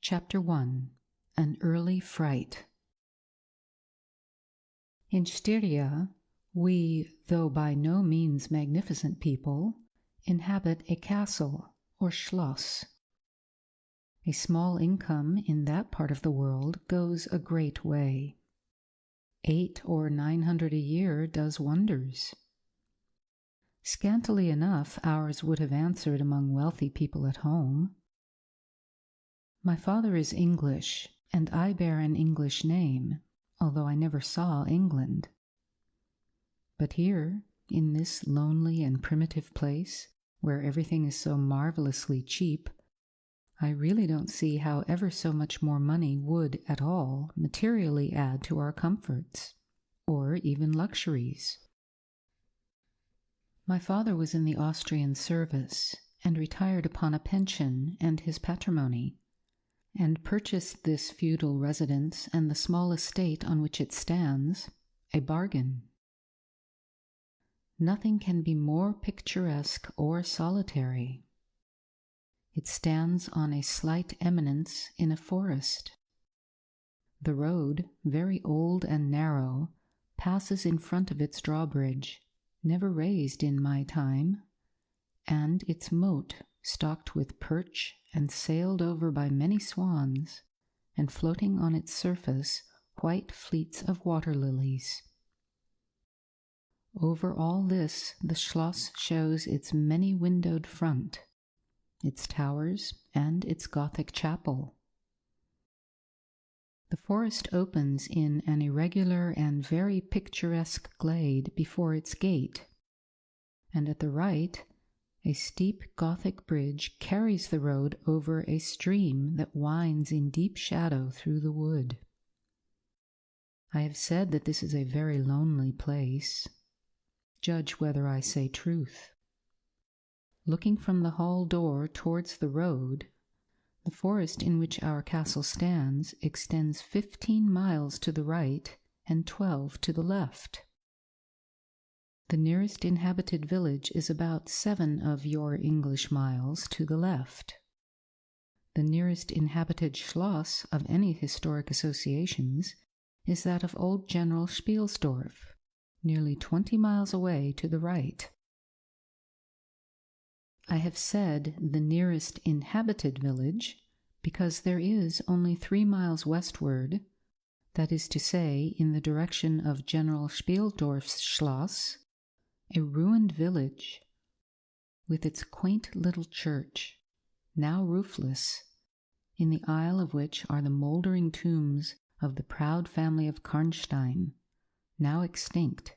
Chapter 1. An Early Fright. In Styria, we, though by no means magnificent people, inhabit a castle, or Schloss. A small income in that part of the world goes a great way. 800 or 900 a year does wonders. Scantily enough, ours would have answered among wealthy people at home. My father is English, and I bear an English name, although I never saw England. But here, in this lonely and primitive place, where everything is so marvelously cheap, I really don't see how ever so much more money would at all materially add to our comforts, or even luxuries. My father was in the Austrian service, and retired upon a pension and his patrimony, and purchased this feudal residence and the small estate on which it stands, a bargain. Nothing can be more picturesque or solitary. It stands on a slight eminence in a forest. The road, very old and narrow, passes in front of its drawbridge, never raised in my time, and its moat, stocked with perch and sailed over by many swans, and floating on its surface white fleets of water lilies. Over all this the Schloss shows its many-windowed front, its towers, and its Gothic chapel. The forest opens in an irregular and very picturesque glade before its gate, and at the right, a steep Gothic bridge carries the road over a stream that winds in deep shadow through the wood. I have said that this is a very lonely place. Judge whether I say truth. Looking from the hall door towards the road, the forest in which our castle stands extends 15 miles to the right and 12 to the left. The nearest inhabited village is about 7 of your English miles to the left. The nearest inhabited Schloss of any historic associations is that of old General Spielsdorf, nearly 20 miles away to the right. I have said the nearest inhabited village because there is only 3 miles westward, that is to say, in the direction of General Spielsdorf's Schloss, a ruined village with its quaint little church, now roofless, in the aisle of which are the mouldering tombs of the proud family of Karnstein, now extinct,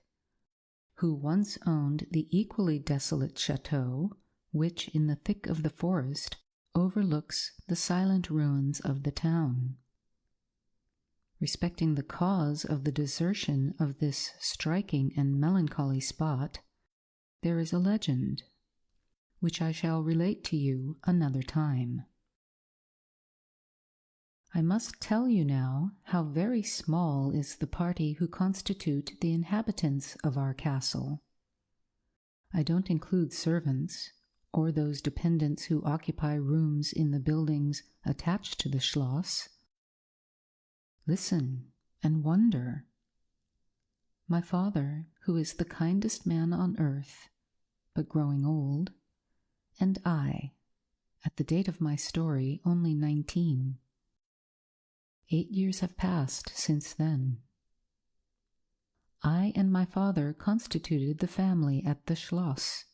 who once owned the equally desolate chateau which, in the thick of the forest, overlooks the silent ruins of the town. Respecting the cause of the desertion of this striking and melancholy spot, there is a legend, which I shall relate to you another time. I must tell you now how very small is the party who constitute the inhabitants of our castle. I don't include servants, or those dependents who occupy rooms in the buildings attached to the Schloss. Listen and wonder. My father, who is the kindest man on earth, but growing old, and I, at the date of my story, only 19. 8 years have passed since then. I and my father constituted the family at the Schloss.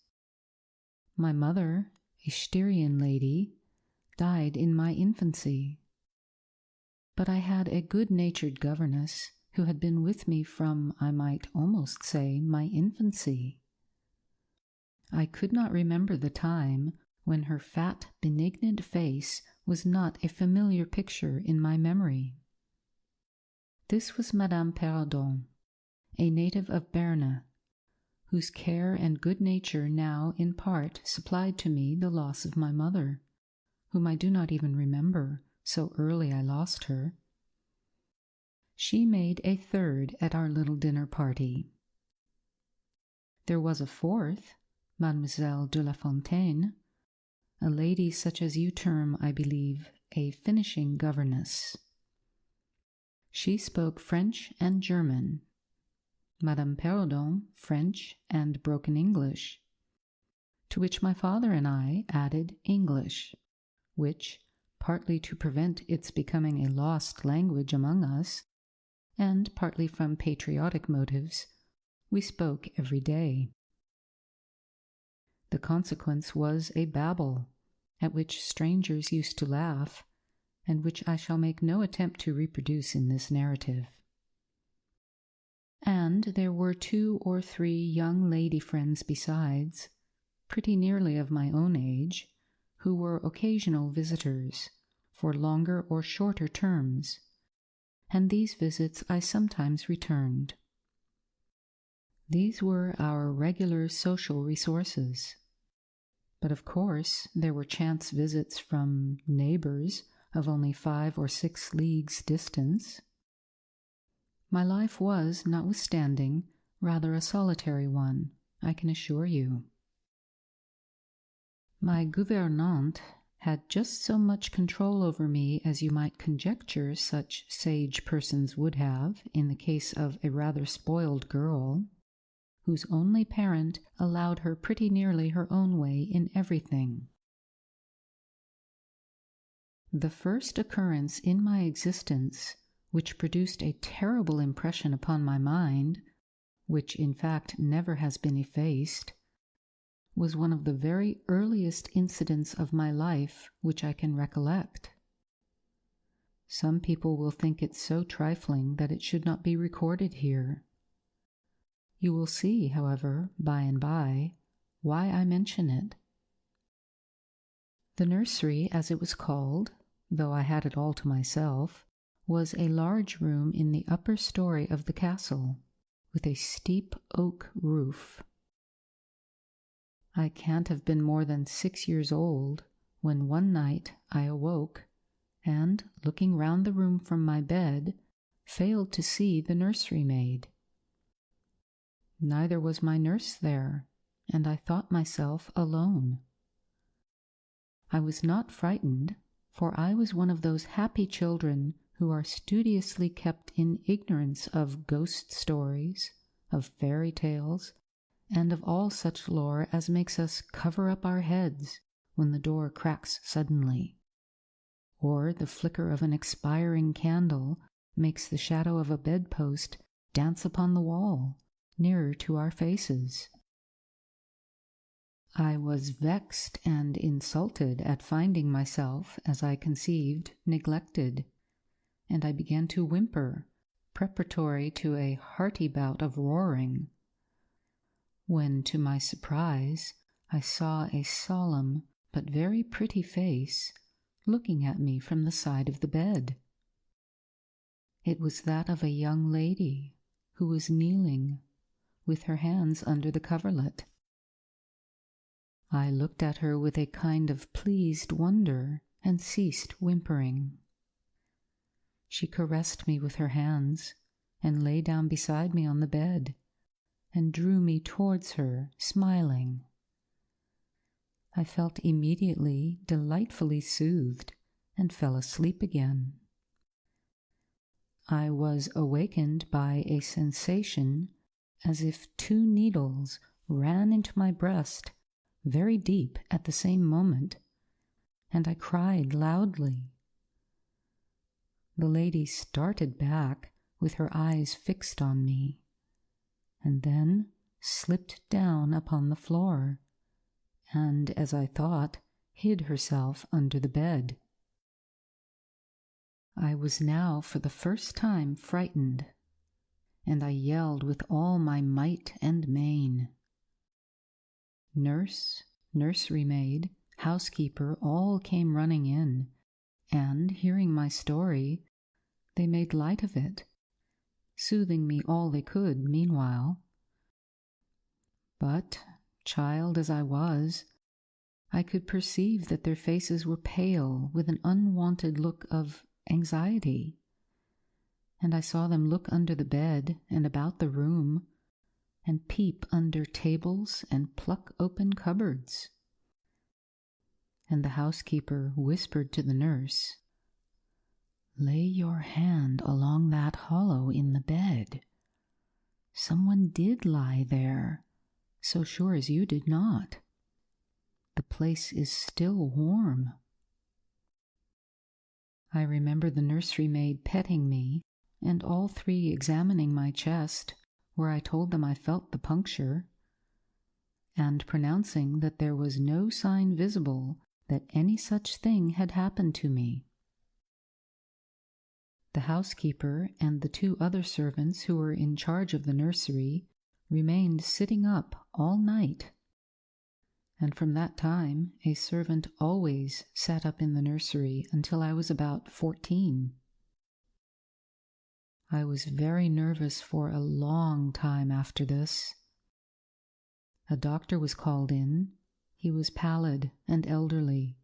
My mother, a Styrian lady, died in my infancy. But I had a good-natured governess who had been with me from, I might almost say, my infancy. I could not remember the time when her fat, benignant face was not a familiar picture in my memory. This was Madame Perrodon, a native of Berne, whose care and good nature now, in part, supplied to me the loss of my mother, whom I do not even remember, so early I lost her. She made a third at our little dinner party. There was a fourth, Mademoiselle de la Fontaine, a lady such as you term, I believe, a finishing governess. She spoke French and German, Madame Perrodon French and broken English, to which my father and I added English, which, partly to prevent its becoming a lost language among us, and partly from patriotic motives, we spoke every day. The consequence was a babel, at which strangers used to laugh, and which I shall make no attempt to reproduce in this narrative. And there were 2 or 3 young lady friends besides, pretty nearly of my own age, who were occasional visitors, for longer or shorter terms, and these visits I sometimes returned. These were our regular social resources. But of course there were chance visits from neighbors of only 5 or 6 leagues distance. My life was, notwithstanding, rather a solitary one, I can assure you. My gouvernante had just so much control over me as you might conjecture such sage persons would have in the case of a rather spoiled girl, whose only parent allowed her pretty nearly her own way in everything. The first occurrence in my existence which produced a terrible impression upon my mind, which in fact never has been effaced, was one of the very earliest incidents of my life which I can recollect. Some people will think it so trifling that it should not be recorded here. You will see, however, by and by, why I mention it. The nursery, as it was called, though I had it all to myself, was a large room in the upper story of the castle, with a steep oak roof. I can't have been more than 6 years old when one night I awoke and, looking round the room from my bed, failed to see the nursery maid. Neither was my nurse there, and I thought myself alone. I was not frightened, for I was one of those happy children who are studiously kept in ignorance of ghost stories, of fairy tales, and of all such lore as makes us cover up our heads when the door cracks suddenly, or the flicker of an expiring candle makes the shadow of a bedpost dance upon the wall, nearer to our faces. I was vexed and insulted at finding myself, as I conceived, neglected, and I began to whimper, preparatory to a hearty bout of roaring, when, to my surprise, I saw a solemn but very pretty face looking at me from the side of the bed. It was that of a young lady who was kneeling, with her hands under the coverlet. I looked at her with a kind of pleased wonder and ceased whimpering. She caressed me with her hands and lay down beside me on the bed and drew me towards her, smiling. I felt immediately delightfully soothed and fell asleep again. I was awakened by a sensation as if 2 needles ran into my breast very deep at the same moment, and I cried loudly. The lady started back with her eyes fixed on me, and then slipped down upon the floor, and, as I thought, hid herself under the bed. I was now for the first time frightened, and I yelled with all my might and main. Nurse, nursery maid, housekeeper, all came running in, and, hearing my story, they made light of it, soothing me all they could meanwhile. But, child as I was, I could perceive that their faces were pale with an unwonted look of anxiety, and I saw them look under the bed and about the room, and peep under tables and pluck open cupboards. and the housekeeper whispered to the nurse, "Lay your hand along that hollow in the bed. Someone did lie there, so sure as you did not. The place is still warm." I remember the nursery maid petting me, and all three examining my chest, where I told them I felt the puncture, and pronouncing that there was no sign visible that any such thing had happened to me. The housekeeper and the two other servants who were in charge of the nursery remained sitting up all night, and from that time a servant always sat up in the nursery until I was about 14. I was very nervous for a long time after this. A doctor was called in. He was pallid and elderly.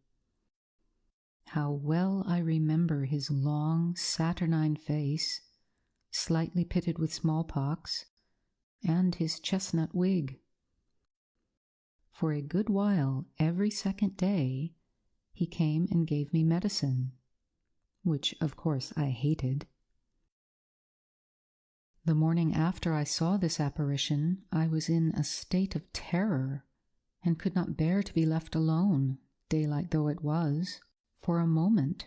How well I remember his long, saturnine face, slightly pitted with smallpox, and his chestnut wig. For a good while, every second day, he came and gave me medicine, which, of course, I hated. The morning after I saw this apparition, I was in a state of terror, and could not bear to be left alone, daylight though it was, for a moment.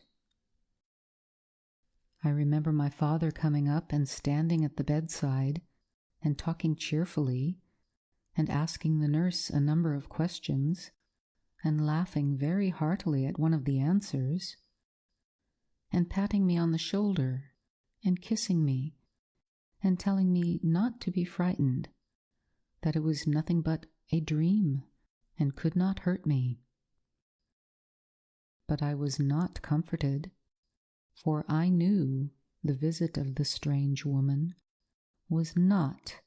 I remember my father coming up and standing at the bedside, and talking cheerfully, and asking the nurse a number of questions, and laughing very heartily at one of the answers, and patting me on the shoulder, and kissing me, and telling me not to be frightened, that it was nothing but a dream, and could not hurt me. But I was not comforted, for I knew the visit of the strange woman was not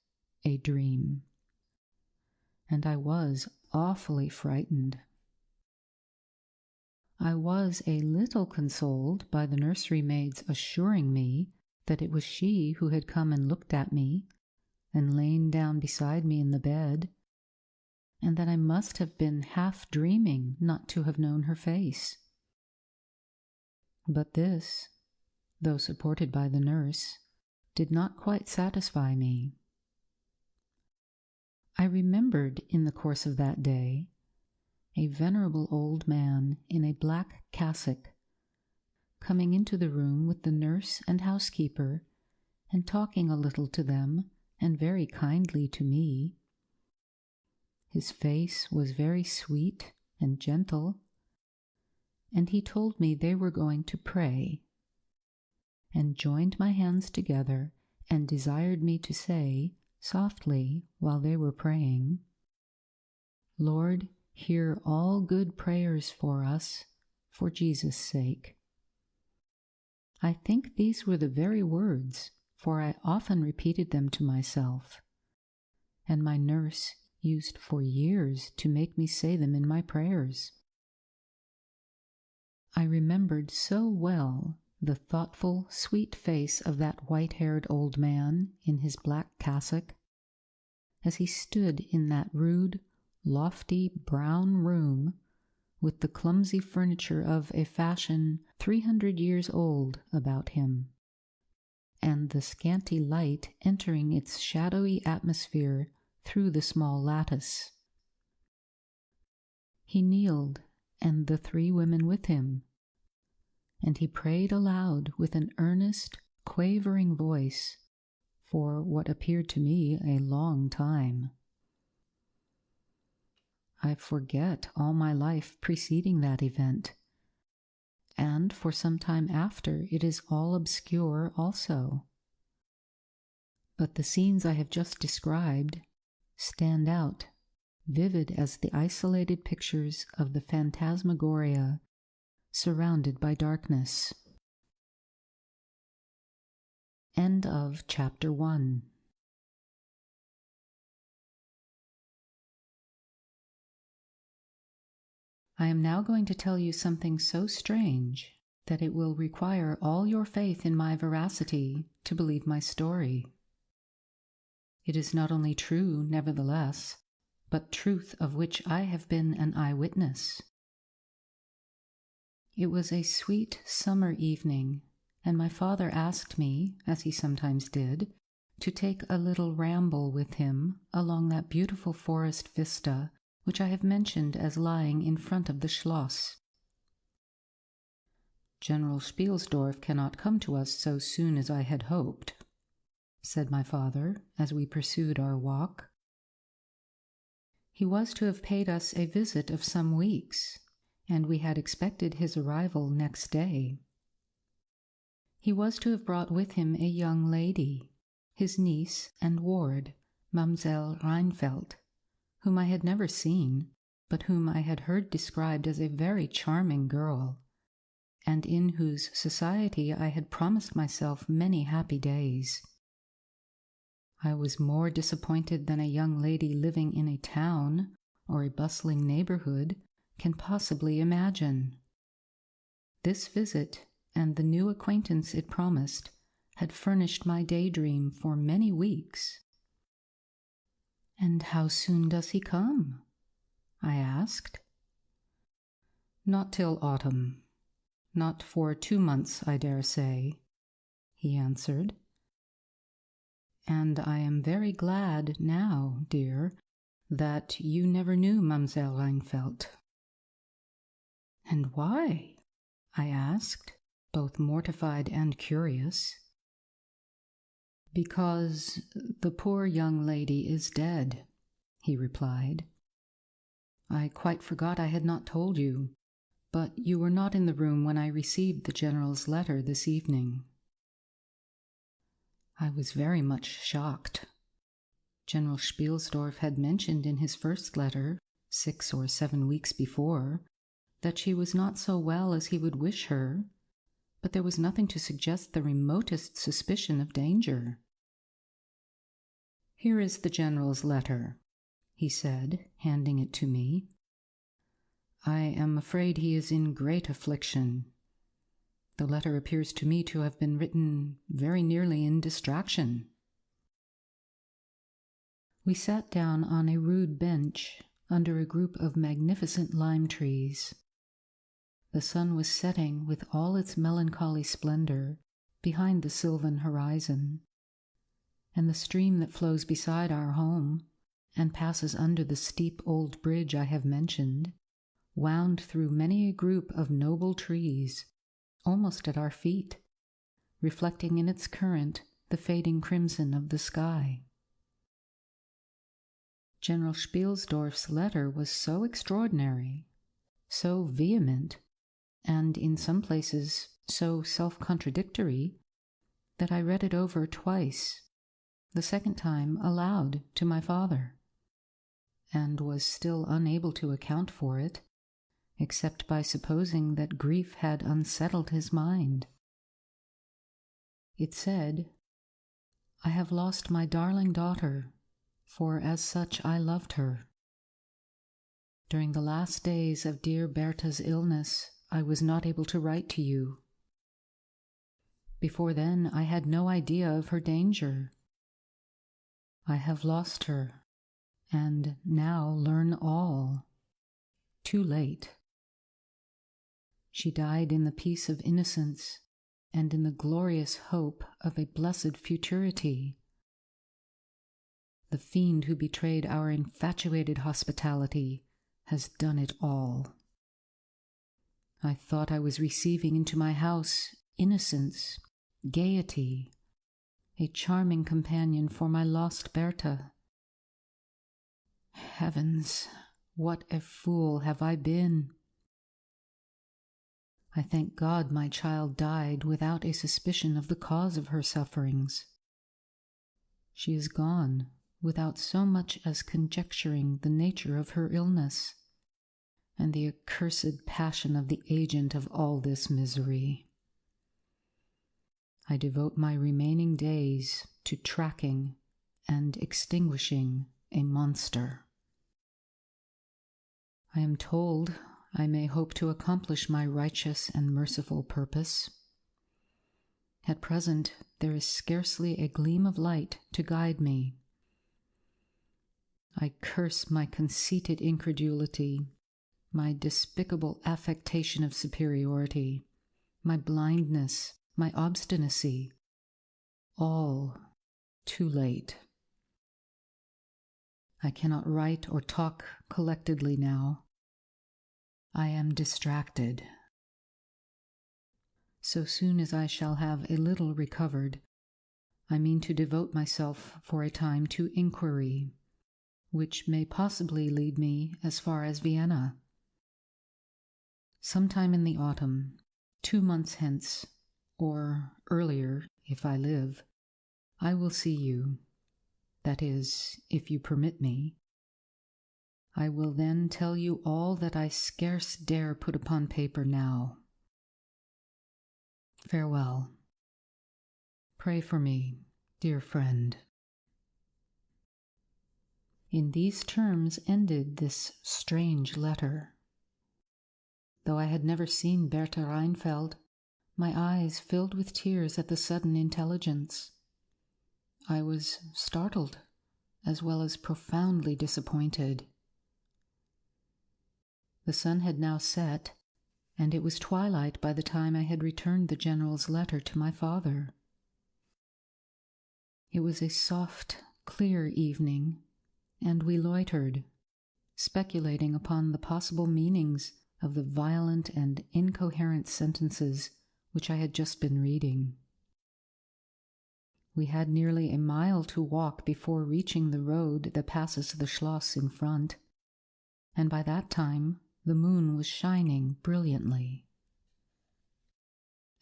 a dream, and I was awfully frightened. I was a little consoled by the nursery maid's assuring me that it was she who had come and looked at me, and lain down beside me in the bed, and that I must have been half dreaming not to have known her face. But this, though supported by the nurse, did not quite satisfy me. I remembered in the course of that day a venerable old man in a black cassock coming into the room with the nurse and housekeeper, and talking a little to them and very kindly to me. His face was very sweet and gentle, and he told me they were going to pray, and joined my hands together and desired me to say, softly, while they were praying, "Lord, hear all good prayers for us, for Jesus' sake." I think these were the very words, for I often repeated them to myself, and my nurse used for years to make me say them in my prayers. I remembered so well the thoughtful, sweet face of that white-haired old man in his black cassock, as he stood in that rude, lofty, brown room, with the clumsy furniture of a fashion 300 years old about him, and the scanty light entering its shadowy atmosphere through the small lattice. He kneeled, and the three women with him, and he prayed aloud with an earnest, quavering voice for what appeared to me a long time. I forget all my life preceding that event, and for some time after it is all obscure also. But the scenes I have just described stand out, vivid as the isolated pictures of the phantasmagoria surrounded by darkness. End of Chapter 1. I am now going to tell you something so strange that it will require all your faith in my veracity to believe my story. It is not only true, nevertheless, but truth of which I have been an eyewitness. It was a sweet summer evening, and my father asked me, as he sometimes did, to take a little ramble with him along that beautiful forest vista which I have mentioned as lying in front of the Schloss. "General Spielsdorf cannot come to us so soon as I had hoped," said my father as we pursued our walk. He was to have paid us a visit of some weeks, and we had expected his arrival next day. He was to have brought with him a young lady, his niece and ward, Mamselle Rheinfeldt, whom I had never seen, but whom I had heard described as a very charming girl, and in whose society I had promised myself many happy days. I was more disappointed than a young lady living in a town or a bustling neighborhood can possibly imagine. This visit and the new acquaintance it promised had furnished my daydream for many weeks. "And how soon does he come?" I asked. "Not till autumn. Not for 2 months, I dare say," he answered. "And I am very glad now, dear, that you never knew Mamselle Rheinfeldt." "And why?" I asked, both mortified and curious. "Because the poor young lady is dead," he replied. "I quite forgot I had not told you, but you were not in the room when I received the General's letter this evening." I was very much shocked. General Spielsdorf had mentioned in his first letter, 6 or 7 weeks before, that she was not so well as he would wish her, but there was nothing to suggest the remotest suspicion of danger. "Here is the General's letter," he said, handing it to me. "I am afraid he is in great affliction. The letter appears to me to have been written very nearly in distraction." We sat down on a rude bench under a group of magnificent lime trees. The sun was setting with all its melancholy splendor behind the sylvan horizon, and the stream that flows beside our home and passes under the steep old bridge I have mentioned wound through many a group of noble trees almost at our feet, reflecting in its current the fading crimson of the sky. General Spielsdorf's letter was so extraordinary, so vehement, and in some places so self-contradictory, that I read it over twice, the second time aloud to my father, and was still unable to account for it, except by supposing that grief had unsettled his mind. It said, "I have lost my darling daughter, for as such I loved her. During the last days of dear Bertha's illness, I was not able to write to you. Before then, I had no idea of her danger. I have lost her, and now learn all. Too late. She died in the peace of innocence and in the glorious hope of a blessed futurity. The fiend who betrayed our infatuated hospitality has done it all. I thought I was receiving into my house innocence, gaiety, a charming companion for my lost Bertha. Heavens, what a fool have I been! I thank God my child died without a suspicion of the cause of her sufferings. She is gone without so much as conjecturing the nature of her illness, and the accursed passion of the agent of all this misery. I devote my remaining days to tracking and extinguishing a monster. I am told I may hope to accomplish my righteous and merciful purpose. At present, there is scarcely a gleam of light to guide me. I curse my conceited incredulity, my despicable affectation of superiority, my blindness, my obstinacy, all too late. I cannot write or talk collectedly now. I am distracted. So soon as I shall have a little recovered, I mean to devote myself for a time to inquiry, which may possibly lead me as far as Vienna. Sometime in the autumn, 2 months hence, or earlier if I live, I will see you. That is, if you permit me. I will then tell you all that I scarce dare put upon paper now. Farewell. Pray for me, dear friend. In these terms ended this strange letter. Though I had never seen Bertha Reinfeldt, my eyes filled with tears at the sudden intelligence. I was startled, as well as profoundly disappointed. The sun had now set, and it was twilight by the time I had returned the General's letter to my father. It was a soft, clear evening, and we loitered, speculating upon the possible meanings of the violent and incoherent sentences which I had just been reading. We had nearly a mile to walk before reaching the road that passes the Schloss in front, and by that time the moon was shining brilliantly.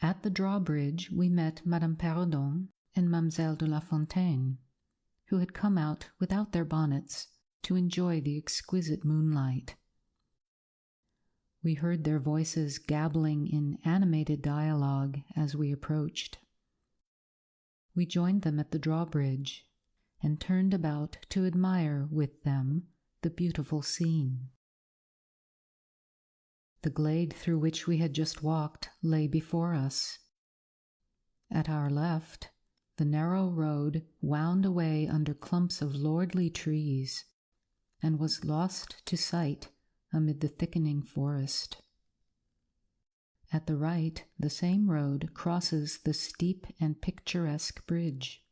At the drawbridge we met Madame Perrodon and Mademoiselle de la Fontaine, who had come out without their bonnets to enjoy the exquisite moonlight. We heard their voices gabbling in animated dialogue as we approached. We joined them at the drawbridge and turned about to admire with them the beautiful scene. The glade through which we had just walked lay before us. At our left, the narrow road wound away under clumps of lordly trees and was lost to sight amid the thickening forest. At the right, the same road crosses the steep and picturesque bridge,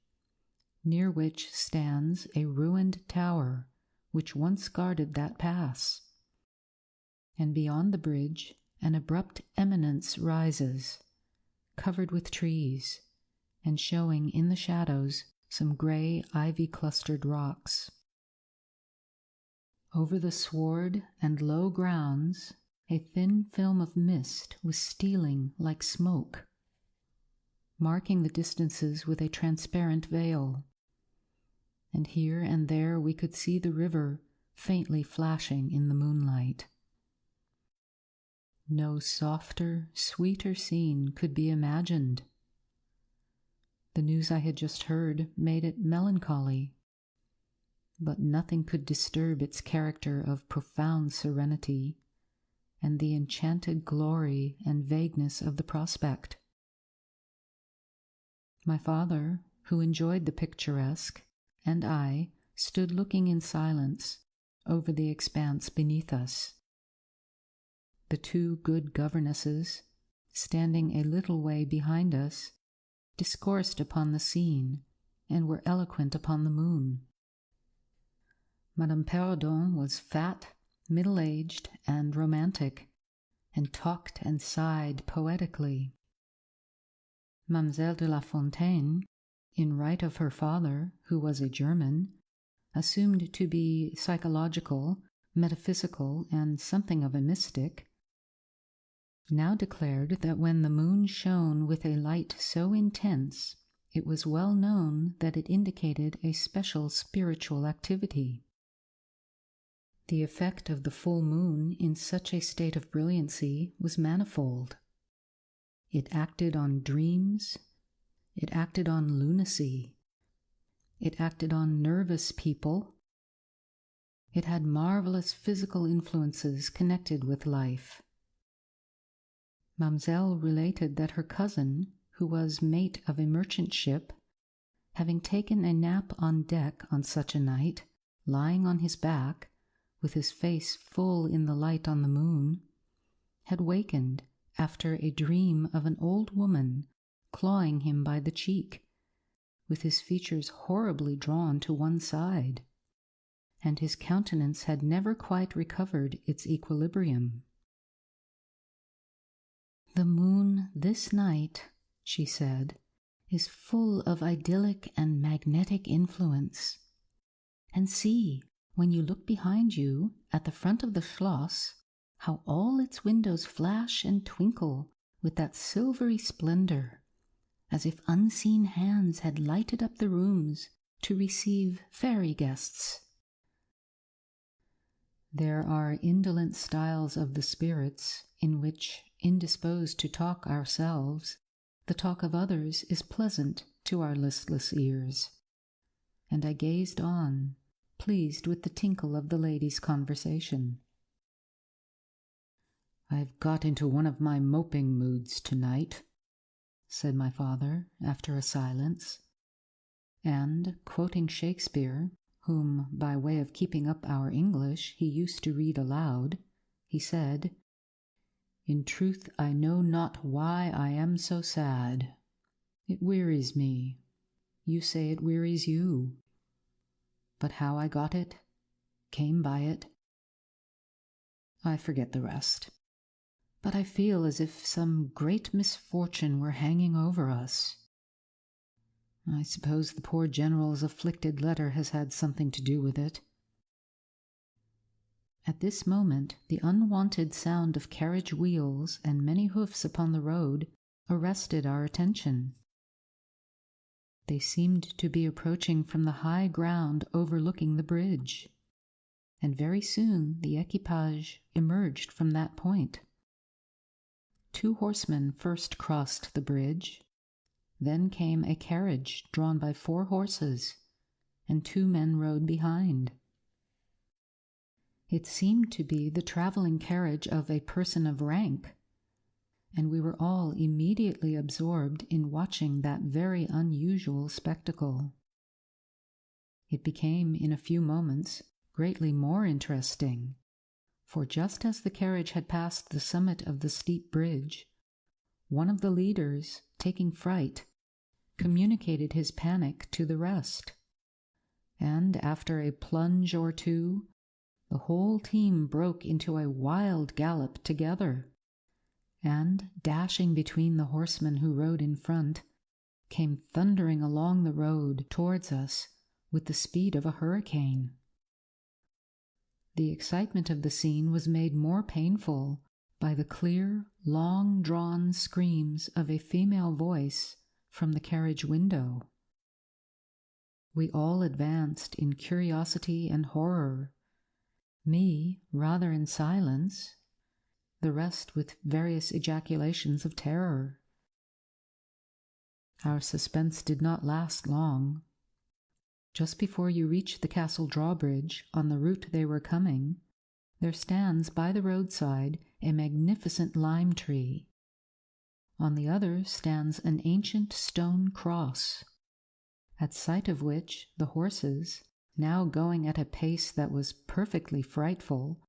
near which stands a ruined tower which once guarded that pass. And beyond the bridge, an abrupt eminence rises, covered with trees, and showing in the shadows some gray, ivy-clustered rocks. Over the sward and low grounds, a thin film of mist was stealing like smoke, marking the distances with a transparent veil, and here and there we could see the river faintly flashing in the moonlight. No softer, sweeter scene could be imagined. The news I had just heard made it melancholy, but nothing could disturb its character of profound serenity and the enchanted glory and vagueness of the prospect. My father, who enjoyed the picturesque, and I stood looking in silence over the expanse beneath us. The 2 good governesses, standing a little way behind us, discoursed upon the scene and were eloquent upon the moon. Madame Perrodon was fat, middle-aged, and romantic, and talked and sighed poetically. Mademoiselle de la Fontaine, in right of her father, who was a German, assumed to be psychological, metaphysical, and something of a mystic, now declared that when the moon shone with a light so intense, it was well known that it indicated a special spiritual activity. The effect of the full moon in such a state of brilliancy was manifold. It acted on dreams, it acted on lunacy, it acted on nervous people, it had marvelous physical influences connected with life. Mademoiselle related that her cousin, who was mate of a merchant ship, having taken a nap on deck on such a night, lying on his back, with his face full in the light on the moon, had wakened after a dream of an old woman clawing him by the cheek, with his features horribly drawn to one side, and his countenance had never quite recovered its equilibrium. "The moon this night," she said, "is full of idyllic and magnetic influence. And see, when you look behind you at the front of the Schloss, how all its windows flash and twinkle with that silvery splendor, as if unseen hands had lighted up the rooms to receive fairy guests." There are indolent styles of the spirits in which, indisposed to talk ourselves, the talk of others is pleasant to our listless ears, and I gazed on, pleased with the tinkle of the ladies' conversation. "I've got into one of my moping moods tonight," said my father after a silence, and, quoting Shakespeare, whom, by way of keeping up our English, he used to read aloud, he said, "In truth I know not why I am so sad. It wearies me. You say it wearies you. But how I got it, came by it, I forget the rest. But I feel as if some great misfortune were hanging over us. I suppose the poor General's afflicted letter has had something to do with it." At this moment the unwonted sound of carriage wheels and many hoofs upon the road arrested our attention. They seemed to be approaching from the high ground overlooking the bridge, and very soon the equipage emerged from that point. 2 horsemen first crossed the bridge, then came a carriage drawn by 4 horses, and 2 men rode behind. It seemed to be the travelling carriage of a person of rank, and we were all immediately absorbed in watching that very unusual spectacle. It became, in a few moments, greatly more interesting, for just as the carriage had passed the summit of the steep bridge, one of the leaders, taking fright, communicated his panic to the rest, and after a plunge or two, the whole team broke into a wild gallop together, and, dashing between the horsemen who rode in front, came thundering along the road towards us with the speed of a hurricane. The excitement of the scene was made more painful by the clear, long-drawn screams of a female voice from the carriage window. We all advanced in curiosity and horror, me rather in silence, the rest with various ejaculations of terror. Our suspense did not last long. Just before you reach the castle drawbridge on the route they were coming, there stands by the roadside a magnificent lime tree. On the other stands an ancient stone cross, at sight of which the horses, now going at a pace that was perfectly frightful,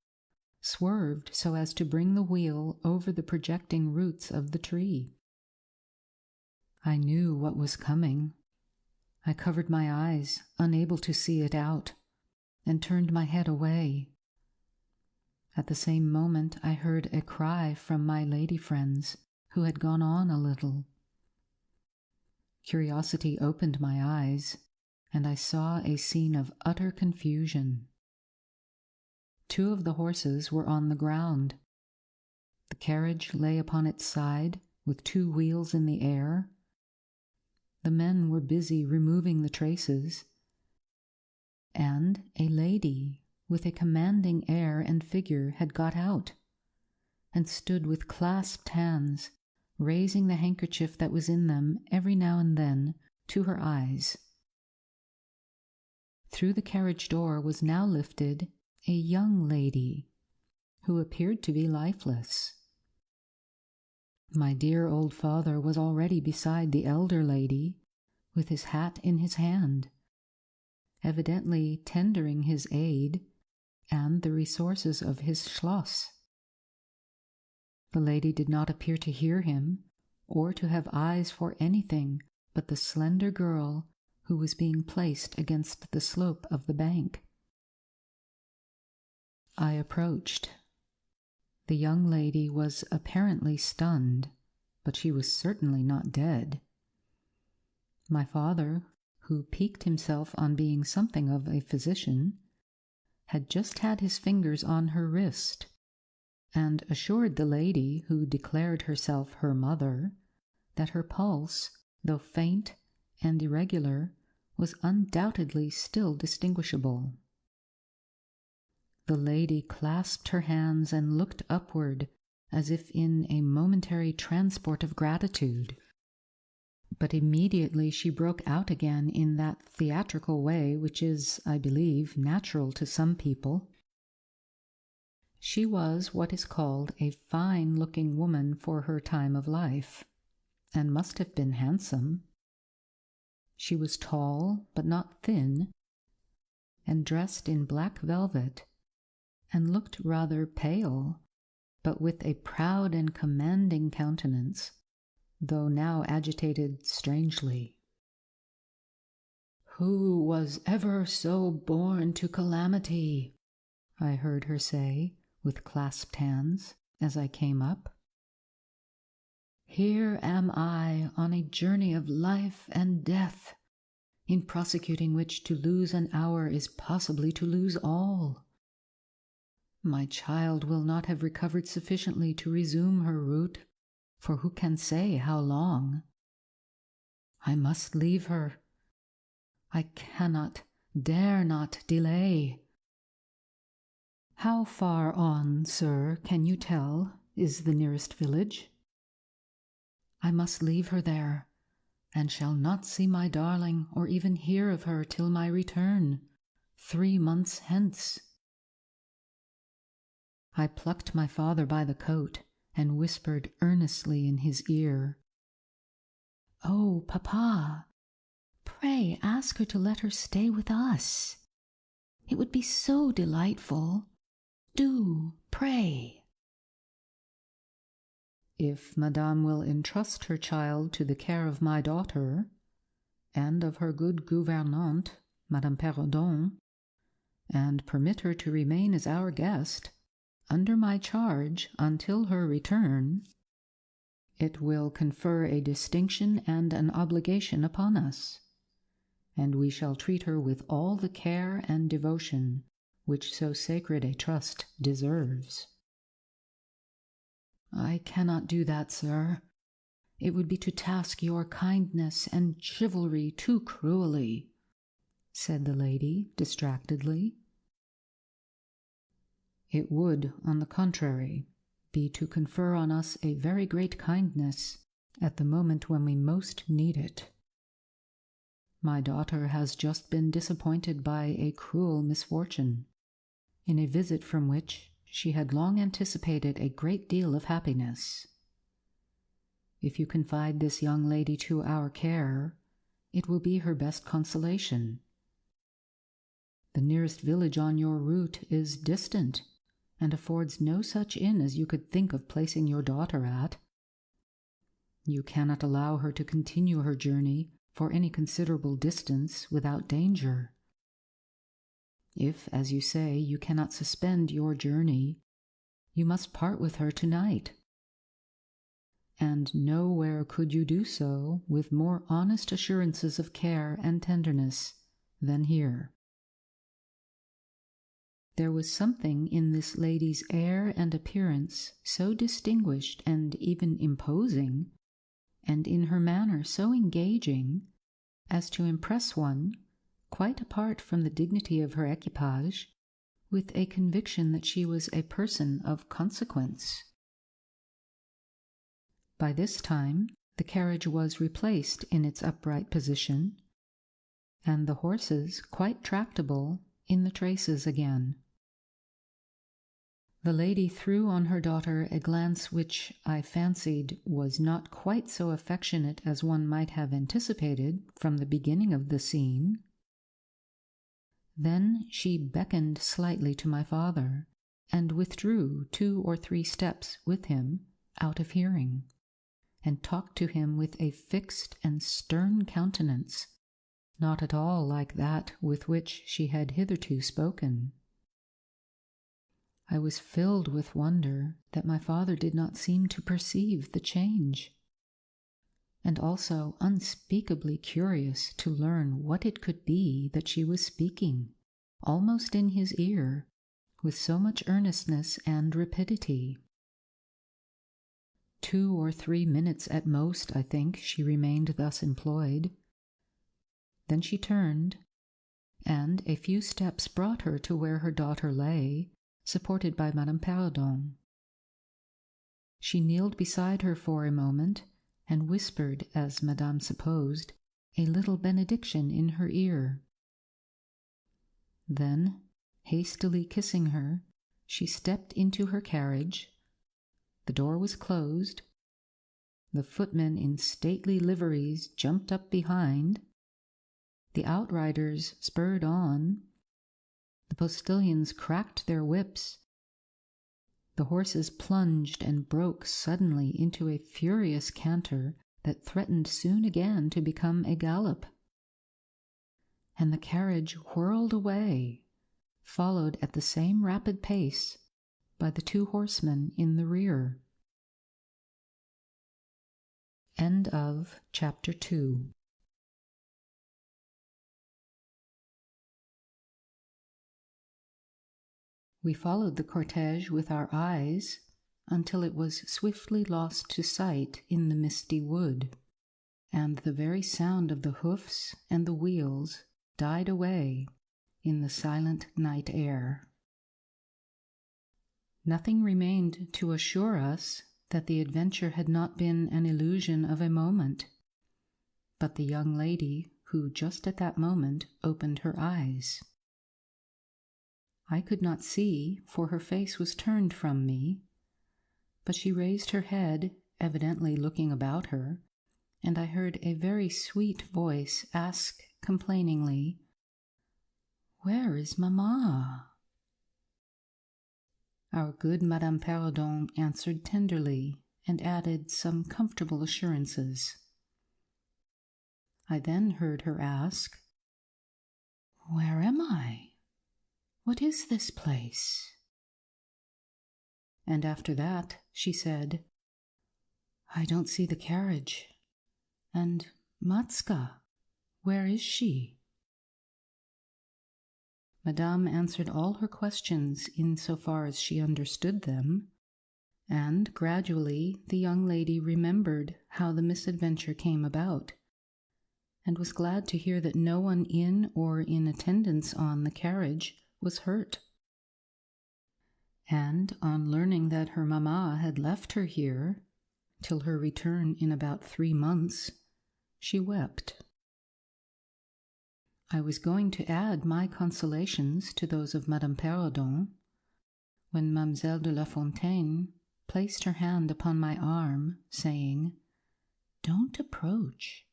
swerved so as to bring the wheel over the projecting roots of the tree. I knew what was coming. I covered my eyes, unable to see it out, and turned my head away. At the same moment I heard a cry from my lady friends, who had gone on a little. Curiosity opened my eyes, and I saw a scene of utter confusion. 2 of the horses were on the ground. The carriage lay upon its side, with 2 wheels in the air. The men were busy removing the traces, and a lady with a commanding air and figure had got out, and stood with clasped hands, raising the handkerchief that was in them every now and then to her eyes. Through the carriage door was now lifted a young lady, who appeared to be lifeless. My dear old father was already beside the elder lady, with his hat in his hand, evidently tendering his aid, and the resources of his Schloss. The lady did not appear to hear him, or to have eyes for anything but the slender girl who was being placed against the slope of the bank. I approached. The young lady was apparently stunned, but she was certainly not dead. My father, who piqued himself on being something of a physician, had just had his fingers on her wrist, and assured the lady, who declared herself her mother, that her pulse, though faint and irregular, was undoubtedly still distinguishable. The lady clasped her hands and looked upward, as if in a momentary transport of gratitude. But immediately she broke out again in that theatrical way which is, I believe, natural to some people. She was what is called a fine-looking woman for her time of life, and must have been handsome. She was tall, but not thin, and dressed in black velvet, and looked rather pale, but with a proud and commanding countenance, though now agitated strangely. "Who was ever so born to calamity?" I heard her say, with clasped hands, as I came up. "Here am I on a journey of life and death, in prosecuting which to lose an hour is possibly to lose all. My child will not have recovered sufficiently to resume her route, for who can say how long? I must leave her. I cannot, dare not delay. How far on, sir, can you tell, is the nearest village? I must leave her there, and shall not see my darling or even hear of her till my return, 3 months hence." I plucked my father by the coat and whispered earnestly in his ear, "Oh, papa, pray ask her to let her stay with us. It would be so delightful. Do, pray." "If Madame will entrust her child to the care of my daughter, and of her good gouvernante, Madame Perrodon, and permit her to remain as our guest, under my charge until her return, it will confer a distinction and an obligation upon us, and we shall treat her with all the care and devotion which so sacred a trust deserves." "I cannot do that, sir. It would be to task your kindness and chivalry too cruelly," said the lady distractedly. "It would, on the contrary, be to confer on us a very great kindness at the moment when we most need it. My daughter has just been disappointed by a cruel misfortune, in a visit from which she had long anticipated a great deal of happiness. If you confide this young lady to our care, it will be her best consolation. The nearest village on your route is distant, and affords no such inn as you could think of placing your daughter at. You cannot allow her to continue her journey for any considerable distance without danger. If, as you say, you cannot suspend your journey, you must part with her tonight. And nowhere could you do so with more honest assurances of care and tenderness than here." There was something in this lady's air and appearance so distinguished and even imposing, and in her manner so engaging, as to impress one, quite apart from the dignity of her equipage, with a conviction that she was a person of consequence. By this time the carriage was replaced in its upright position, and the horses quite tractable in the traces again. The lady threw on her daughter a glance which, I fancied, was not quite so affectionate as one might have anticipated from the beginning of the scene. Then she beckoned slightly to my father, and withdrew 2 or 3 steps with him out of hearing, and talked to him with a fixed and stern countenance, not at all like that with which she had hitherto spoken. I was filled with wonder that my father did not seem to perceive the change, and also unspeakably curious to learn what it could be that she was speaking, almost in his ear, with so much earnestness and rapidity. 2 or 3 minutes at most, I think, she remained thus employed. Then she turned, and a few steps brought her to where her daughter lay, supported by Madame Perrodon. She kneeled beside her for a moment, and whispered, as Madame supposed, a little benediction in her ear. Then, hastily kissing her, she stepped into her carriage. The door was closed. The footmen in stately liveries jumped up behind. The outriders spurred on. The postilions cracked their whips. The horses plunged and broke suddenly into a furious canter that threatened soon again to become a gallop. And the carriage whirled away, followed at the same rapid pace by the 2 horsemen in the rear. End of Chapter 2. We followed the cortege with our eyes until it was swiftly lost to sight in the misty wood, and the very sound of the hoofs and the wheels died away in the silent night air. Nothing remained to assure us that the adventure had not been an illusion of a moment, but the young lady who just at that moment opened her eyes. I could not see, for her face was turned from me, but she raised her head, evidently looking about her, and I heard a very sweet voice ask complainingly, "Where is Mamma?" Our good Madame Perrodon answered tenderly, and added some comfortable assurances. I then heard her ask, "Where am I? What is this place?" And after that she said, "I don't see the carriage. And Matska, where is she?" Madame answered all her questions in so far as she understood them, and gradually the young lady remembered how the misadventure came about, and was glad to hear that no one in or in attendance on the carriage was hurt. And on learning that her mamma had left her here, till her return in about 3 months, she wept. I was going to add my consolations to those of Madame Perrodon, when Mademoiselle de la Fontaine placed her hand upon my arm, saying, "Don't approach.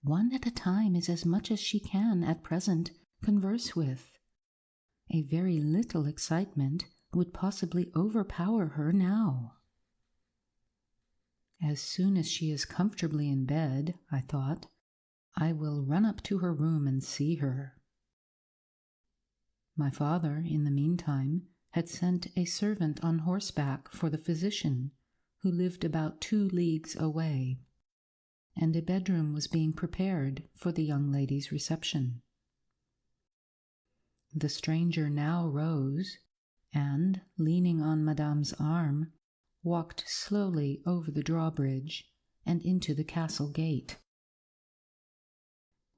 One at a time is as much as she can at present converse with. A very little excitement would possibly overpower her now." As soon as she is comfortably in bed, I thought, I will run up to her room and see her. My father, in the meantime, had sent a servant on horseback for the physician, who lived about 2 leagues away, and a bedroom was being prepared for the young lady's reception. The stranger now rose, and, leaning on Madame's arm, walked slowly over the drawbridge and into the castle gate.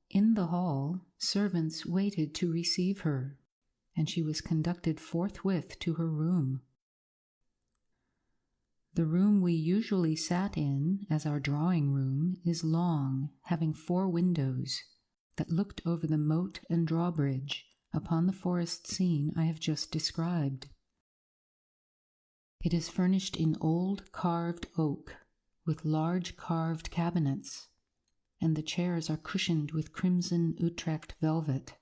In the hall, servants waited to receive her, and she was conducted forthwith to her room. The room we usually sat in as our drawing-room is long, having 4 windows that looked over the moat and drawbridge upon the forest scene I have just described. It is furnished in old carved oak, with large carved cabinets, and the chairs are cushioned with crimson Utrecht velvet.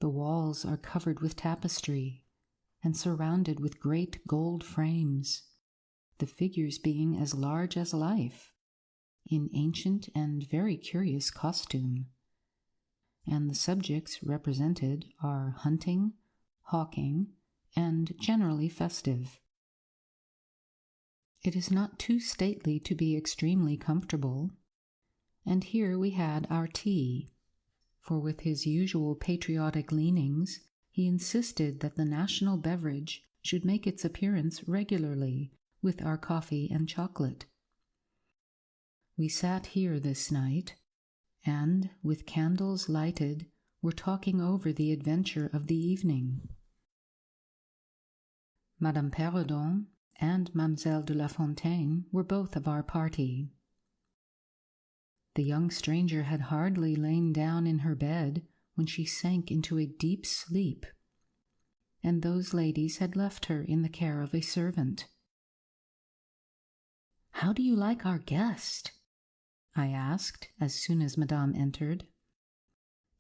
The walls are covered with tapestry and surrounded with great gold frames, the figures being as large as life, in ancient and very curious costume, and the subjects represented are hunting, hawking, and generally festive. It is not too stately to be extremely comfortable, and here we had our tea, for with his usual patriotic leanings, he insisted that the national beverage should make its appearance regularly with our coffee and chocolate. We sat here this night, and, with candles lighted, were talking over the adventure of the evening. Madame Perrodon and Mademoiselle de la Fontaine were both of our party. The young stranger had hardly lain down in her bed when she sank into a deep sleep, and those ladies had left her in the care of a servant. "How do you like our guest?" I asked as soon as Madame entered.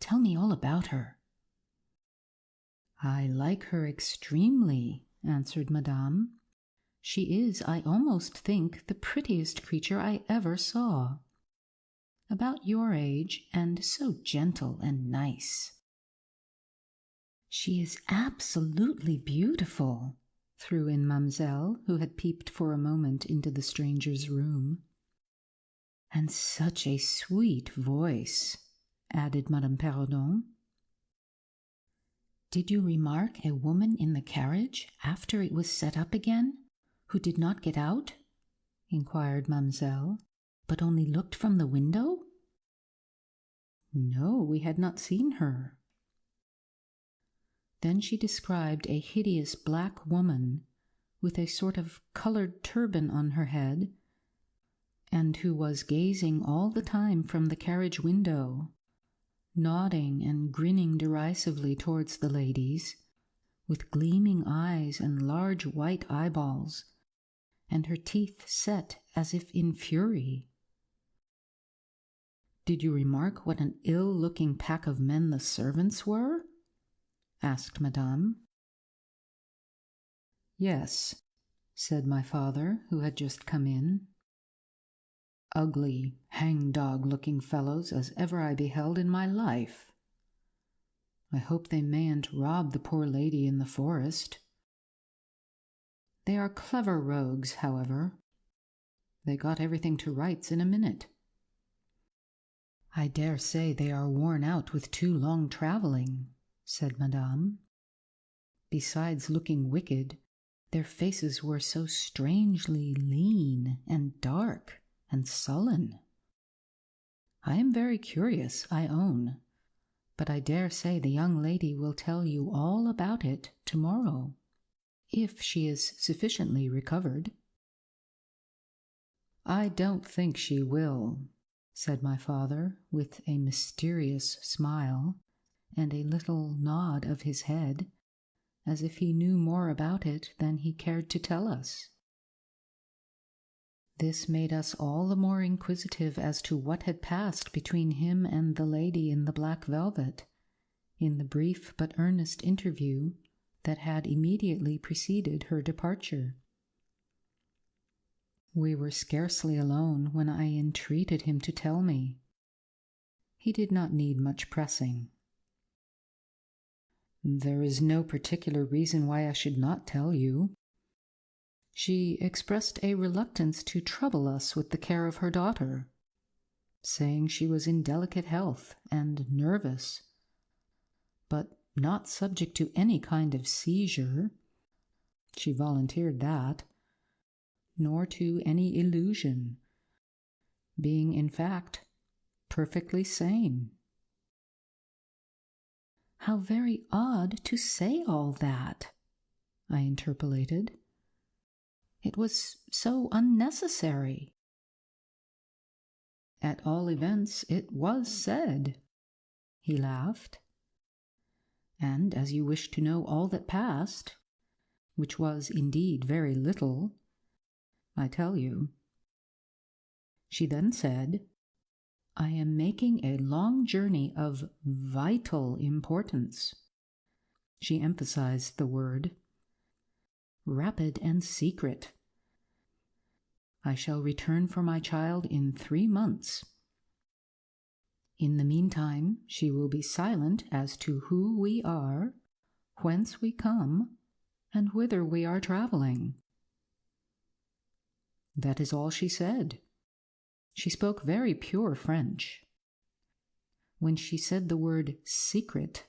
"Tell me all about her." "I like her extremely," answered Madame. "She is, I almost think, the prettiest creature I ever saw. About your age, and so gentle and nice." "She is absolutely beautiful," threw in Mademoiselle, who had peeped for a moment into the stranger's room. "And such a sweet voice," added Madame Perrodon. "Did you remark a woman in the carriage after it was set up again, who did not get out?" inquired Mademoiselle, "but only looked from the window?" "No, we had not seen her." Then she described a hideous black woman with a sort of colored turban on her head, and who was gazing all the time from the carriage window, nodding and grinning derisively towards the ladies, with gleaming eyes and large white eyeballs, and her teeth set as if in fury. "Did you remark what an ill-looking pack of men the servants were?" asked Madame. "Yes," said my father, who had just come in. "Ugly, hang-dog-looking fellows as ever I beheld in my life. I hope they mayn't rob the poor lady in the forest. They are clever rogues, however. They got everything to rights in a minute. I dare say they are worn out with too long travelling," said Madame. "Besides looking wicked, their faces were so strangely lean and dark and sullen. I am very curious, I own, but I dare say the young lady will tell you all about it tomorrow, if she is sufficiently recovered." "I don't think she will," said my father, with a mysterious smile and a little nod of his head, as if he knew more about it than he cared to tell us. This made us all the more inquisitive as to what had passed between him and the lady in the black velvet, in the brief but earnest interview that had immediately preceded her departure. We were scarcely alone when I entreated him to tell me. He did not need much pressing. "There is no particular reason why I should not tell you. She expressed a reluctance to trouble us with the care of her daughter, saying she was in delicate health and nervous, but not subject to any kind of seizure. She volunteered that, nor to any illusion, being in fact perfectly sane." "How very odd to say all that," I interpolated. "It was so unnecessary." "At all events, it was said," he laughed. "And as you wish to know all that passed, which was indeed very little, I tell you. She then said, 'I am making a long journey of vital importance, She emphasized the word. Rapid and secret. I shall return for my child in 3 months. In the meantime, she will be silent as to who we are, whence we come, and whither we are traveling. That is all she said. She spoke very pure French. When she said the word secret,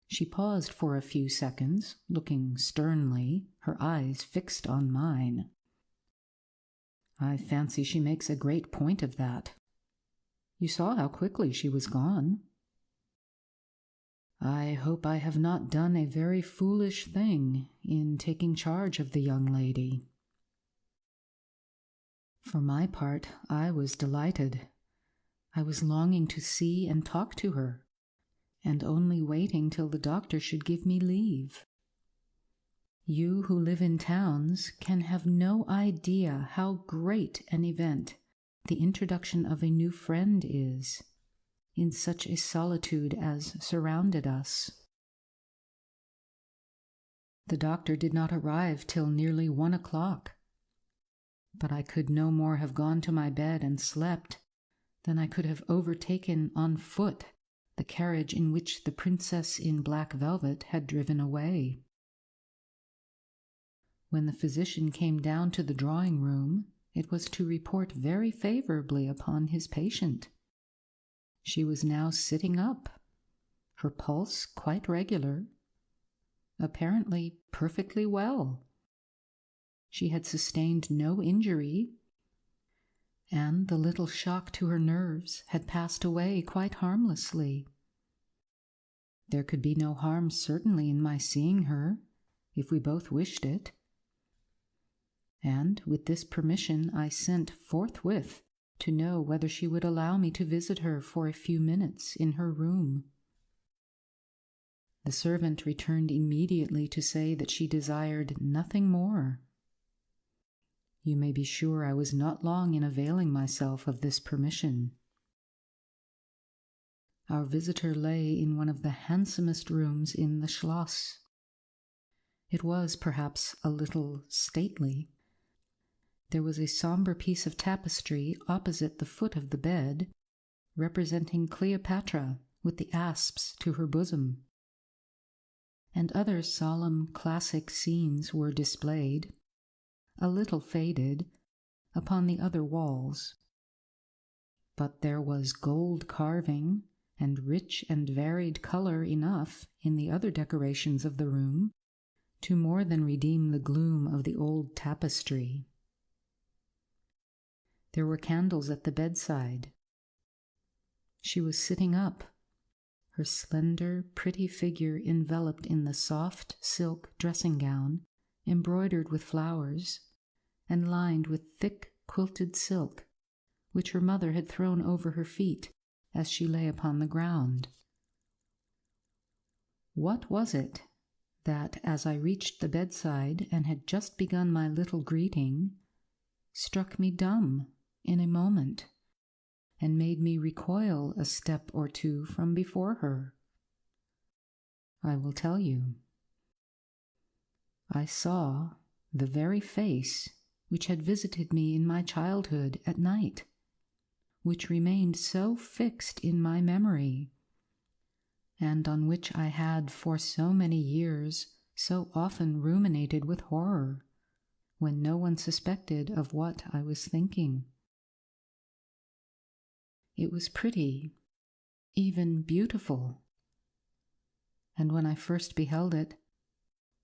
she paused for a few seconds, looking sternly, her eyes fixed on mine. I fancy she makes a great point of that. You saw how quickly she was gone. I hope I have not done a very foolish thing in taking charge of the young lady. For my part, I was delighted. I was longing to see and talk to her, and only waiting till the doctor should give me leave. You who live in towns can have no idea how great an event the introduction of a new friend is, in such a solitude as surrounded us. The doctor did not arrive till nearly 1 o'clock, but I could no more have gone to my bed and slept than I could have overtaken on foot the carriage in which the princess in black velvet had driven away. When the physician came down to the drawing-room, it was to report very favorably upon his patient. She was now sitting up, her pulse quite regular, apparently perfectly well. She had sustained no injury, and the little shock to her nerves had passed away quite harmlessly. There could be no harm certainly in my seeing her, if we both wished it. And with this permission I sent forthwith to know whether she would allow me to visit her for a few minutes in her room. The servant returned immediately to say that she desired nothing more. You may be sure I was not long in availing myself of this permission. Our visitor lay in one of the handsomest rooms in the Schloss. It was perhaps a little stately. There was a sombre piece of tapestry opposite the foot of the bed, representing Cleopatra with the asps to her bosom. And other solemn classic scenes were displayed, a little faded, upon the other walls. But there was gold carving and rich and varied color enough in the other decorations of the room to more than redeem the gloom of the old tapestry. There were candles at the bedside. She was sitting up, her slender, pretty figure enveloped in the soft silk dressing-gown, embroidered with flowers, and lined with thick quilted silk, which her mother had thrown over her feet as she lay upon the ground. What was it that, as I reached the bedside and had just begun my little greeting, struck me dumb in a moment, and made me recoil a step or two from before her? I will tell you. I saw the very face which had visited me in my childhood at night, which remained so fixed in my memory, and on which I had for so many years so often ruminated with horror, when no one suspected of what I was thinking. It was pretty, even beautiful, and when I first beheld it,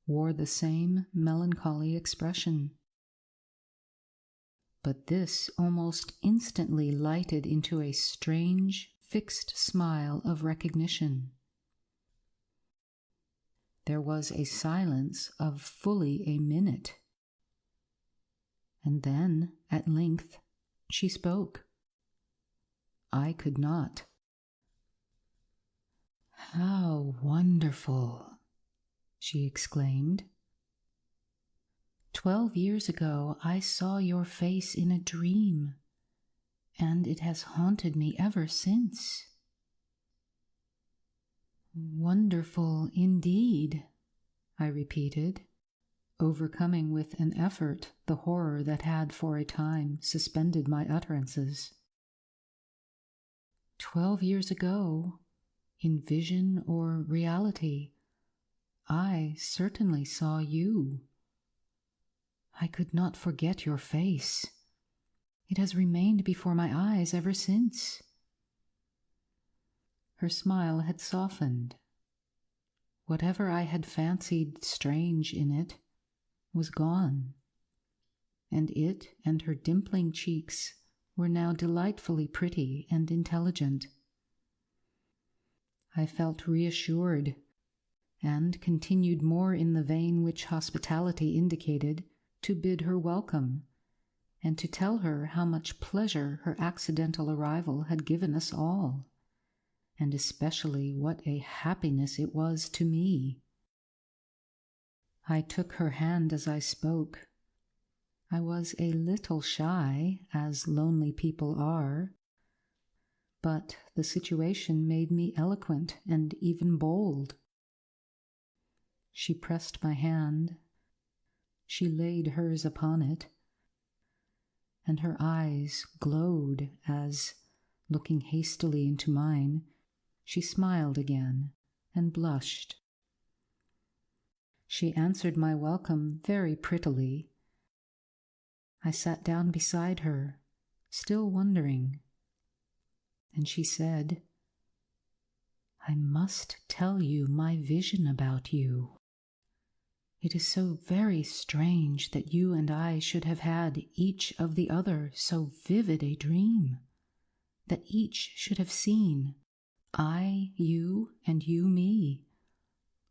wore the same melancholy expression. But this almost instantly lighted into a strange, fixed smile of recognition. There was a silence of fully a minute, and then, at length, she spoke. I could not. "How wonderful!" she exclaimed. "12 years ago I saw your face in a dream, and it has haunted me ever since." Wonderful indeed, I repeated, overcoming with an effort the horror that had for a time suspended my utterances. 12 years ago, in vision or reality, I certainly saw you. I could not forget your face. It has remained before my eyes ever since. Her smile had softened. Whatever I had fancied strange in it was gone, and it and her dimpling cheeks were now delightfully pretty and intelligent. I felt reassured, and continued more in the vein which hospitality indicated to bid her welcome, and to tell her how much pleasure her accidental arrival had given us all, and especially what a happiness it was to me. I took her hand as I spoke. I was a little shy, as lonely people are, but the situation made me eloquent and even bold. She pressed my hand. She laid hers upon it, and her eyes glowed as, looking hastily into mine, she smiled again and blushed. She answered my welcome very prettily. I sat down beside her, still wondering, and she said, "I must tell you my vision about you. It is so very strange that you and I should have had each of the other so vivid a dream, that each should have seen, I you and you me,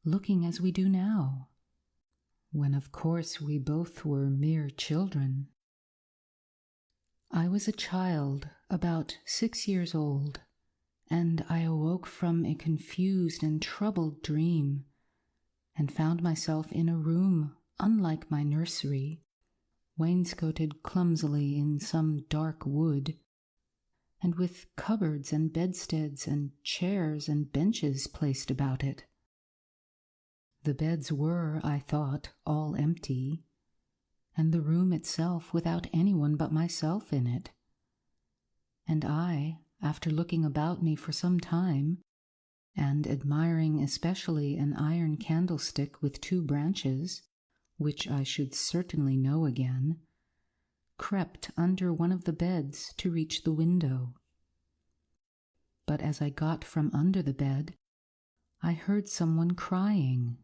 looking as we do now, when of course we both were mere children. I was a child, about 6 years old, and I awoke from a confused and troubled dream, and found myself in a room unlike my nursery, wainscoted clumsily in some dark wood, and with cupboards and bedsteads and chairs and benches placed about it. The beds were, I thought, all empty, and the room itself without anyone but myself in it. And I, after looking about me for some time, and admiring especially an iron candlestick with 2 branches, which I should certainly know again, crept under one of the beds to reach the window. But as I got from under the bed, I heard someone crying,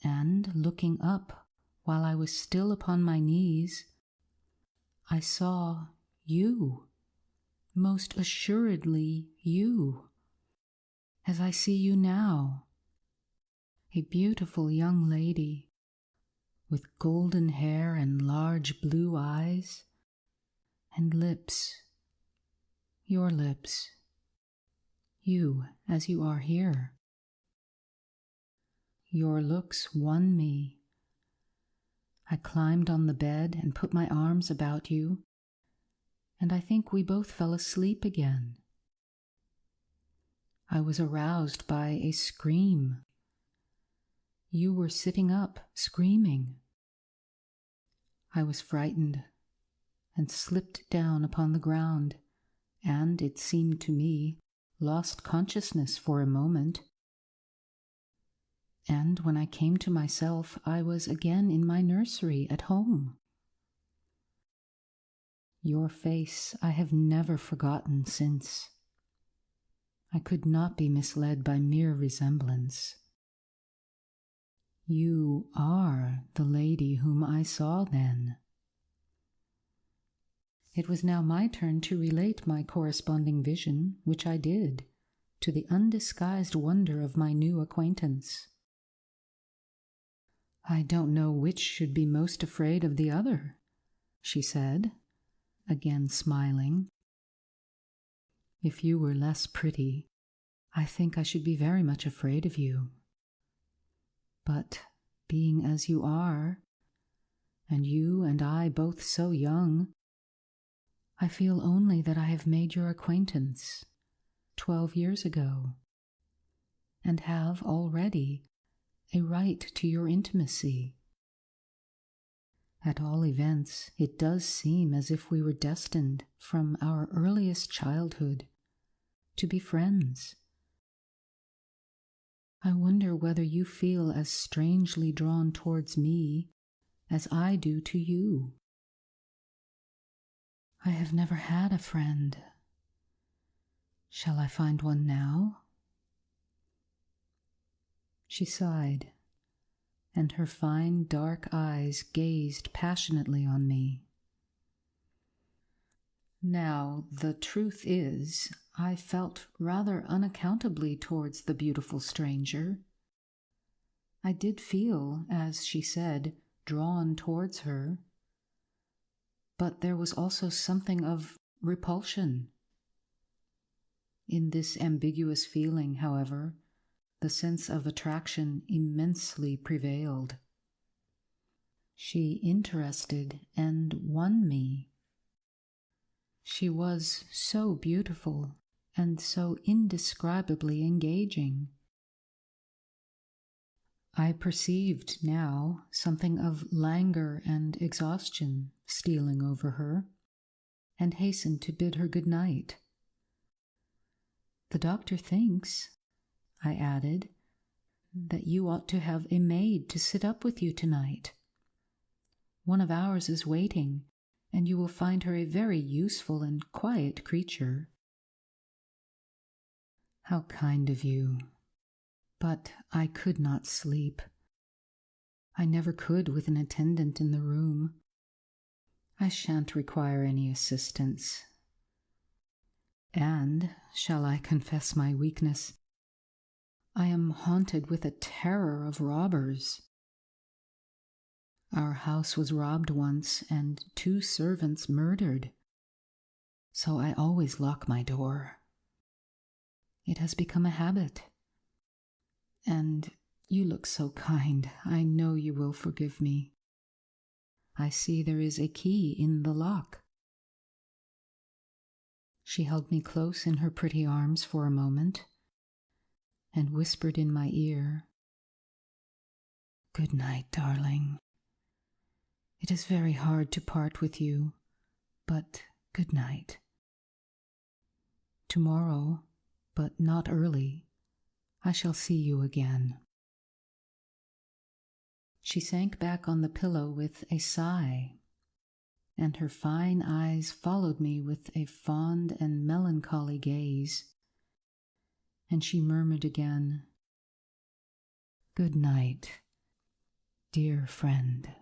and looking up while I was still upon my knees, I saw you, most assuredly you, as I see you now, a beautiful young lady, with golden hair and large blue eyes, and lips, your lips, you as you are here. Your looks won me. I climbed on the bed and put my arms about you, and I think we both fell asleep again. I was aroused by a scream. You were sitting up, screaming. I was frightened, and slipped down upon the ground, and, it seemed to me, lost consciousness for a moment. And when I came to myself, I was again in my nursery at home. Your face I have never forgotten since. I could not be misled by mere resemblance. You are the lady whom I saw then. It was now my turn to relate my corresponding vision, which I did, to the undisguised wonder of my new acquaintance. "I don't know which should be most afraid of the other," she said, again smiling. "If you were less pretty, I think I should be very much afraid of you. But being as you are, and you and I both so young, I feel only that I have made your acquaintance 12 years ago, and have already a right to your intimacy. At all events, it does seem as if we were destined from our earliest childhood to be friends. I wonder whether you feel as strangely drawn towards me as I do to you. I have never had a friend. Shall I find one now? She sighed, and her fine dark eyes gazed passionately on me. Now, the truth is, I felt rather unaccountably towards the beautiful stranger. I did feel, as she said, drawn towards her, but there was also something of repulsion. In this ambiguous feeling, however, the sense of attraction immensely prevailed. She interested and won me. She was so beautiful and so indescribably engaging. I perceived now something of languor and exhaustion stealing over her, and hastened to bid her good night. The doctor thinks, I added, that you ought to have a maid to sit up with you tonight. One of ours is waiting, and you will find her a very useful and quiet creature. How kind of you! But I could not sleep. I never could with an attendant in the room. I shan't require any assistance. And, shall I confess my weakness, I am haunted with a terror of robbers. Our house was robbed once, and 2 servants murdered, so I always lock my door. It has become a habit. And you look so kind, I know you will forgive me. I see there is a key in the lock. She held me close in her pretty arms for a moment, and whispered in my ear, "Good night, darling. It is very hard to part with you, but good night. Tomorrow, but not early, I shall see you again." She sank back on the pillow with a sigh, and her fine eyes followed me with a fond and melancholy gaze, and she murmured again, "Good night, dear friend."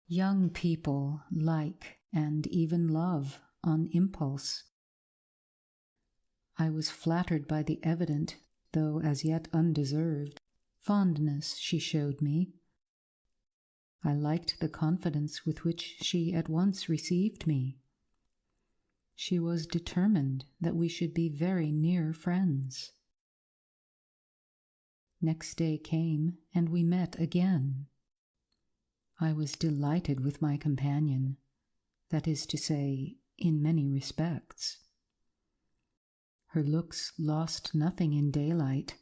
Young people like and even love on impulse. I was flattered by the evident, though as yet undeserved, fondness she showed me. I liked the confidence with which she at once received me. She was determined that we should be very near friends. Next day came, and we met again. I was delighted with my companion, that is to say, in many respects. Her looks lost nothing in daylight.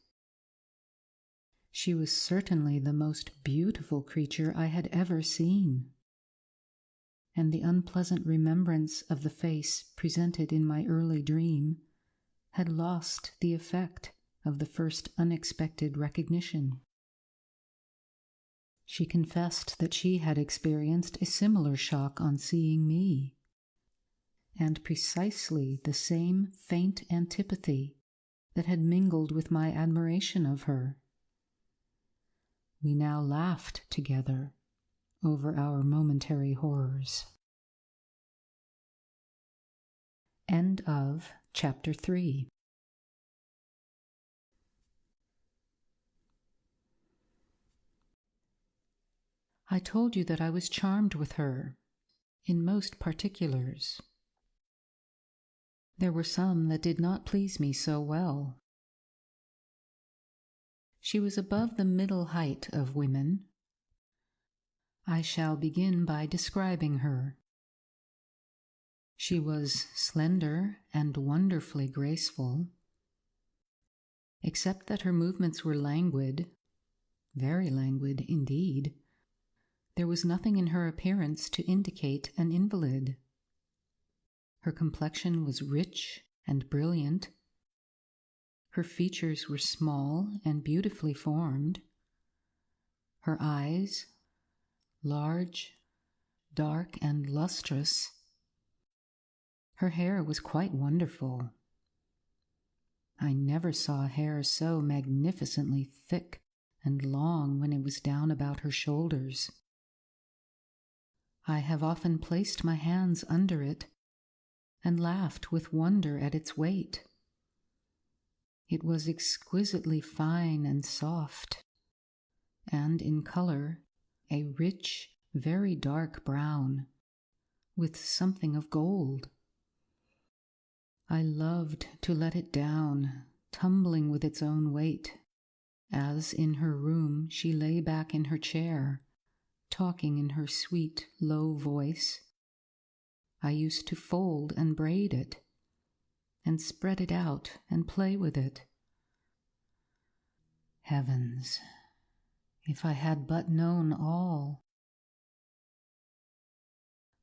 She was certainly the most beautiful creature I had ever seen, and the unpleasant remembrance of the face presented in my early dream had lost the effect of the first unexpected recognition. She confessed that she had experienced a similar shock on seeing me, and precisely the same faint antipathy that had mingled with my admiration of her. We now laughed together over our momentary horrors. End of Chapter 3. I told you that I was charmed with her, in most particulars. There were some that did not please me so well. She was above the middle height of women. I shall begin by describing her. She was slender and wonderfully graceful. except that her movements were languid, very languid indeed. There was nothing in her appearance to indicate an invalid. Her complexion was rich and brilliant. Her features were small and beautifully formed. Her eyes, large, dark, and lustrous. Her hair was quite wonderful. I never saw hair so magnificently thick and long when it was down about her shoulders. I have often placed my hands under it and laughed with wonder at its weight. It was exquisitely fine and soft, and in color a rich, very dark brown, with something of gold. I loved to let it down, tumbling with its own weight, as in her room she lay back in her chair, talking in her sweet, low voice. I used to fold and braid it, and spread it out and play with it. Heavens, if I had but known all!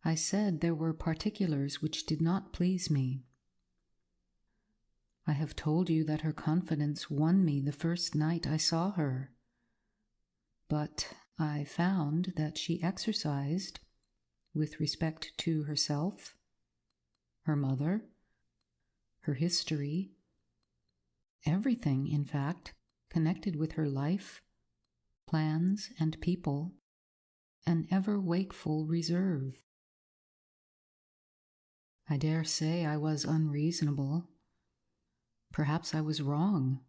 I said there were particulars which did not please me. I have told you that her confidence won me the first night I saw her, but I found that she exercised, with respect to herself, her mother, her history, everything, in fact, connected with her life, plans, and people, an ever-wakeful reserve. I dare say I was unreasonable. Perhaps I was wrong.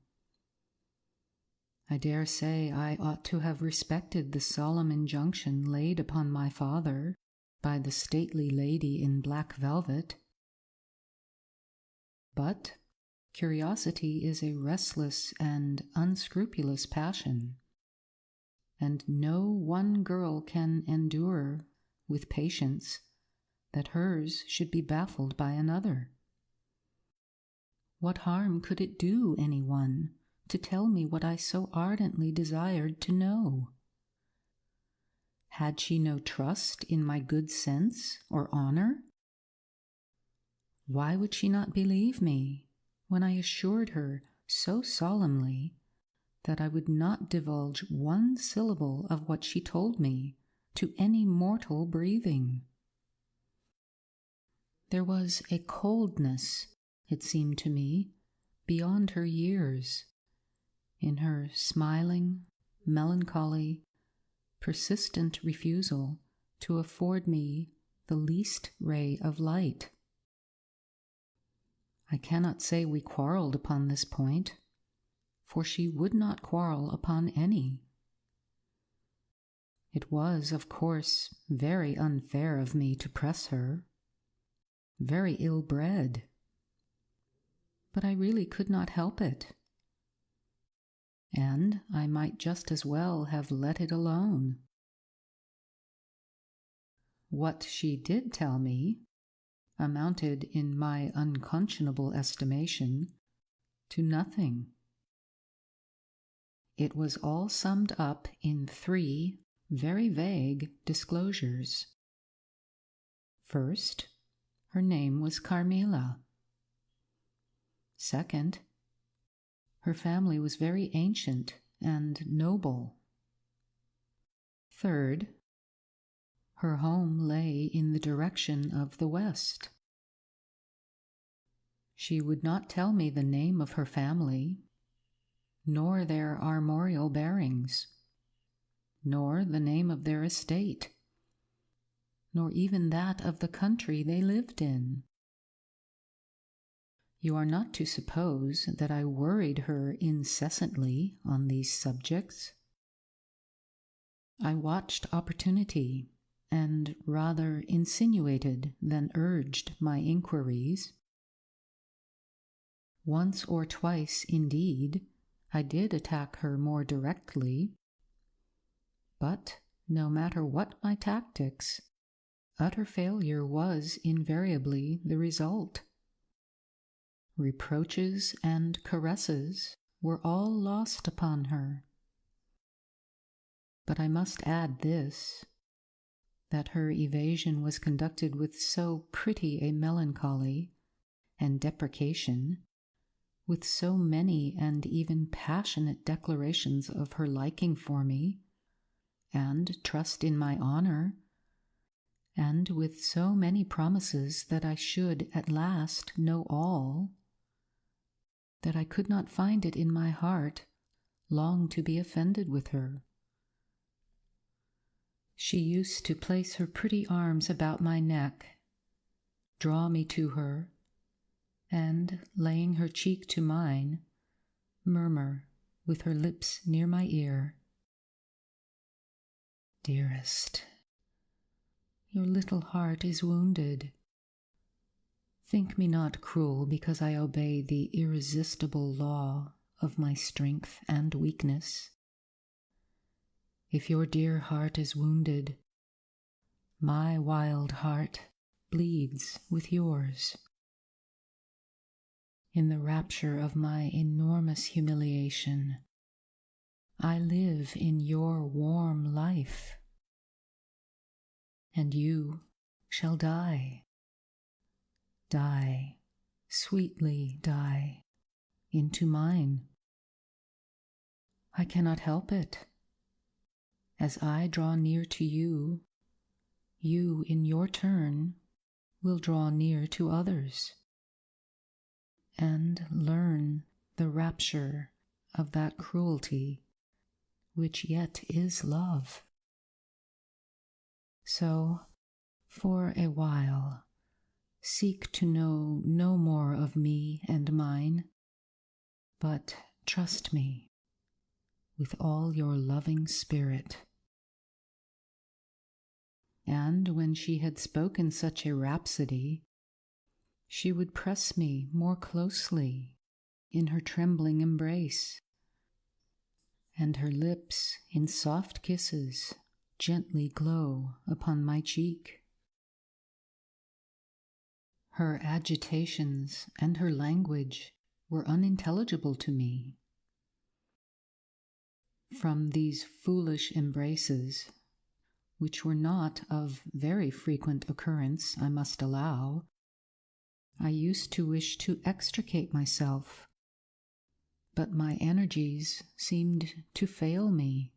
I dare say I ought to have respected the solemn injunction laid upon my father by the stately lady in black velvet. But curiosity is a restless and unscrupulous passion, and no one girl can endure with patience that hers should be baffled by another. What harm could it do anyone to tell me what I so ardently desired to know? Had she no trust in my good sense or honor? Why would she not believe me when I assured her so solemnly that I would not divulge one syllable of what she told me to any mortal breathing? There was a coldness, it seemed to me, beyond her years, in her smiling, melancholy, persistent refusal to afford me the least ray of light. I cannot say we quarreled upon this point, for she would not quarrel upon any. It was, of course, very unfair of me to press her, very ill-bred, but I really could not help it, and I might just as well have let it alone. What she did tell me amounted, in my unconscionable estimation, to nothing. It was all summed up in 3 very vague disclosures. First, her name was Carmilla. Second, her family was very ancient and noble. Third, her home lay in the direction of the west. She would not tell me the name of her family, nor their armorial bearings, nor the name of their estate, nor even that of the country they lived in. You are not to suppose that I worried her incessantly on these subjects. I watched opportunity, and rather insinuated than urged my inquiries. Once or twice, indeed, I did attack her more directly, but no matter what my tactics, utter failure was invariably the result. Reproaches and caresses were all lost upon her. But I must add this, that her evasion was conducted with so pretty a melancholy and deprecation, with so many and even passionate declarations of her liking for me, and trust in my honor, and with so many promises that I should at last know all, that I could not find it in my heart long to be offended with her. She used to place her pretty arms about my neck, draw me to her, and, laying her cheek to mine, murmur with her lips near my ear, "Dearest, your little heart is wounded. Think me not cruel because I obey the irresistible law of my strength and weakness. If your dear heart is wounded, my wild heart bleeds with yours. In the rapture of my enormous humiliation, I live in your warm life, and you shall die. Die, sweetly die, into mine. I cannot help it. As I draw near to you, you in your turn will draw near to others, and learn the rapture of that cruelty which yet is love. So, for a while, seek to know no more of me and mine, but trust me with all your loving spirit." And when she had spoken such a rhapsody, she would press me more closely in her trembling embrace, and her lips in soft kisses gently glow upon my cheek. Her agitations and her language were unintelligible to me. From these foolish embraces, which were not of very frequent occurrence, I must allow, I used to wish to extricate myself, but my energies seemed to fail me.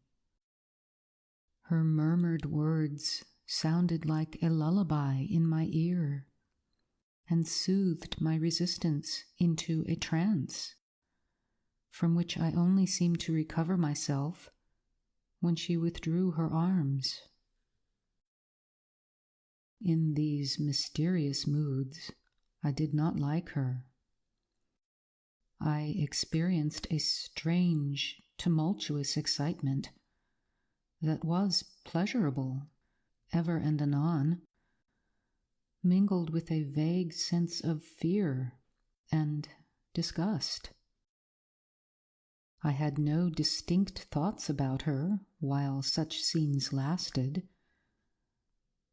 Her murmured words sounded like a lullaby in my ear, and soothed my resistance into a trance, from which I only seemed to recover myself when she withdrew her arms. In these mysterious moods, I did not like her. I experienced a strange, tumultuous excitement that was pleasurable ever and anon, mingled with a vague sense of fear and disgust. I had no distinct thoughts about her while such scenes lasted,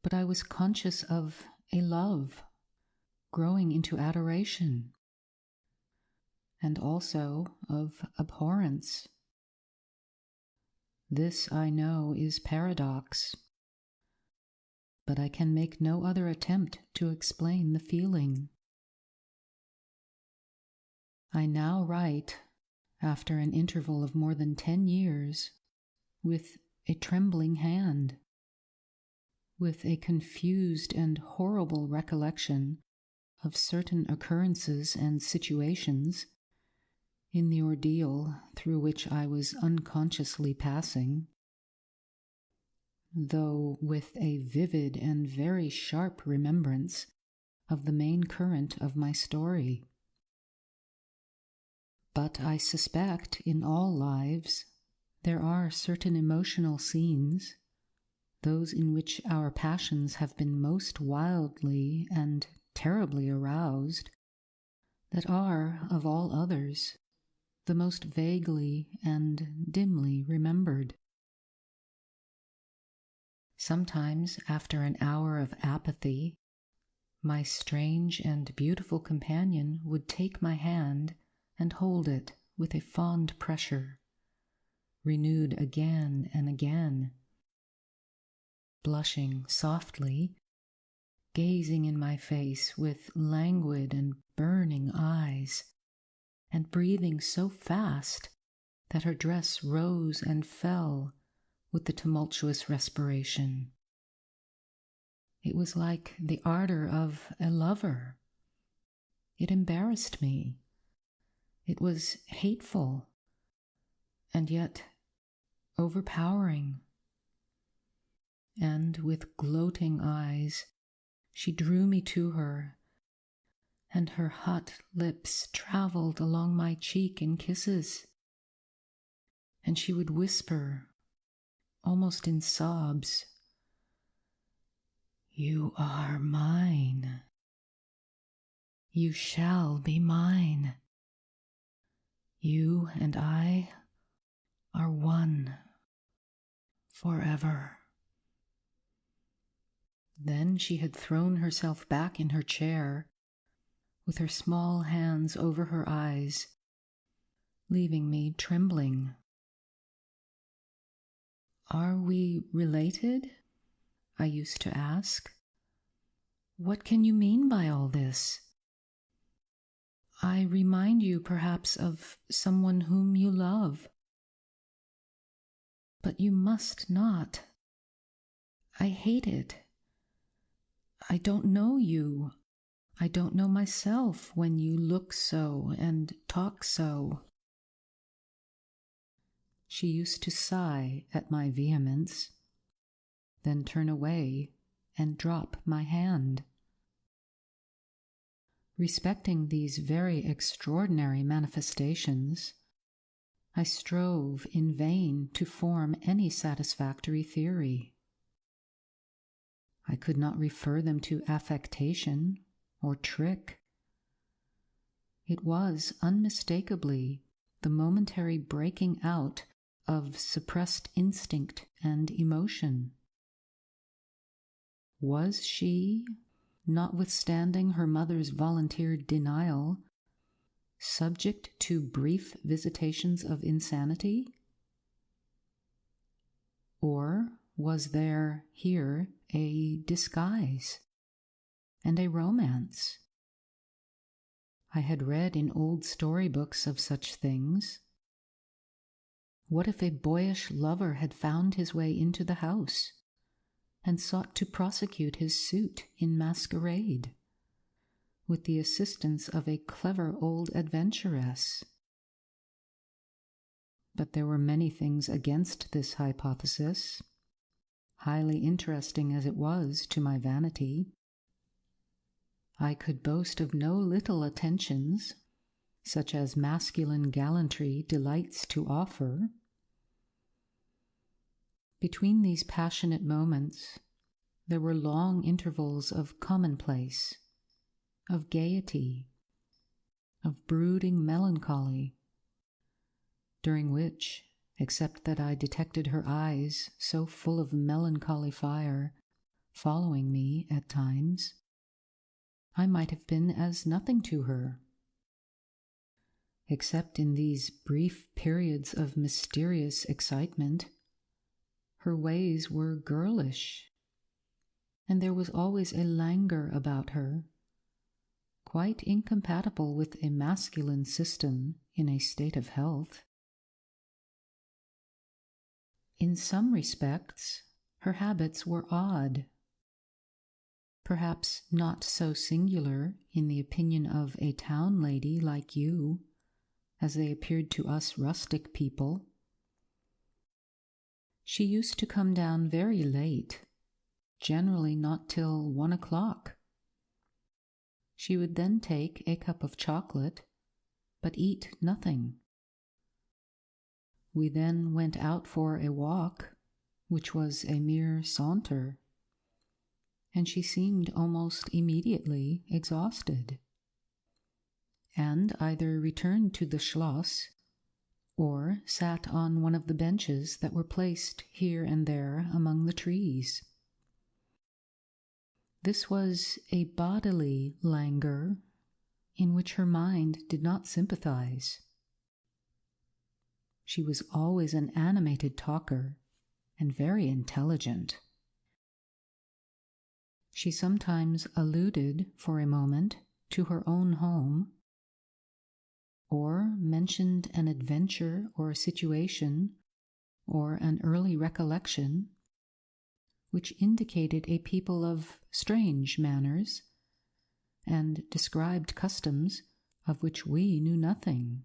but I was conscious of a love growing into adoration, and also of abhorrence. This, I know, is paradox, but I can make no other attempt to explain the feeling. I now write, after an interval of more than 10 years, with a trembling hand, with a confused and horrible recollection of certain occurrences and situations in the ordeal through which I was unconsciously passing, though with a vivid and very sharp remembrance of the main current of my story. But I suspect in all lives there are certain emotional scenes, those in which our passions have been most wildly and terribly aroused, that are, of all others, the most vaguely and dimly remembered. Sometimes, after an hour of apathy, my strange and beautiful companion would take my hand and hold it with a fond pressure, renewed again and again, blushing softly, gazing in my face with languid and burning eyes, and breathing so fast that her dress rose and fell with the tumultuous respiration. It was like the ardor of a lover. It embarrassed me. It was hateful, and yet overpowering. And with gloating eyes, she drew me to her, and her hot lips traveled along my cheek in kisses. And she would whisper, almost in sobs, "You are mine. You shall be mine. You and I are one forever." Then she had thrown herself back in her chair, with her small hands over her eyes, leaving me trembling. "Are we related?" I used to ask. "What can you mean by all this? I remind you perhaps of someone whom you love. But you must not. I hate it. I don't know you. I don't know myself when you look so and talk so." She used to sigh at my vehemence, then turn away and drop my hand. Respecting these very extraordinary manifestations, I strove in vain to form any satisfactory theory. I could not refer them to affectation or trick. It was unmistakably the momentary breaking out of suppressed instinct and emotion. Was she, notwithstanding her mother's volunteered denial, subject to brief visitations of insanity? Or was there here a disguise and a romance? I had read in old storybooks of such things. What if a boyish lover had found his way into the house and sought to prosecute his suit in masquerade, with the assistance of a clever old adventuress? But there were many things against this hypothesis, highly interesting as it was to my vanity. I could boast of no little attentions, such as masculine gallantry delights to offer. Between these passionate moments, there were long intervals of commonplace, of gaiety, of brooding melancholy, during which, except that I detected her eyes so full of melancholy fire, following me at times, I might have been as nothing to her. Except in these brief periods of mysterious excitement, her ways were girlish, and there was always a languor about her, quite incompatible with a masculine system in a state of health. In some respects, her habits were odd, perhaps not so singular in the opinion of a town lady like you as they appeared to us rustic people. She used to come down very late, generally not till 1 o'clock. She would then take a cup of chocolate, but eat nothing. We then went out for a walk, which was a mere saunter, and she seemed almost immediately exhausted, and either returned to the Schloss or sat on one of the benches that were placed here and there among the trees. This was a bodily languor in which her mind did not sympathize. She was always an animated talker and very intelligent. She sometimes alluded for a moment to her own home, or mentioned an adventure or a situation or an early recollection which indicated a people of strange manners and described customs of which we knew nothing.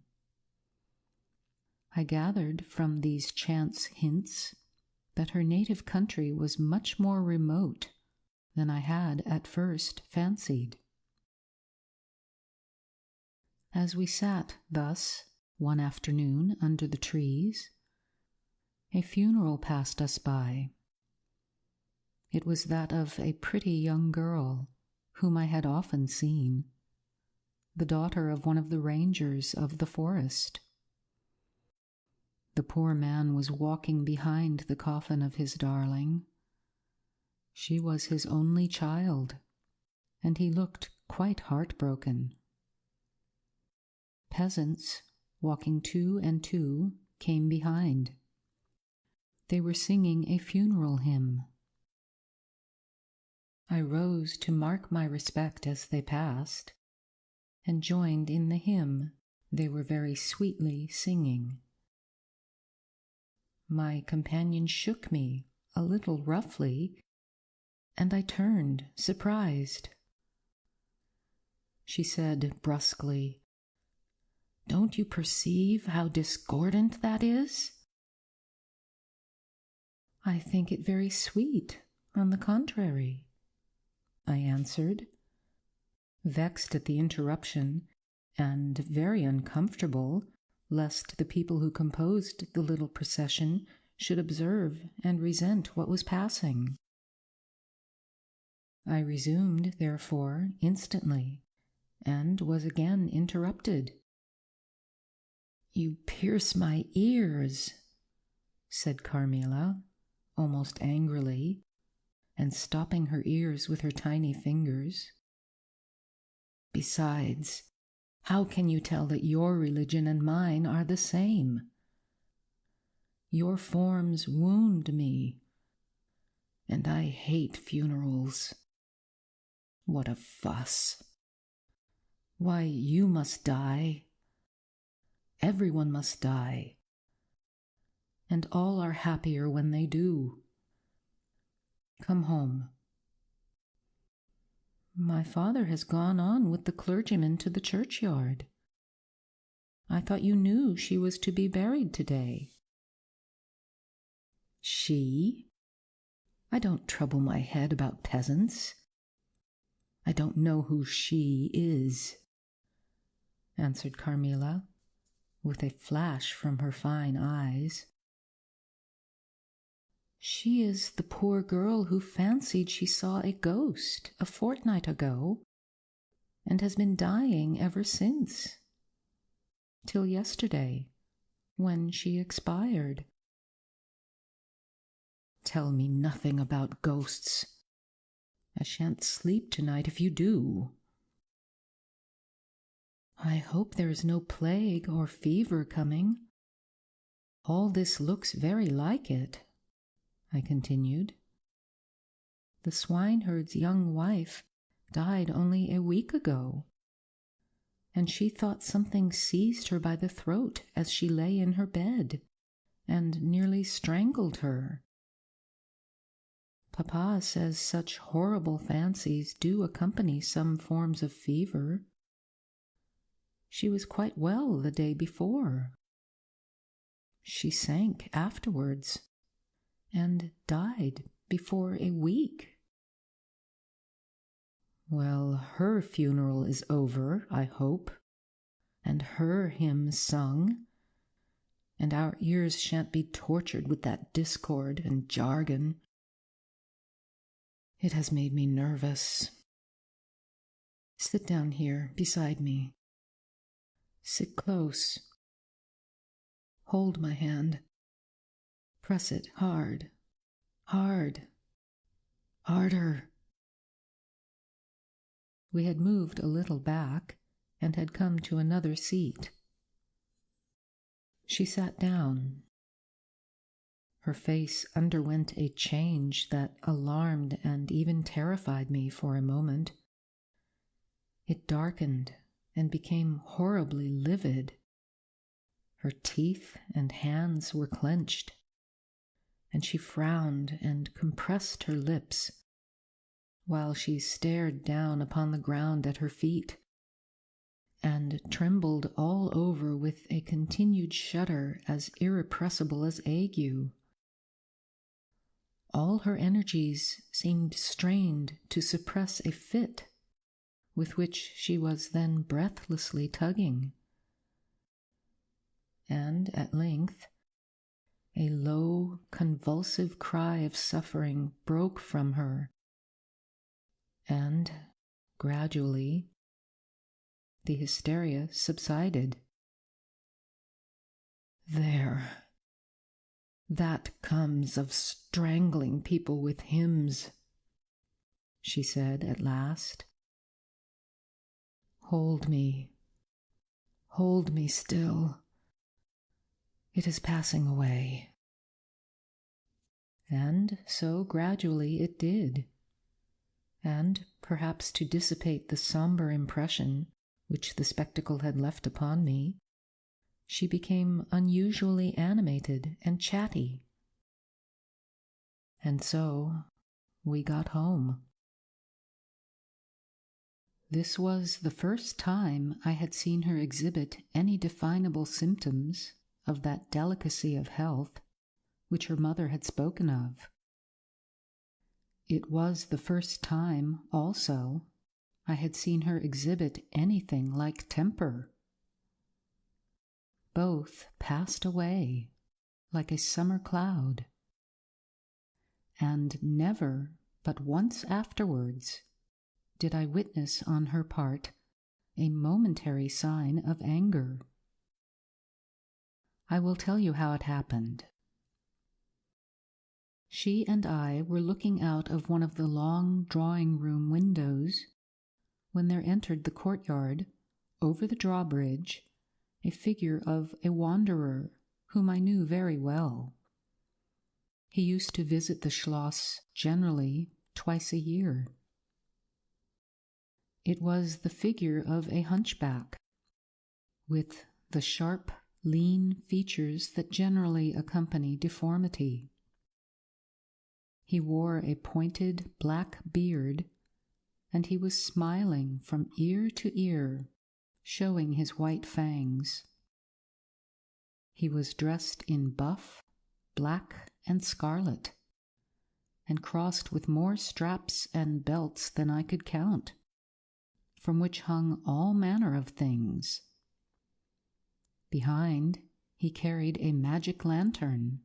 I gathered from these chance hints that her native country was much more remote than I had at first fancied. As we sat thus one afternoon under the trees, a funeral passed us by. It was that of a pretty young girl whom I had often seen, the daughter of one of the rangers of the forest. The poor man was walking behind the coffin of his darling. She was his only child, and he looked quite heartbroken. Peasants, walking two and two, came behind. They were singing a funeral hymn. I rose to mark my respect as they passed, and joined in the hymn they were very sweetly singing. My companion shook me a little roughly, and I turned, surprised. She said brusquely, "Don't you perceive how discordant that is?" "I think it very sweet, on the contrary," I answered, vexed at the interruption and very uncomfortable lest the people who composed the little procession should observe and resent what was passing. I resumed, therefore, instantly, and was again interrupted. "You pierce my ears," said Carmilla, almost angrily, and stopping her ears with her tiny fingers. "Besides, how can you tell that your religion and mine are the same? Your forms wound me, and I hate funerals. What a fuss! Why, you must die. Everyone must die, and all are happier when they do. Come home." "My father has gone on with the clergyman to the churchyard. I thought you knew she was to be buried today." "She? I don't trouble my head about peasants. I don't know who she is," answered Carmilla, with a flash from her fine eyes. "She is the poor girl who fancied she saw a ghost a fortnight ago, and has been dying ever since, till yesterday, when she expired." "Tell me nothing about ghosts. I shan't sleep tonight if you do." "I hope there is no plague or fever coming. All this looks very like it," I continued. "The swineherd's young wife died only a week ago, and she thought something seized her by the throat as she lay in her bed, and nearly strangled her. Papa says such horrible fancies do accompany some forms of fever. She was quite well the day before. She sank afterwards, and died before a week." "Well, her funeral is over, I hope, and her hymn sung, and our ears shan't be tortured with that discord and jargon. It has made me nervous. Sit down here beside me. Sit close. Hold my hand. Press it hard, hard, harder." We had moved a little back and had come to another seat. She sat down. Her face underwent a change that alarmed and even terrified me for a moment. It darkened and became horribly livid. Her teeth and hands were clenched, and she frowned and compressed her lips while she stared down upon the ground at her feet and trembled all over with a continued shudder as irrepressible as ague. All her energies seemed strained to suppress a fit with which she was then breathlessly tugging. And at length, a low, convulsive cry of suffering broke from her, and gradually the hysteria subsided. "There, that comes of strangling people with hymns," she said at last. Hold me still. It is passing away." And so gradually it did, and perhaps to dissipate the somber impression which the spectacle had left upon me, she became unusually animated and chatty. And so we got home. This was the first time I had seen her exhibit any definable symptoms of that delicacy of health which her mother had spoken of. It was the first time, also, I had seen her exhibit anything like temper. Both passed away like a summer cloud, and never but once afterwards did I witness on her part a momentary sign of anger. I will tell you how it happened. She and I were looking out of one of the long drawing-room windows when there entered the courtyard, over the drawbridge, a figure of a wanderer whom I knew very well. He used to visit the Schloss generally twice a year. It was the figure of a hunchback, with the sharp, lean features that generally accompany deformity. He wore a pointed black beard, and he was smiling from ear to ear, showing his white fangs. He was dressed in buff, black, and scarlet, and crossed with more straps and belts than I could count, from which hung all manner of things. Behind, he carried a magic lantern,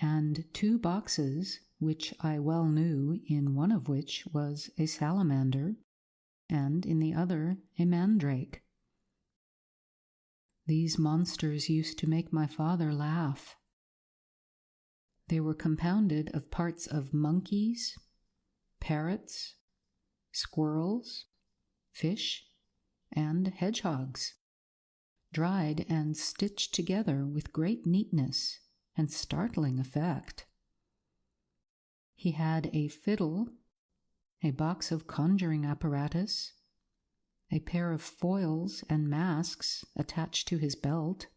and 2 boxes, which I well knew, in one of which was a salamander, and in the other a mandrake. These monsters used to make my father laugh. They were compounded of parts of monkeys, parrots, squirrels, fish, and hedgehogs, dried and stitched together with great neatness and startling effect. He had a fiddle, a box of conjuring apparatus, a pair of foils and masks attached to his belt,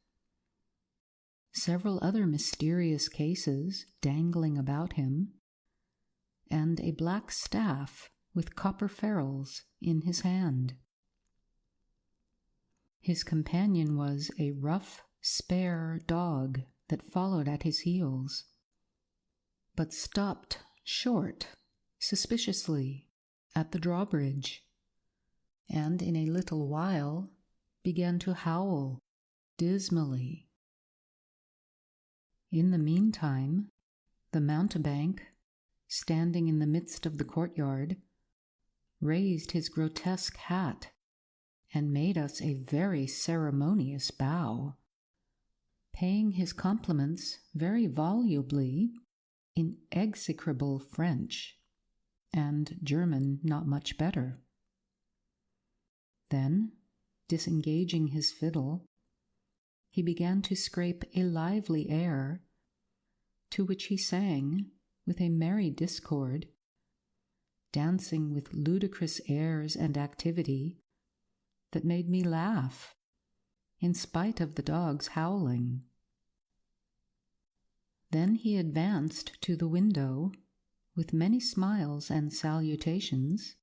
several other mysterious cases dangling about him, and a black staff with copper ferrules in his hand. His companion was a rough, spare dog that followed at his heels, but stopped short, suspiciously, at the drawbridge, and in a little while began to howl dismally. In the meantime, the mountebank, standing in the midst of the courtyard, raised his grotesque hat and made us a very ceremonious bow, paying his compliments very volubly in execrable French, and German not much better. Then, disengaging his fiddle, he began to scrape a lively air, to which he sang with a merry discord, dancing with ludicrous airs and activity that made me laugh, in spite of the dog's howling. Then he advanced to the window with many smiles and salutations,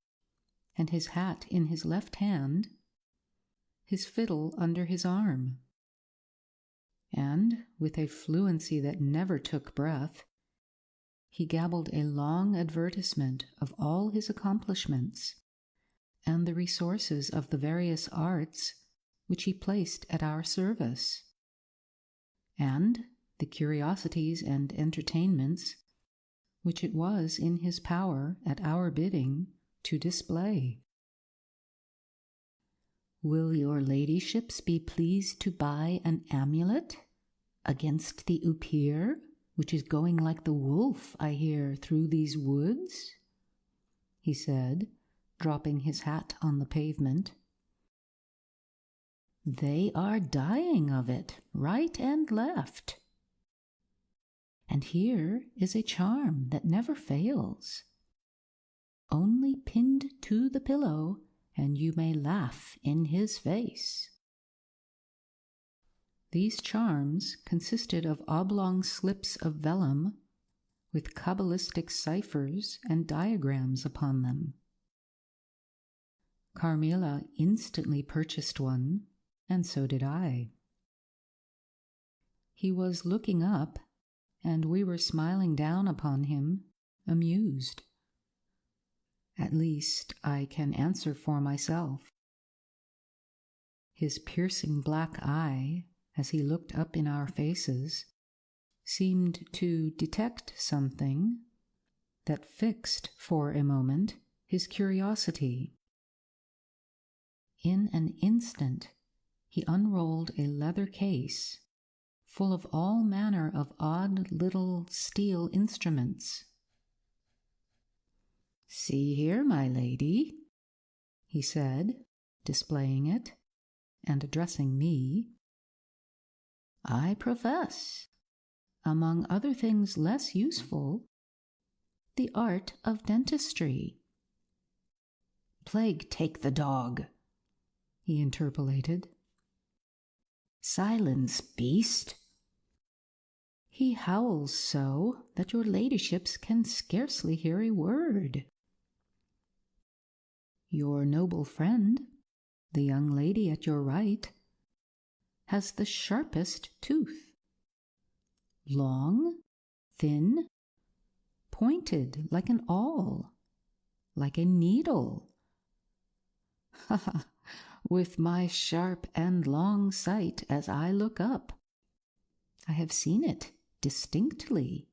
and his hat in his left hand, his fiddle under his arm. And, with a fluency that never took breath, he gabbled a long advertisement of all his accomplishments and the resources of the various arts which he placed at our service, and the curiosities and entertainments which it was in his power, at our bidding, to display. "Will your ladyships be pleased to buy an amulet against the upir, which is going like the wolf, I hear, through these woods?" he said, dropping his hat on the pavement. "They are dying of it, right and left. And here is a charm that never fails. Only pinned to the pillow, and you may laugh in his face." These charms consisted of oblong slips of vellum with Kabbalistic ciphers and diagrams upon them. Carmilla instantly purchased one, and so did I. He was looking up, and we were smiling down upon him, amused. At least, I can answer for myself. His piercing black eye, as he looked up in our faces, seemed to detect something that fixed for a moment his curiosity. In an instant, he unrolled a leather case full of all manner of odd little steel instruments. "See here, my lady," he said, displaying it, and addressing me. "I profess, among other things less useful, the art of dentistry." "Plague take the dog," he interpolated. "Silence, beast. He howls so that your ladyships can scarcely hear a word. Your noble friend, the young lady at your right, has the sharpest tooth. Long, thin, pointed like an awl, like a needle. Ha ha! With my sharp and long sight as I look up, I have seen it distinctly.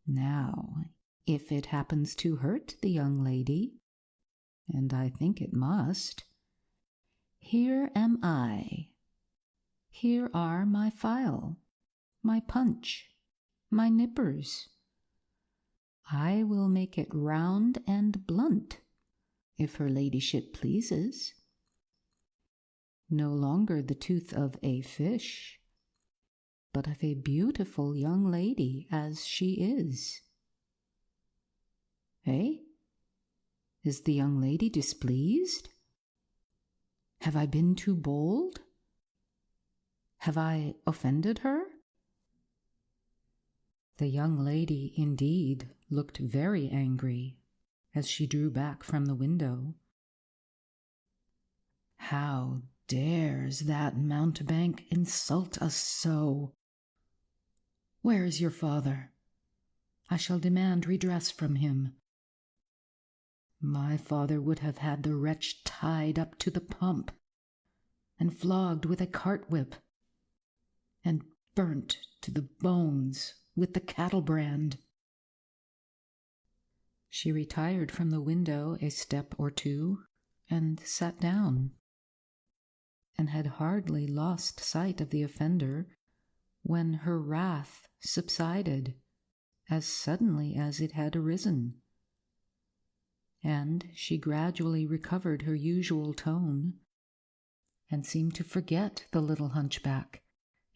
Now, if it happens to hurt the young lady, and I think it must, here am I. Here are my file, my punch, my nippers. I will make it round and blunt, if her ladyship pleases. No longer the tooth of a fish, but of a beautiful young lady as she is. Eh? Is the young lady displeased? Have I been too bold? Have I offended her?" The young lady, indeed, looked very angry as she drew back from the window. "How dares that mountebank insult us so? Where is your father? I shall demand redress from him. My father would have had the wretch tied up to the pump, and flogged with a cart-whip, and burnt to the bones with the cattle brand." She retired from the window a step or two, and sat down, and had hardly lost sight of the offender when her wrath subsided as suddenly as it had arisen, and she gradually recovered her usual tone, and seemed to forget the little hunchback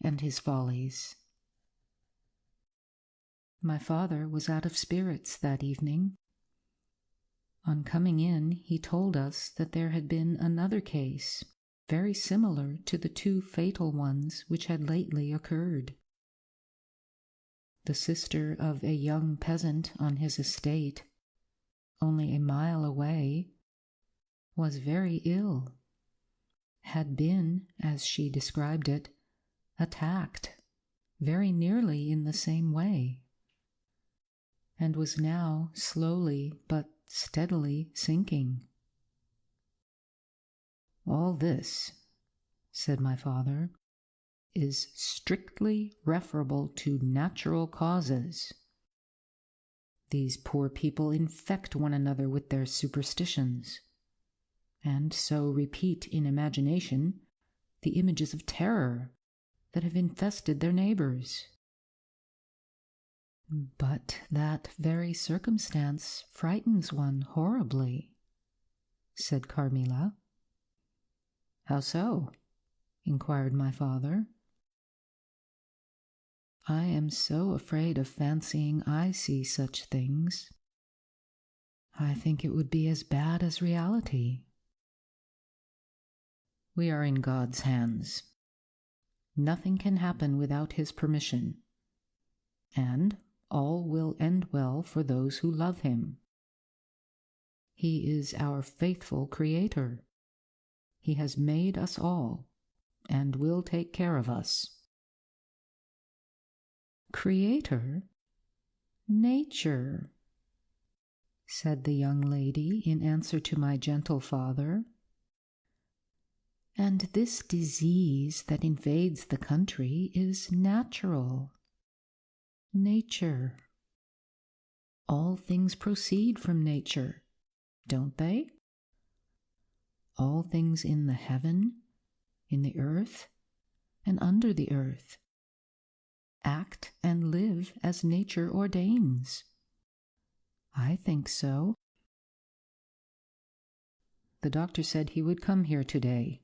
and his follies. My father was out of spirits that evening. On coming in, he told us that there had been another case, very similar to the two fatal ones which had lately occurred. The sister of a young peasant on his estate, only a mile away, was very ill, had been, as she described it, attacked very nearly in the same way, and was now slowly but steadily sinking. All this, said my father, is strictly referable to natural causes. These poor people infect one another with their superstitions, and so repeat in imagination the images of terror that have infested their neighbors. But that very circumstance frightens one horribly, said Carmilla. How so? Inquired my father. I am so afraid of fancying I see such things. I think it would be as bad as reality. We are in God's hands. Nothing can happen without his permission, and all will end well for those who love him. He is our faithful Creator. He has made us all, and will take care of us. Creator? Nature, said the young lady in answer to my gentle father. And this disease that invades the country is natural. Nature. All things proceed from nature, don't they? All things in the heaven, in the earth, and under the earth act and live as nature ordains. I think so. The doctor said he would come here today,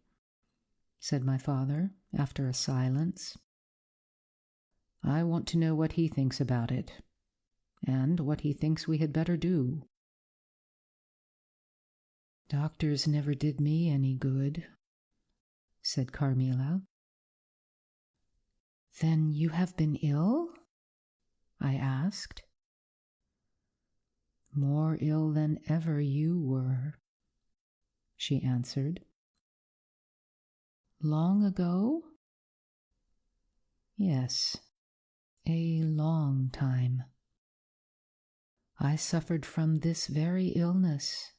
said my father after a silence. I want to know what he thinks about it, and what he thinks we had better do. Doctors never did me any good, said Carmilla. Then you have been ill? I asked. More ill than ever you were, she answered. Long ago? Yes, a long time. I suffered from this very illness,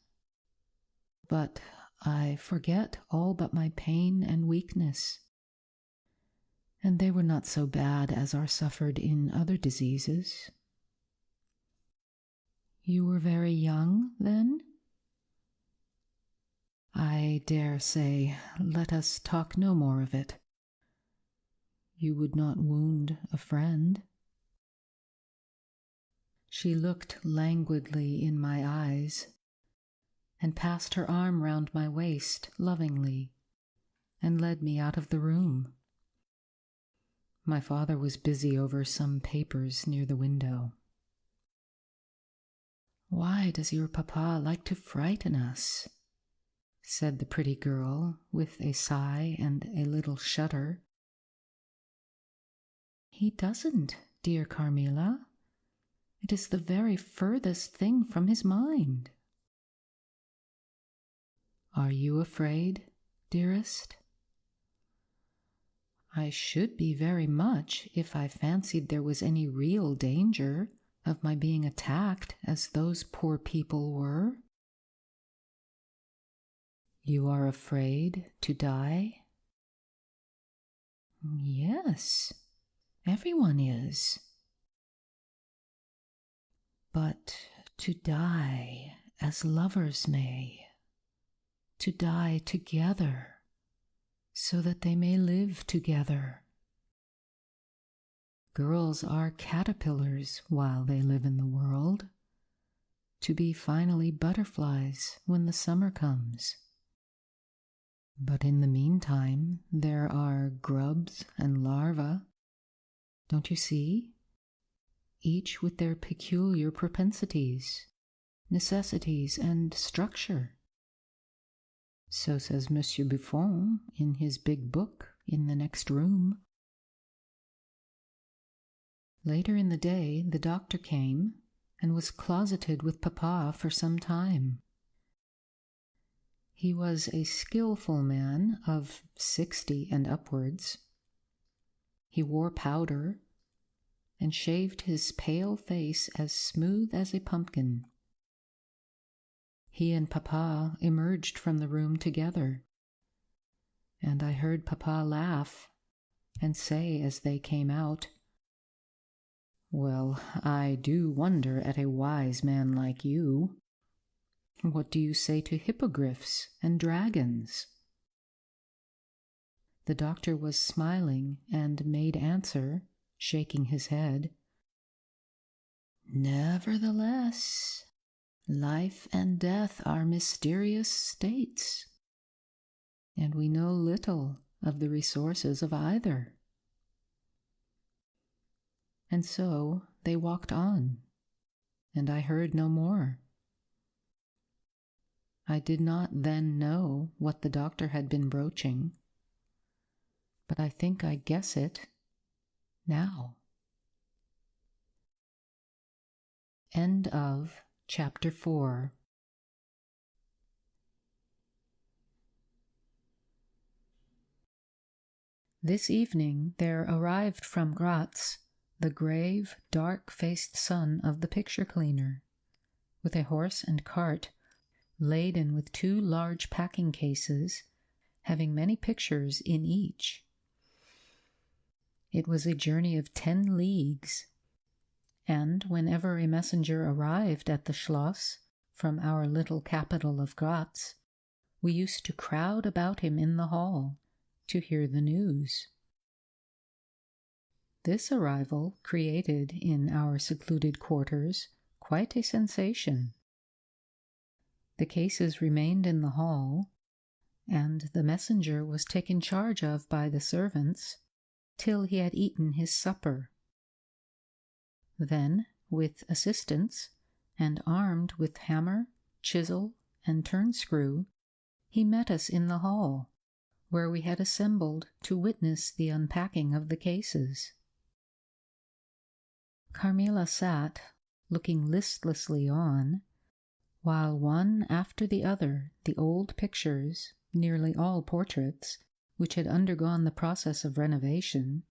but I forget all but my pain and weakness, and they were not so bad as are suffered in other diseases. You were very young, then? I dare say, let us talk no more of it. You would not wound a friend. She looked languidly in my eyes, and passed her arm round my waist lovingly, and led me out of the room. My father was busy over some papers near the window. Why does your papa like to frighten us? Said the pretty girl, with a sigh and a little shudder. He doesn't, dear Carmilla. It is the very furthest thing from his mind. Are you afraid, dearest? I should be very much if I fancied there was any real danger of my being attacked as those poor people were. You are afraid to die? Yes, everyone is. But to die as lovers may, to die together, so that they may live together. Girls are caterpillars while they live in the world, to be finally butterflies when the summer comes. But in the meantime, there are grubs and larvae. Don't you see? Each with their peculiar propensities, necessities, and structure. So says Monsieur Buffon in his big book in the next room. Later in the day, the doctor came and was closeted with Papa for some time. He was a skillful man of 60 and upwards. He wore powder and shaved his pale face as smooth as a pumpkin. He and Papa emerged from the room together, and I heard Papa laugh and say as they came out, "Well, I do wonder at a wise man like you. What do you say to hippogriffs and dragons?" The doctor was smiling and made answer, shaking his head, "Nevertheless, life and death are mysterious states, and we know little of the resources of either." And so they walked on, and I heard no more. I did not then know what the doctor had been broaching, but I think I guess it now. End of Chapter 4. This evening there arrived from Graz the grave, dark-faced son of the picture cleaner, with a horse and cart laden with 2 large packing cases, having many pictures in each. It was a journey of 10 leagues, and whenever a messenger arrived at the Schloss from our little capital of Graz, we used to crowd about him in the hall to hear the news. This arrival created in our secluded quarters quite a sensation. The cases remained in the hall, and the messenger was taken charge of by the servants till he had eaten his supper. Then, with assistants, and armed with hammer, chisel, and turnscrew, he met us in the hall, where we had assembled to witness the unpacking of the cases. Carmilla sat, looking listlessly on, while one after the other the old pictures, nearly all portraits, which had undergone the process of renovation,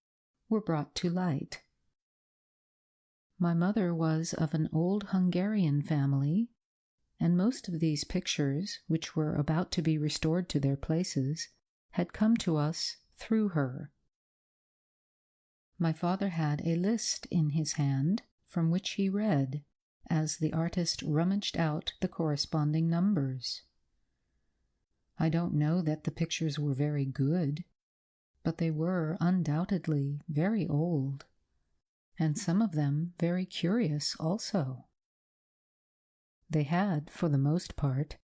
were brought to light. My mother was of an old Hungarian family, and most of these pictures, which were about to be restored to their places, had come to us through her. My father had a list in his hand from which he read, as the artist rummaged out the corresponding numbers. I don't know that the pictures were very good, but they were undoubtedly very old, and some of them very curious also. They had, for the most part,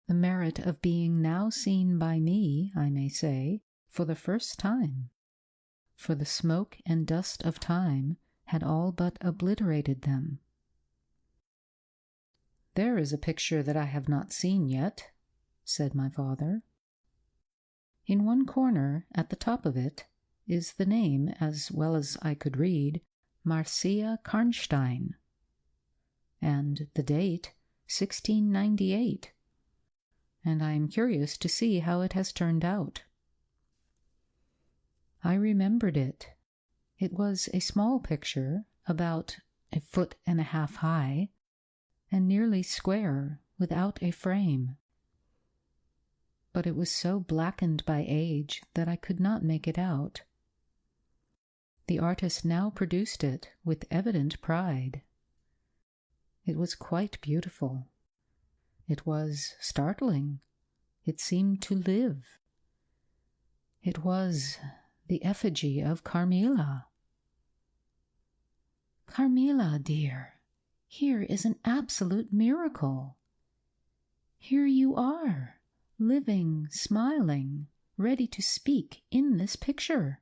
the merit of being now seen by me, I may say, for the first time, for the smoke and dust of time had all but obliterated them. "There is a picture that I have not seen yet," said my father. In one corner, at the top of it, is the name, as well as I could read, Marcia Karnstein, and the date 1698, and I am curious to see how it has turned out. I remembered it. It was a small picture, about 1.5 feet high, and nearly square, without a frame. But it was so blackened by age that I could not make it out. The artist now produced it with evident pride. It was quite beautiful. It was startling. It seemed to live. It was the effigy of Carmilla. "Carmilla, dear, here is an absolute miracle. Here you are, living, smiling, ready to speak in this picture.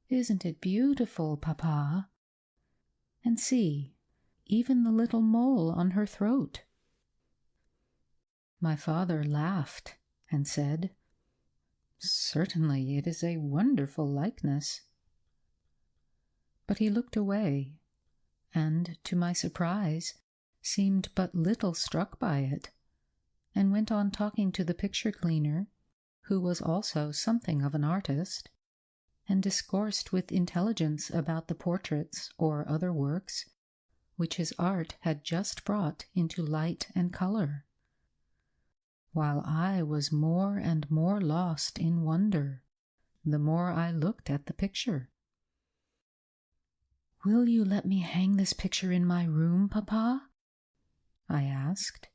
Isn't it beautiful, Papa? And see, even the little mole on her throat." My father laughed and said, "Certainly it is a wonderful likeness." But he looked away, and, to my surprise, seemed but little struck by it, and went on talking to the picture cleaner, who was also something of an artist, and discoursed with intelligence about the portraits or other works which his art had just brought into light and color, while I was more and more lost in wonder the more I looked at the picture. "Will you let me hang this picture in my room, Papa?" I asked.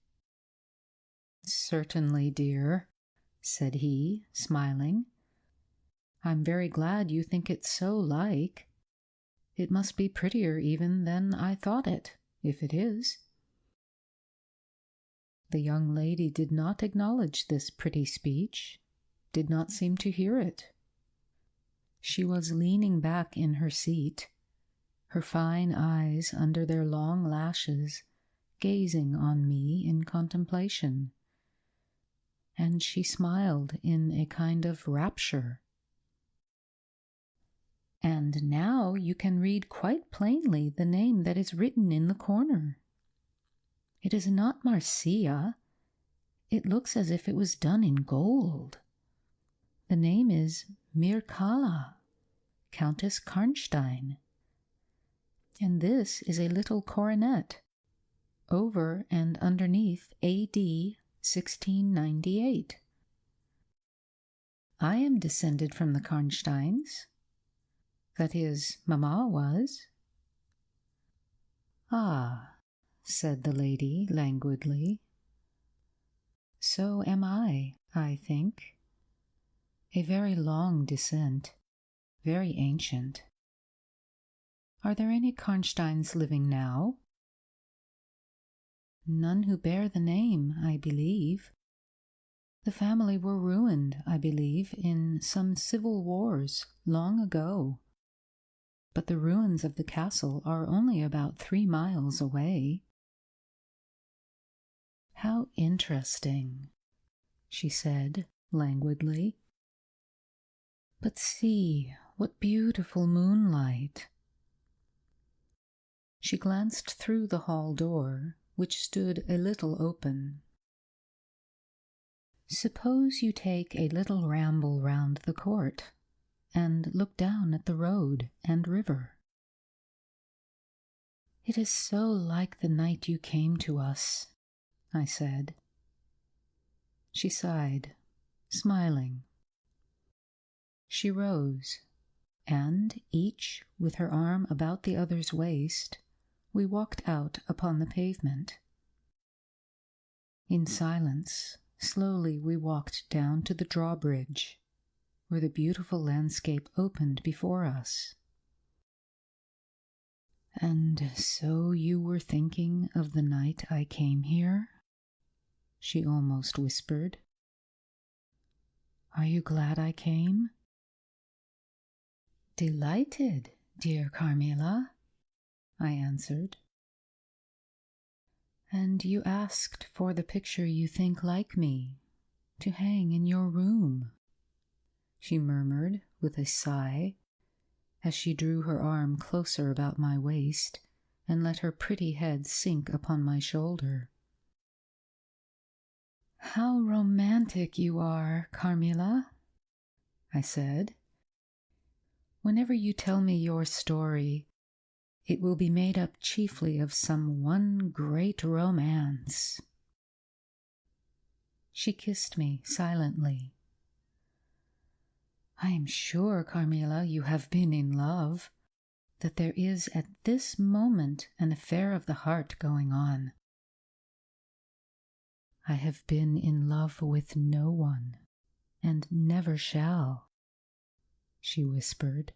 "Certainly, dear," said he, smiling. "I'm very glad you think it so like. It must be prettier even than I thought it, if it is." The young lady did not acknowledge this pretty speech, did not seem to hear it. She was leaning back in her seat, her fine eyes under their long lashes gazing on me in contemplation, and she smiled in a kind of rapture. "And now you can read quite plainly the name that is written in the corner. It is not Marcia. It looks as if it was done in gold. The name is Mircalla, Countess Karnstein. And this is a little coronet, over and underneath A.D. 1698. I am descended from the Karnsteins. That is, Mamma was." "Ah," said the lady languidly. "So am I think. A very long descent, very ancient. Are there any Karnsteins living now?" "None who bear the name, I believe. The family were ruined, I believe, in some civil wars long ago. But the ruins of the castle are only about 3 miles away." "How interesting," she said languidly. "But see, what beautiful moonlight." She glanced through the hall door, which stood a little open. "Suppose you take a little ramble round the court, and look down at the road and river." "It is so like the night you came to us," I said. She sighed, smiling. She rose, and, each with her arm about the other's waist, we walked out upon the pavement. In silence, slowly we walked down to the drawbridge, where the beautiful landscape opened before us. "And so you were thinking of the night I came here?" she almost whispered. "Are you glad I came?" "Delighted, dear Carmilla," I answered. "And you asked for the picture you think like me, to hang in your room," she murmured with a sigh, as she drew her arm closer about my waist and let her pretty head sink upon my shoulder. "How romantic you are, Carmilla," I said. "Whenever you tell me your story, it will be made up chiefly of some one great romance." She kissed me silently. "I am sure, Carmilla, you have been in love, that there is at this moment an affair of the heart going on." "I have been in love with no one, and never shall," she whispered,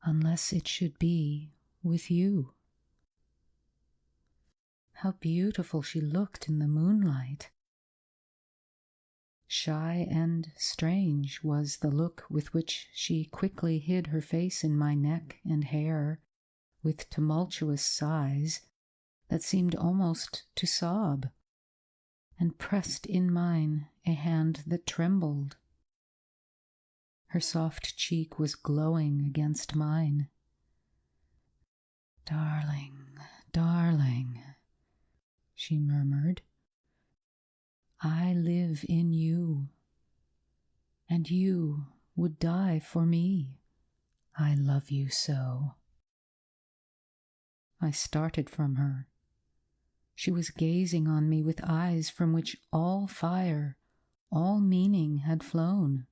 "unless it should be with you." How beautiful she looked in the moonlight! Shy and strange was the look with which she quickly hid her face in my neck and hair, with tumultuous sighs that seemed almost to sob, and pressed in mine a hand that trembled. Her soft cheek was glowing against mine. "Darling, darling," she murmured, "I live in you, and you would die for me. I love you so." I started from her. She was gazing on me with eyes from which all fire, all meaning had flown,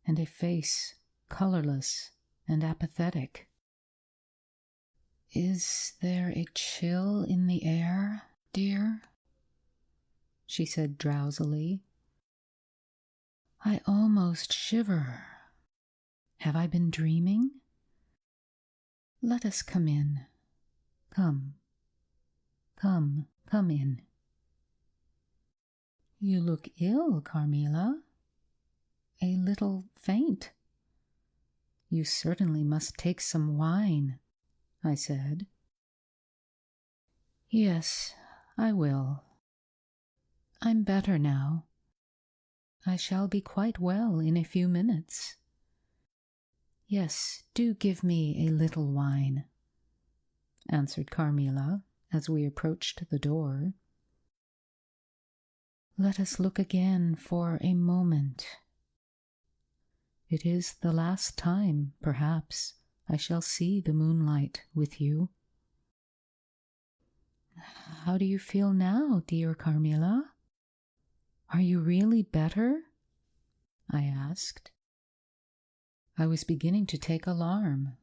and a face colorless and apathetic. "Is there a chill in the air, dear?" she said drowsily. "I almost shiver. Have I been dreaming? Let us come in. Come in." "You look ill, Carmilla. A little faint. You certainly must take some wine," I said. "Yes, I will. I'm better now. I shall be quite well in a few minutes. Yes, do give me a little wine," answered Carmilla as we approached the door. "Let us look again for a moment. It is the last time, perhaps, I shall see the moonlight with you." "How do you feel now, dear Carmilla? Are you really better?" I asked. I was beginning to take alarm,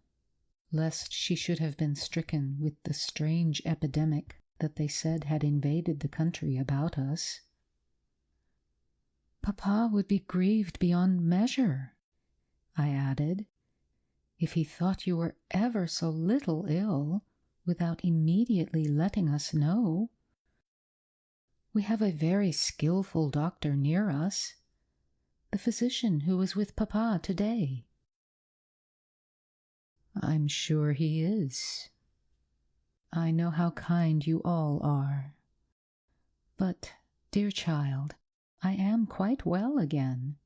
lest she should have been stricken with the strange epidemic that they said had invaded the country about us. "Papa would be grieved beyond measure," I added, "if he thought you were ever so little ill without immediately letting us know. We have a very skillful doctor near us, the physician who was with Papa today." "I'm sure he is. I know how kind you all are. But, dear child, I am quite well again.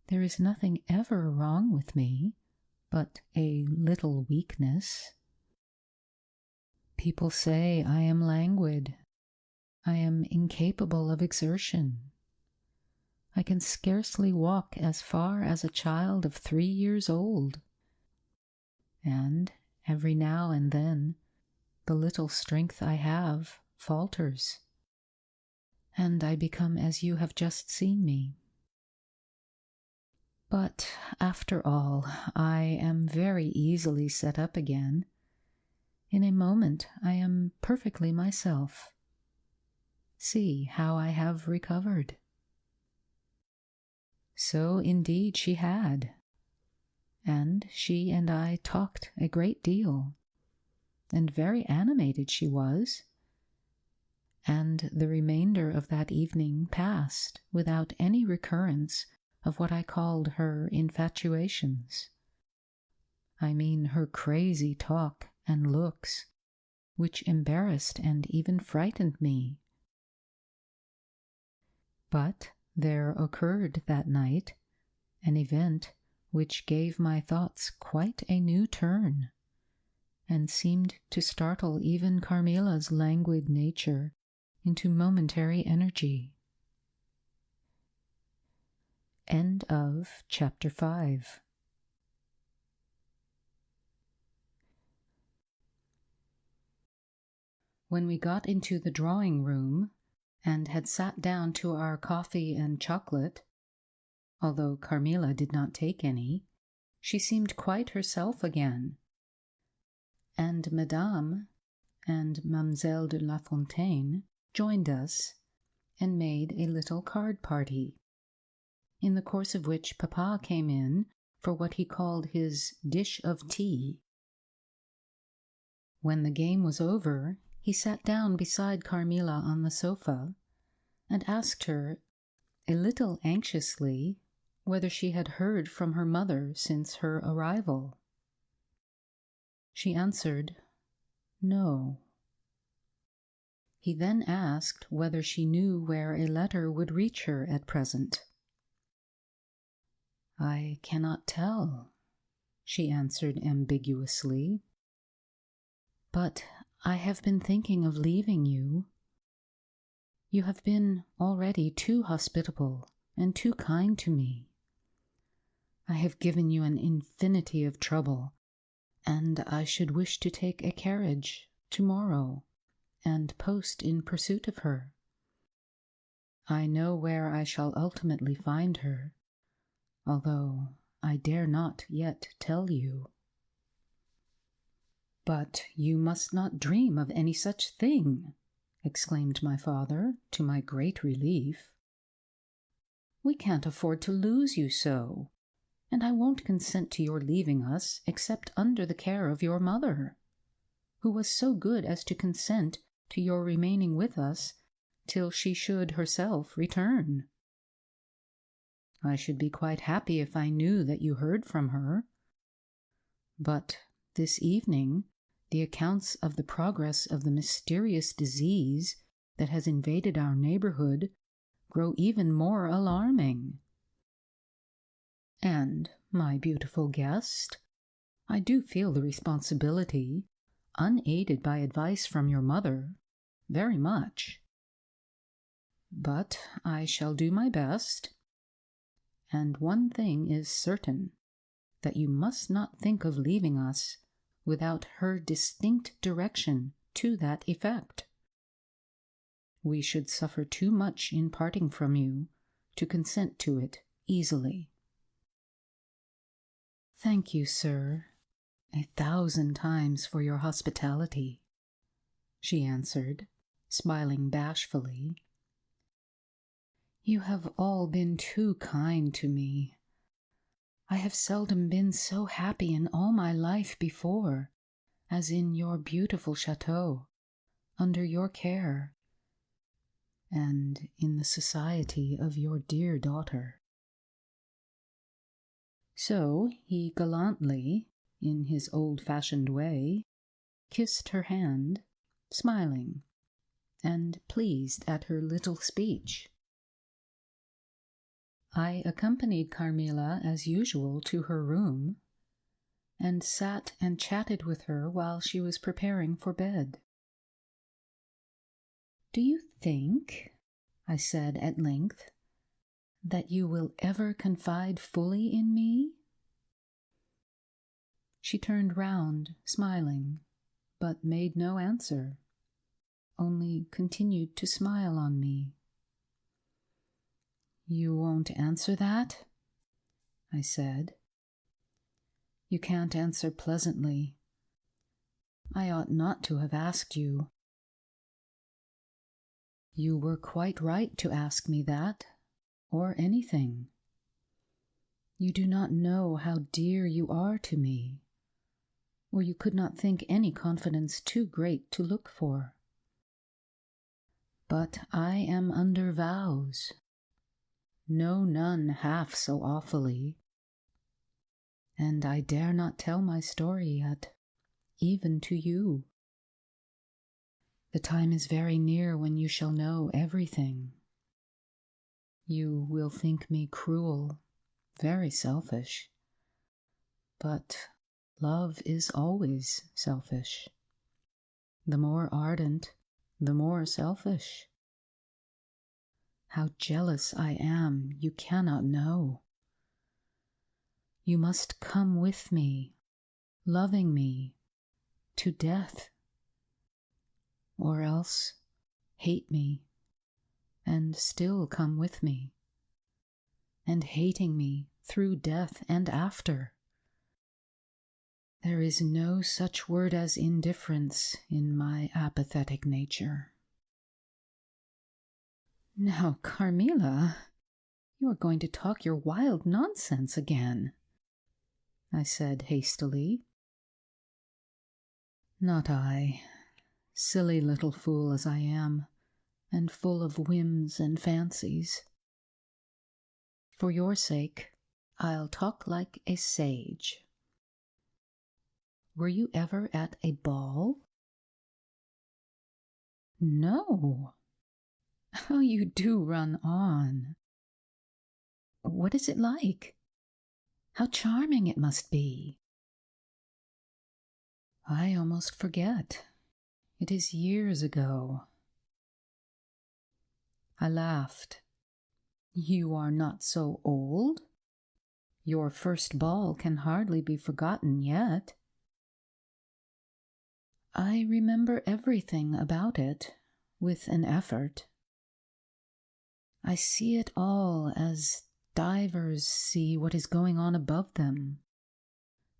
There is nothing ever wrong with me, but a little weakness. People say I am languid. I am incapable of exertion. I can scarcely walk as far as a child of 3 years old. And every now and then the little strength I have falters, and I become as you have just seen me. But after all, I am very easily set up again. In a moment I am perfectly myself. See how I have recovered." So indeed she had, and she and I talked a great deal, and very animated she was, and the remainder of that evening passed without any recurrence of what I called her infatuations. I mean her crazy talk and looks, which embarrassed and even frightened me. But there occurred that night an event which gave my thoughts quite a new turn, and seemed to startle even Carmilla's languid nature into momentary energy. End of Chapter 5. When we got into the drawing-room and had sat down to our coffee and chocolate, although Carmilla did not take any, she seemed quite herself again, and Madame and Mademoiselle de La Fontaine joined us and made a little card party, in the course of which Papa came in for what he called his dish of tea. When the game was over, he sat down beside Carmilla on the sofa and asked her a little anxiously, whether she had heard from her mother since her arrival. She answered, no. He then asked whether she knew where a letter would reach her at present. I cannot tell, she answered ambiguously. But I have been thinking of leaving you. You have been already too hospitable and too kind to me. I have given you an infinity of trouble, and I should wish to take a carriage tomorrow and post in pursuit of her. I know where I shall ultimately find her, although I dare not yet tell you. But you must not dream of any such thing, exclaimed my father, to my great relief. We can't afford to lose you so, and I won't consent to your leaving us except under the care of your mother, who was so good as to consent to your remaining with us till she should herself return. I should be quite happy if I knew that you heard from her. But this evening the accounts of the progress of the mysterious disease that has invaded our neighborhood grow even more alarming. And, my beautiful guest, I do feel the responsibility, unaided by advice from your mother, very much. But I shall do my best, and one thing is certain, that you must not think of leaving us without her distinct direction to that effect. We should suffer too much in parting from you to consent to it easily. Thank you, sir, 1,000 times for your hospitality, she answered, smiling bashfully. You have all been too kind to me. I have seldom been so happy in all my life before, as in your beautiful chateau, under your care, and in the society of your dear daughter. So he gallantly, in his old-fashioned way, kissed her hand, smiling, and pleased at her little speech. I accompanied Carmilla as usual to her room, and sat and chatted with her while she was preparing for bed. Do you think, I said at length, that you will ever confide fully in me? She turned round, smiling, but made no answer, only continued to smile on me. You won't answer that? I said. You can't answer pleasantly. I ought not to have asked you. You were quite right to ask me that, or anything. You do not know how dear you are to me, or you could not think any confidence too great to look for. But I am under vows. No nun half so awfully, and I dare not tell my story yet, even to you. The time is very near when you shall know everything. You will think me cruel, very selfish, but love is always selfish. The more ardent, the more selfish. How jealous I am, you cannot know. You must come with me, loving me, to death, or else hate me, and still come with me, and hating me through death and after. There is no such word as indifference in my apathetic nature. Now, Carmilla, you are going to talk your wild nonsense again, I said hastily. Not I, silly little fool as I am, and full of whims and fancies. For your sake, I'll talk like a sage. Were you ever at a ball? No. How you do run on. What is it like? How charming it must be. I almost forget. It is years ago. I laughed. You are not so old. Your first ball can hardly be forgotten yet. I remember everything about it, with an effort. I see it all as divers see what is going on above them,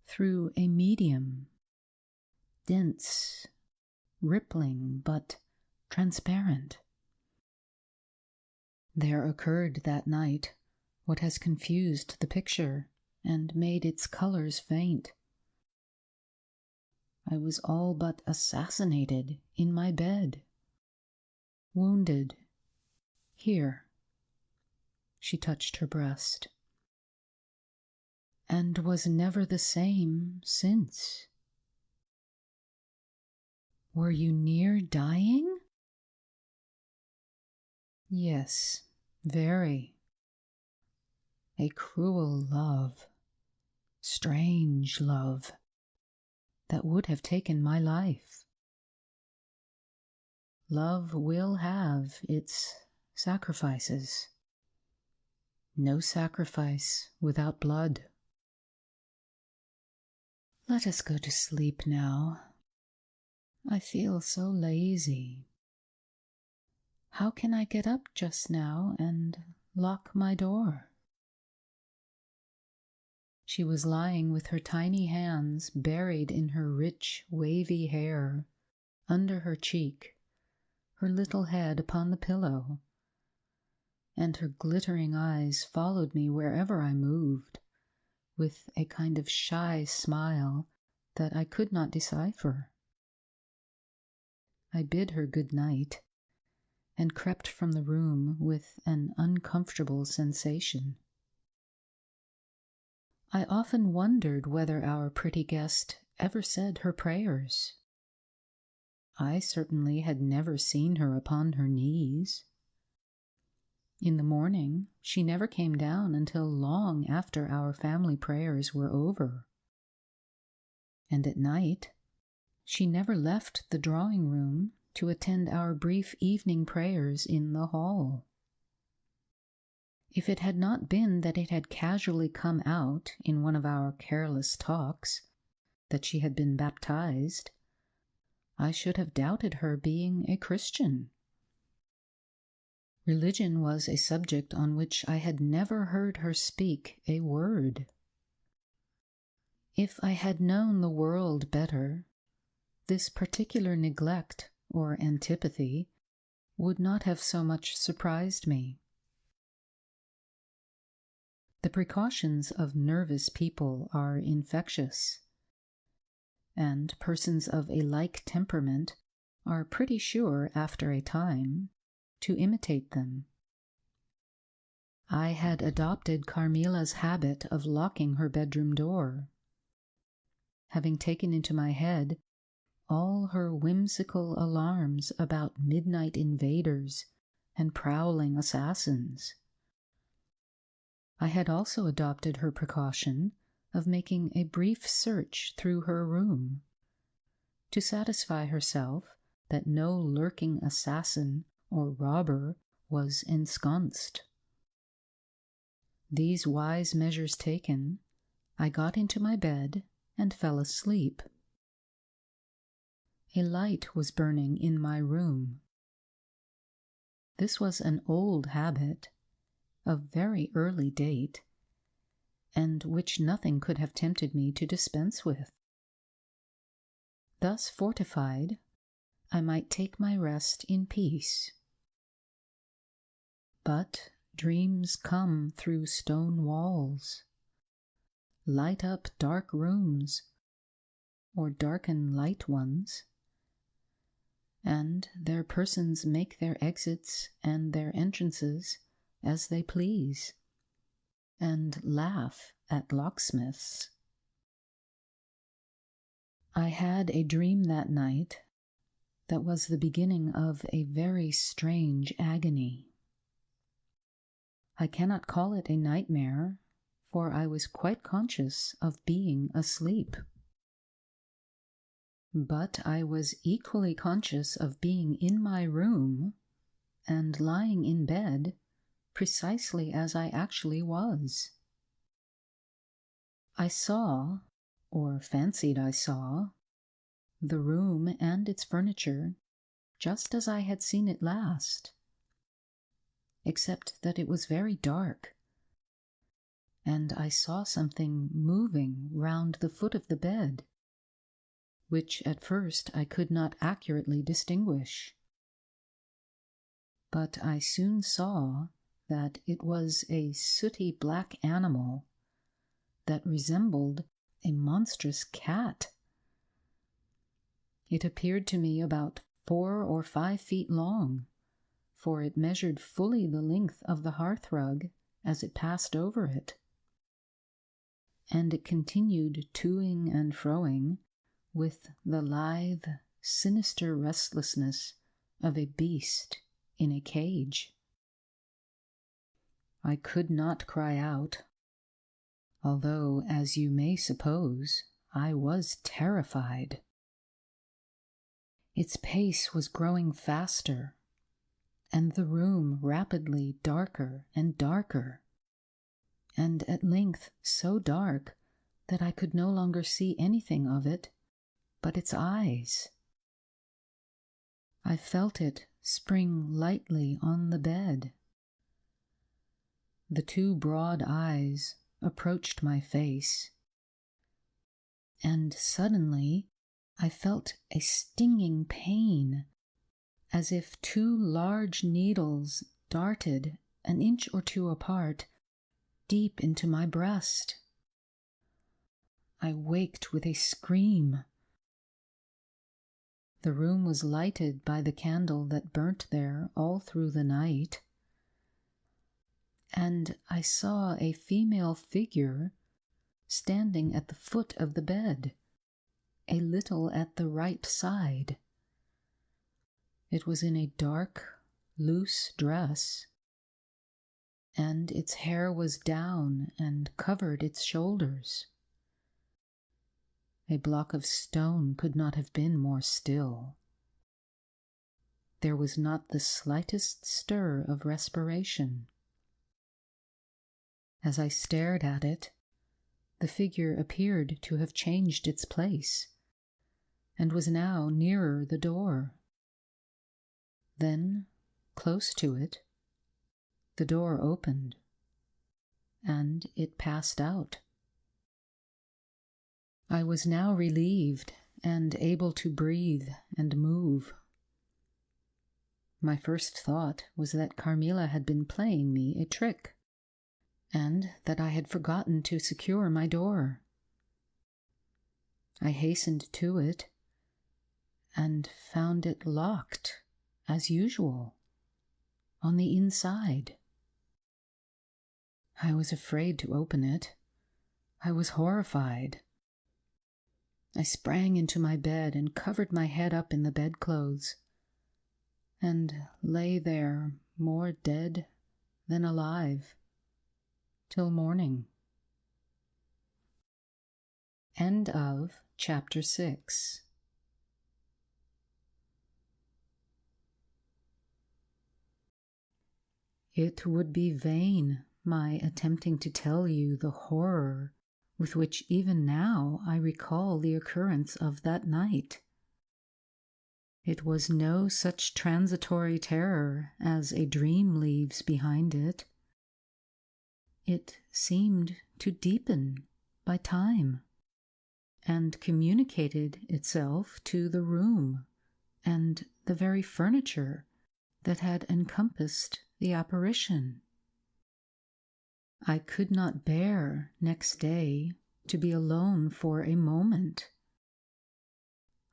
through a medium, dense, rippling, but transparent. There occurred that night what has confused the picture and made its colors faint. I was all but assassinated in my bed, wounded. Here. She touched her breast. And was never the same since. Were you near dying? Yes, very. A cruel love, strange love, that would have taken my life. Love will have its sacrifices. No sacrifice without blood. Let us go to sleep now. I feel so lazy. How can I get up just now and lock my door? She was lying with her tiny hands buried in her rich, wavy hair, under her cheek, her little head upon the pillow, and her glittering eyes followed me wherever I moved, with a kind of shy smile that I could not decipher. I bid her good night, and crept from the room with an uncomfortable sensation. I often wondered whether our pretty guest ever said her prayers. I certainly had never seen her upon her knees. In the morning, she never came down until long after our family prayers were over. And at night, she never left the drawing-room to attend our brief evening prayers in the hall. If it had not been that it had casually come out in one of our careless talks that she had been baptized, I should have doubted her being a Christian. Religion was a subject on which I had never heard her speak a word. If I had known the world better, this particular neglect or antipathy would not have so much surprised me. The precautions of nervous people are infectious, and persons of a like temperament are pretty sure, after a time, to imitate them. I had adopted Carmilla's habit of locking her bedroom door, having taken into my head all her whimsical alarms about midnight invaders and prowling assassins. I had also adopted her precaution of making a brief search through her room, to satisfy herself that no lurking assassin or robber was ensconced. These wise measures taken, I got into my bed and fell asleep. A light was burning in my room. This was an old habit, of very early date, and which nothing could have tempted me to dispense with. Thus fortified, I might take my rest in peace. But dreams come through stone walls, light up dark rooms, or darken light ones, and their persons make their exits and their entrances as they please. and laugh at locksmiths. I had a dream that night that was the beginning of a very strange agony. I cannot call it a nightmare, for I was quite conscious of being asleep. But I was equally conscious of being in my room and lying in bed precisely as I actually was. I saw, or fancied I saw, the room and its furniture just as I had seen it last, except that it was very dark, and I saw something moving round the foot of the bed, which at first I could not accurately distinguish. But I soon saw that it was a sooty black animal that resembled a monstrous cat. It appeared to me about 4 or 5 feet long, for it measured fully the length of the hearthrug as it passed over it. And it continued toing and froing with the lithe, sinister restlessness of a beast in a cage. I could not cry out, although, as you may suppose, I was terrified. Its pace was growing faster, and the room rapidly darker and darker, and at length so dark that I could no longer see anything of it but its eyes. I felt it spring lightly on the bed. The 2 broad eyes approached my face, and suddenly I felt a stinging pain, as if 2 large needles darted an inch or 2 apart deep into my breast. I waked with a scream. The room was lighted by the candle that burnt there all through the night, and I saw a female figure standing at the foot of the bed, a little at the right side. It was in a dark, loose dress, and its hair was down and covered its shoulders. A block of stone could not have been more still. There was not the slightest stir of respiration. As I stared at it, the figure appeared to have changed its place, and was now nearer the door. Then, close to it, the door opened, and it passed out. I was now relieved and able to breathe and move. My first thought was that Carmilla had been playing me a trick, and that I had forgotten to secure my door. I hastened to it, and found it locked, as usual, on the inside. I was afraid to open it. I was horrified. I sprang into my bed and covered my head up in the bedclothes, and lay there more dead than alive till morning. End of Chapter 6. It would be vain my attempting to tell you the horror with which even now I recall the occurrence of that night. It was no such transitory terror as a dream leaves behind it. It seemed to deepen by time, and communicated itself to the room and the very furniture that had encompassed the apparition. I could not bear next day to be alone for a moment.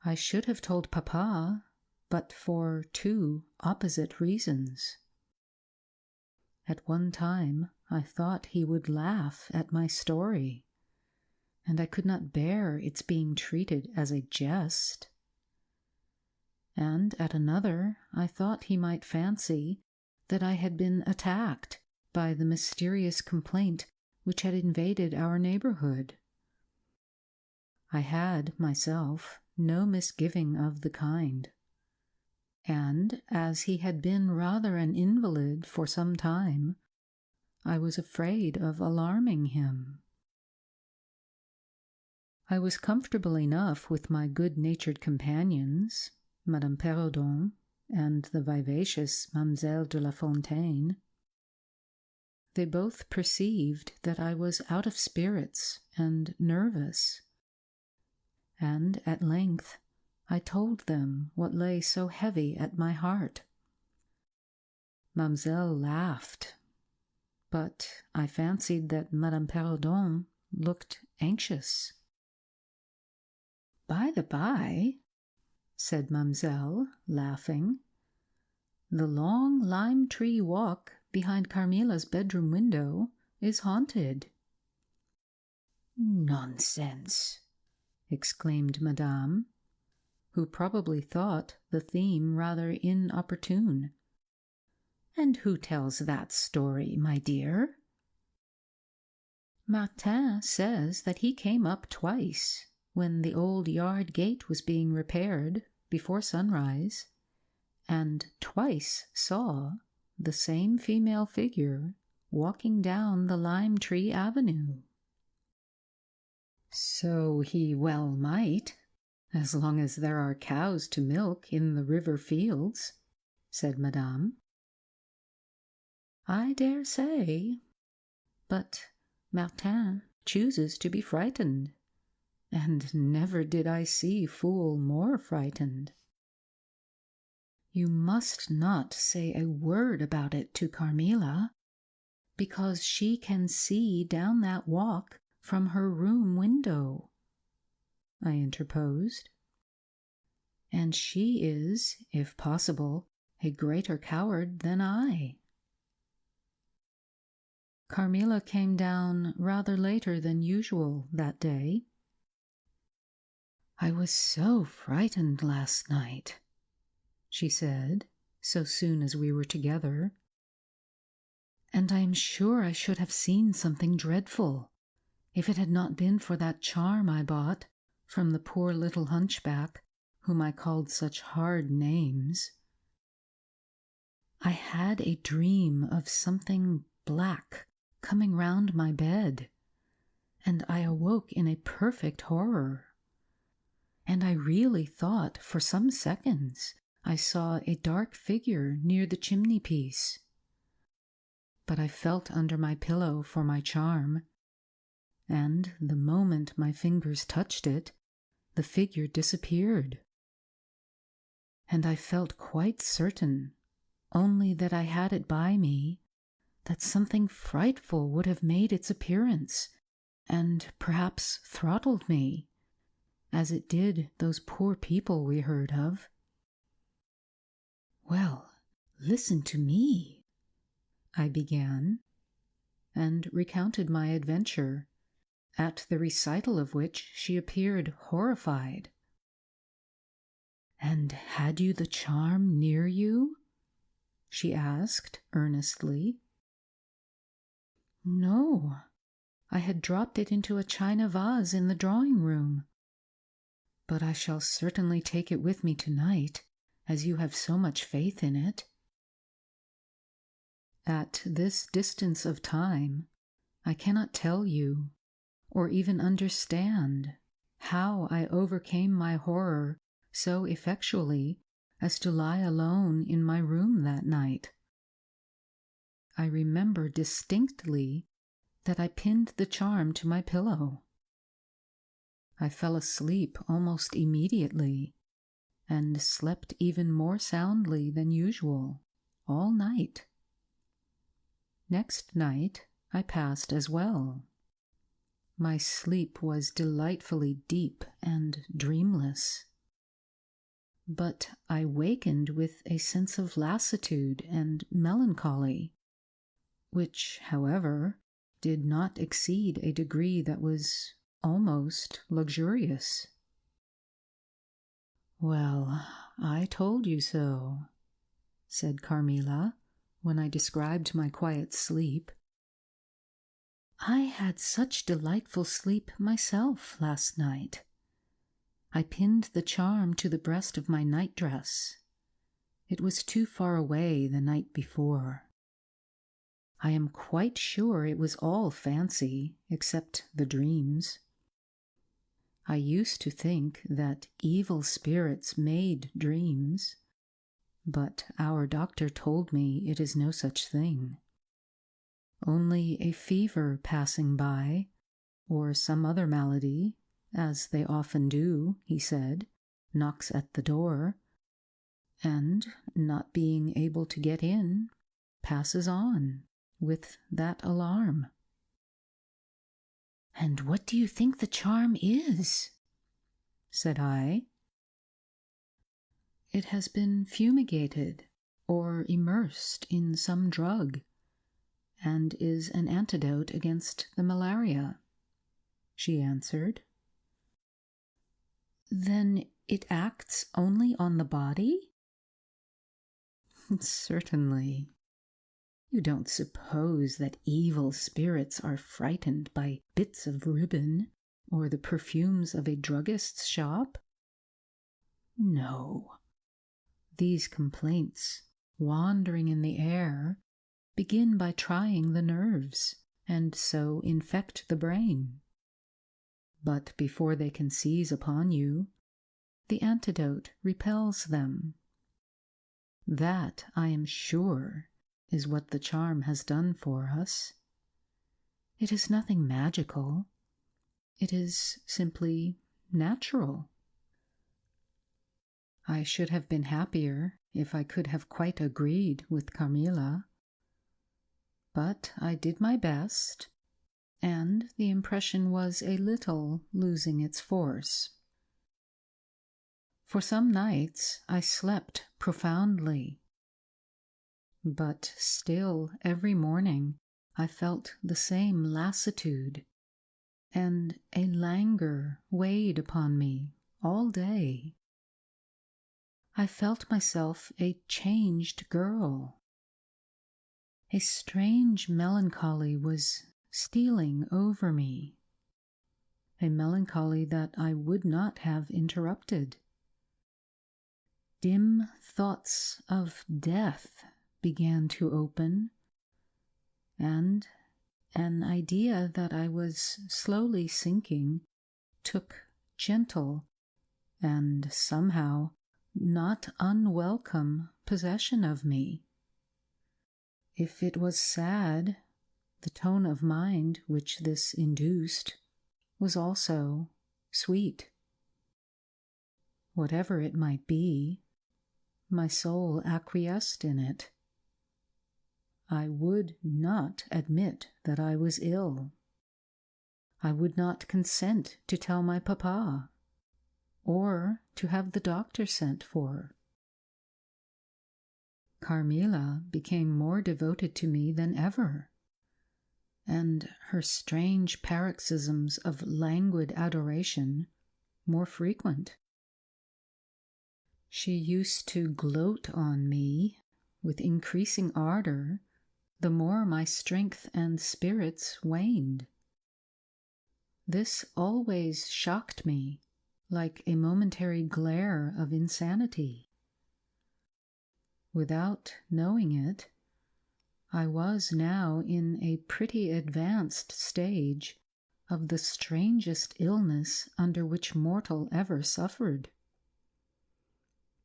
I should have told Papa, but for 2 opposite reasons. At one time I thought he would laugh at my story, and I could not bear its being treated as a jest. And at another, I thought he might fancy that I had been attacked by the mysterious complaint which had invaded our neighborhood. I had, myself, no misgiving of the kind, and as he had been rather an invalid for some time, I was afraid of alarming him. I was comfortable enough with my good-natured companions, Madame Perrodon and the vivacious Mademoiselle de la Fontaine. They both perceived that I was out of spirits and nervous, and at length I told them what lay so heavy at my heart. Mademoiselle laughed, but I fancied that Madame Perrodon looked anxious. "By the by," said Mademoiselle, laughing, "the long lime-tree walk behind Carmilla's bedroom window is haunted." "Nonsense!" exclaimed Madame, who probably thought the theme rather inopportune. "And who tells that story, my dear?" "Martin says that he came up twice, when the old yard gate was being repaired, before sunrise, and twice saw the same female figure walking down the lime-tree avenue." "So he well might, as long as there are cows to milk in the river fields," said Madame. "I dare say, but Martin chooses to be frightened, and never did I see fool more frightened." "You must not say a word about it to Carmilla, because she can see down that walk from her room window," I interposed. "And she is, if possible, a greater coward than I." Carmilla came down rather later than usual that day. "I was so frightened last night," she said, so soon as we were together, "and I am sure I should have seen something dreadful if it had not been for that charm I bought from the poor little hunchback whom I called such hard names. I had a dream of something black coming round my bed, and I awoke in a perfect horror, and I really thought for some seconds I saw a dark figure near the chimney-piece. But I felt under my pillow for my charm, and the moment my fingers touched it, the figure disappeared. And I felt quite certain, only that I had it by me, that something frightful would have made its appearance, and perhaps throttled me, as it did those poor people we heard of. "Well, listen to me," I began, and recounted my adventure, at the recital of which she appeared horrified. "And had you the charm near you?" she asked earnestly. "No, I had dropped it into a china vase in the drawing-room. But I shall certainly take it with me tonight, as you have so much faith in it." At this distance of time, I cannot tell you, or even understand, how I overcame my horror so effectually as to lie alone in my room that night. I remember distinctly that I pinned the charm to my pillow. I fell asleep almost immediately, and slept even more soundly than usual all night. Next night I passed as well. My sleep was delightfully deep and dreamless, but I wakened with a sense of lassitude and melancholy, which, however, did not exceed a degree that was almost luxurious. "Well, I told you so," said Carmilla, when I described my quiet sleep. "I had such delightful sleep myself last night. I pinned the charm to the breast of my nightdress. It was too far away the night before. I am quite sure it was all fancy, except the dreams. I used to think that evil spirits made dreams, but our doctor told me it is no such thing. Only a fever passing by, or some other malady, as they often do, he said, knocks at the door, and, not being able to get in, passes on with that alarm." "And what do you think the charm is?" said I. "It has been fumigated or immersed in some drug, and is an antidote against the malaria," she answered. "Then it acts only on the body?" "Certainly. You don't suppose that evil spirits are frightened by bits of ribbon or the perfumes of a druggist's shop? No. These complaints, wandering in the air, begin by trying the nerves, and so infect the brain. But before they can seize upon you, the antidote repels them. That, I am sure, is what the charm has done for us. It is nothing magical. It is simply natural. I should have been happier if I could have quite agreed with Carmilla. But I did my best, and the impression was a little losing its force. For some nights I slept profoundly, but still every morning I felt the same lassitude, and a languor weighed upon me all day. I felt myself a changed girl. A strange melancholy was stealing over me, a melancholy that I would not have interrupted. Dim thoughts of death began to open, and an idea that I was slowly sinking took gentle and somehow not unwelcome possession of me. If it was sad, the tone of mind which this induced was also sweet. Whatever it might be, my soul acquiesced in it. I would not admit that I was ill. I would not consent to tell my papa, or to have the doctor sent for. Carmilla became more devoted to me than ever, and her strange paroxysms of languid adoration more frequent. She used to gloat on me with increasing ardor the more my strength and spirits waned. This always shocked me like a momentary glare of insanity. Without knowing it, I was now in a pretty advanced stage of the strangest illness under which mortal ever suffered.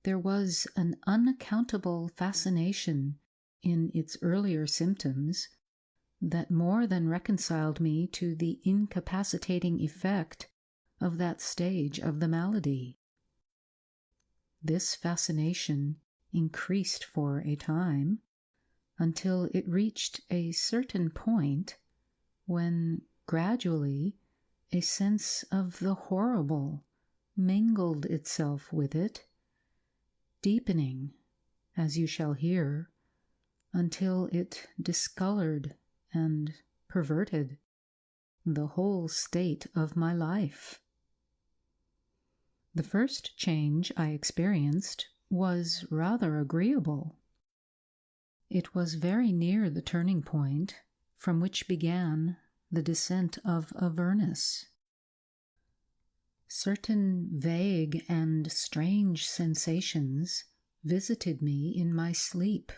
There was an unaccountable fascination in its earlier symptoms that more than reconciled me to the incapacitating effect of that stage of the malady. This fascination increased for a time, until it reached a certain point when gradually a sense of the horrible mingled itself with it, deepening, as you shall hear, until it discolored and perverted the whole state of my life. The first change I experienced was rather agreeable. It was very near the turning point from which began the descent of Avernus. Certain vague and strange sensations visited me in my sleep.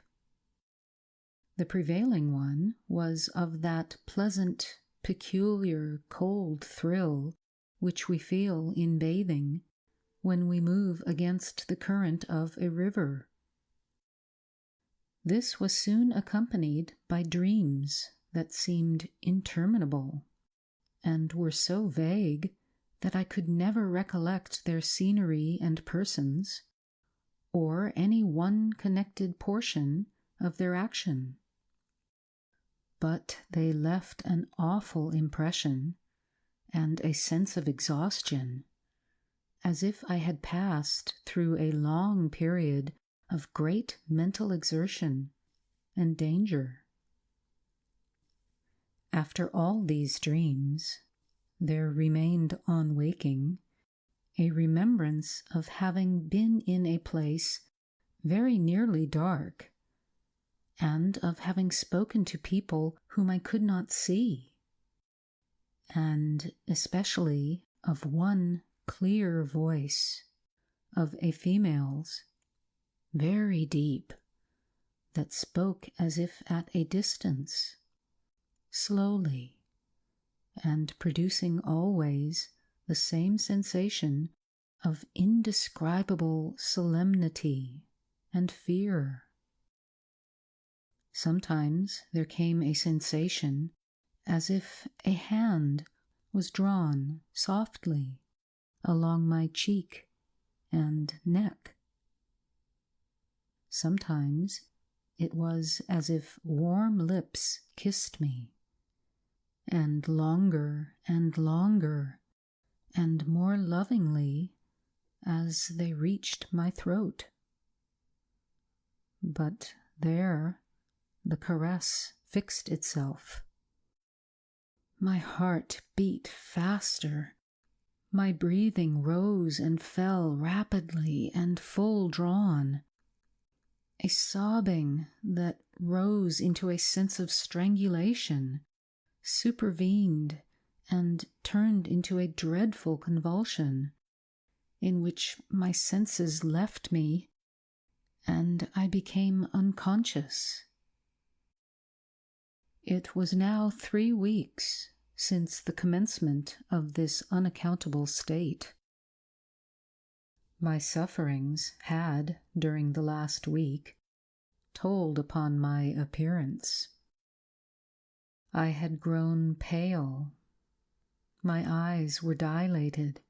The prevailing one was of that pleasant, peculiar, cold thrill which we feel in bathing when we move against the current of a river. This was soon accompanied by dreams that seemed interminable and were so vague that I could never recollect their scenery and persons, or any one connected portion of their action. But they left an awful impression and a sense of exhaustion, as if I had passed through a long period of great mental exertion and danger. After all these dreams, there remained on waking a remembrance of having been in a place very nearly dark, and of having spoken to people whom I could not see, and especially of one clear voice of a female's, very deep, that spoke as if at a distance, slowly, and producing always the same sensation of indescribable solemnity and fear. Sometimes there came a sensation as if a hand was drawn softly along my cheek and neck. Sometimes it was as if warm lips kissed me, and longer and more lovingly as they reached my throat. But there the caress fixed itself. My heart beat faster. My breathing rose and fell rapidly and full drawn. A sobbing that rose into a sense of strangulation supervened and turned into a dreadful convulsion, in which my senses left me, and I became unconscious. It was now 3 weeks since the commencement of this unaccountable state. My sufferings had, during the last week, told upon my appearance. I had grown pale. My eyes were dilated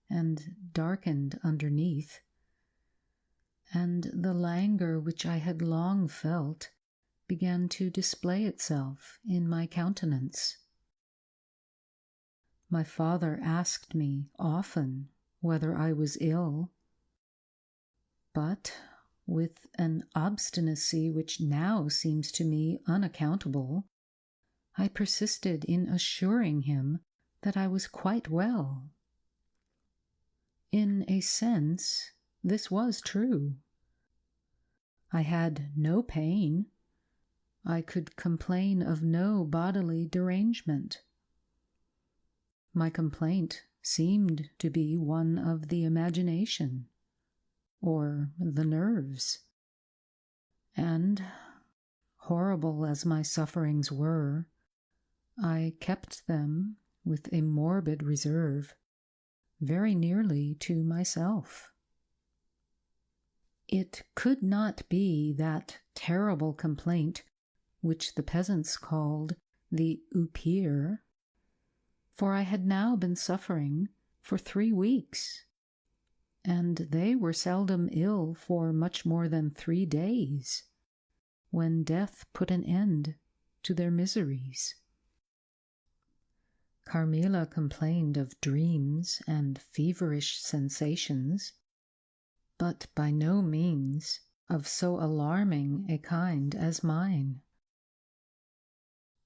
and darkened underneath, and the languor which I had long felt began to display itself in my countenance. My father asked me often whether I was ill, but with an obstinacy which now seems to me unaccountable, I persisted in assuring him that I was quite well. In a sense, this was true. I had no pain. I could complain of no bodily derangement. My complaint seemed to be one of the imagination, or the nerves, and, horrible as my sufferings were, I kept them, with a morbid reserve, very nearly to myself. It could not be that terrible complaint which the peasants called the upir, for I had now been suffering for 3 weeks, and they were seldom ill for much more than 3 days, when death put an end to their miseries. Carmilla complained of dreams and feverish sensations, but by no means of so alarming a kind as mine.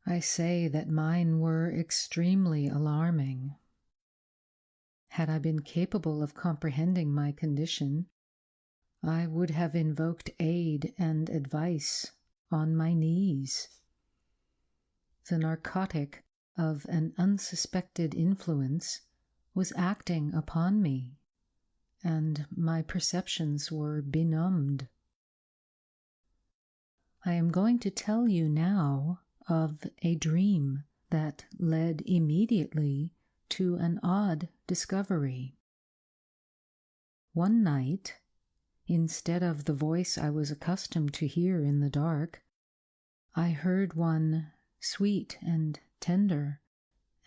I say that mine were extremely alarming. Had I been capable of comprehending my condition, I would have invoked aid and advice on my knees. The narcotic of an unsuspected influence was acting upon me, and my perceptions were benumbed. I am going to tell you now of a dream that led immediately to an odd discovery. One night, instead of the voice I was accustomed to hear in the dark, I heard one sweet and tender,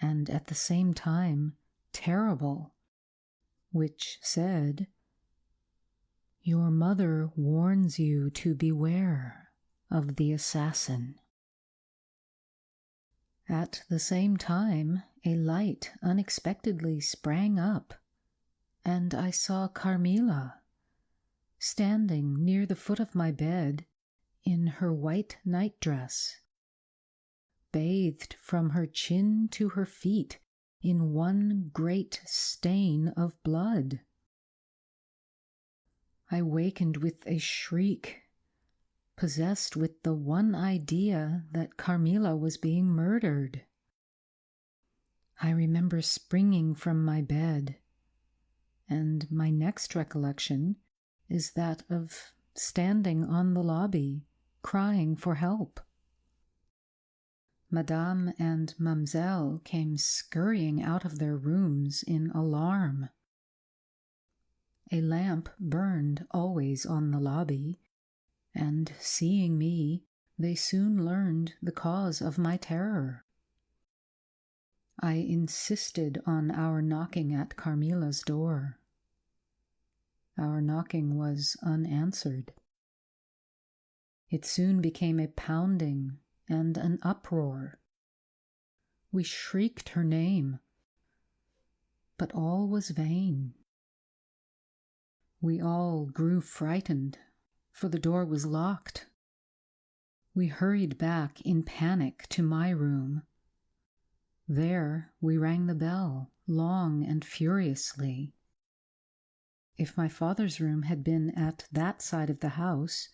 and at the same time terrible, which said, "Your mother warns you to beware of the assassin." At the same time, a light unexpectedly sprang up, and I saw Carmilla standing near the foot of my bed in her white nightdress, bathed from her chin to her feet in one great stain of blood. I wakened with a shriek, possessed with the one idea that Carmilla was being murdered. I remember springing from my bed, and my next recollection is that of standing on the lobby, crying for help. Madame and Mademoiselle came scurrying out of their rooms in alarm. A lamp burned always on the lobby, and seeing me, they soon learned the cause of my terror. I insisted on our knocking at Carmilla's door. Our knocking was unanswered. It soon became a pounding and an uproar. We shrieked her name, but all was vain. We all grew frightened, for the door was locked. We hurried back in panic to my room. There we rang the bell, long and furiously. If my father's room had been at that side of the house,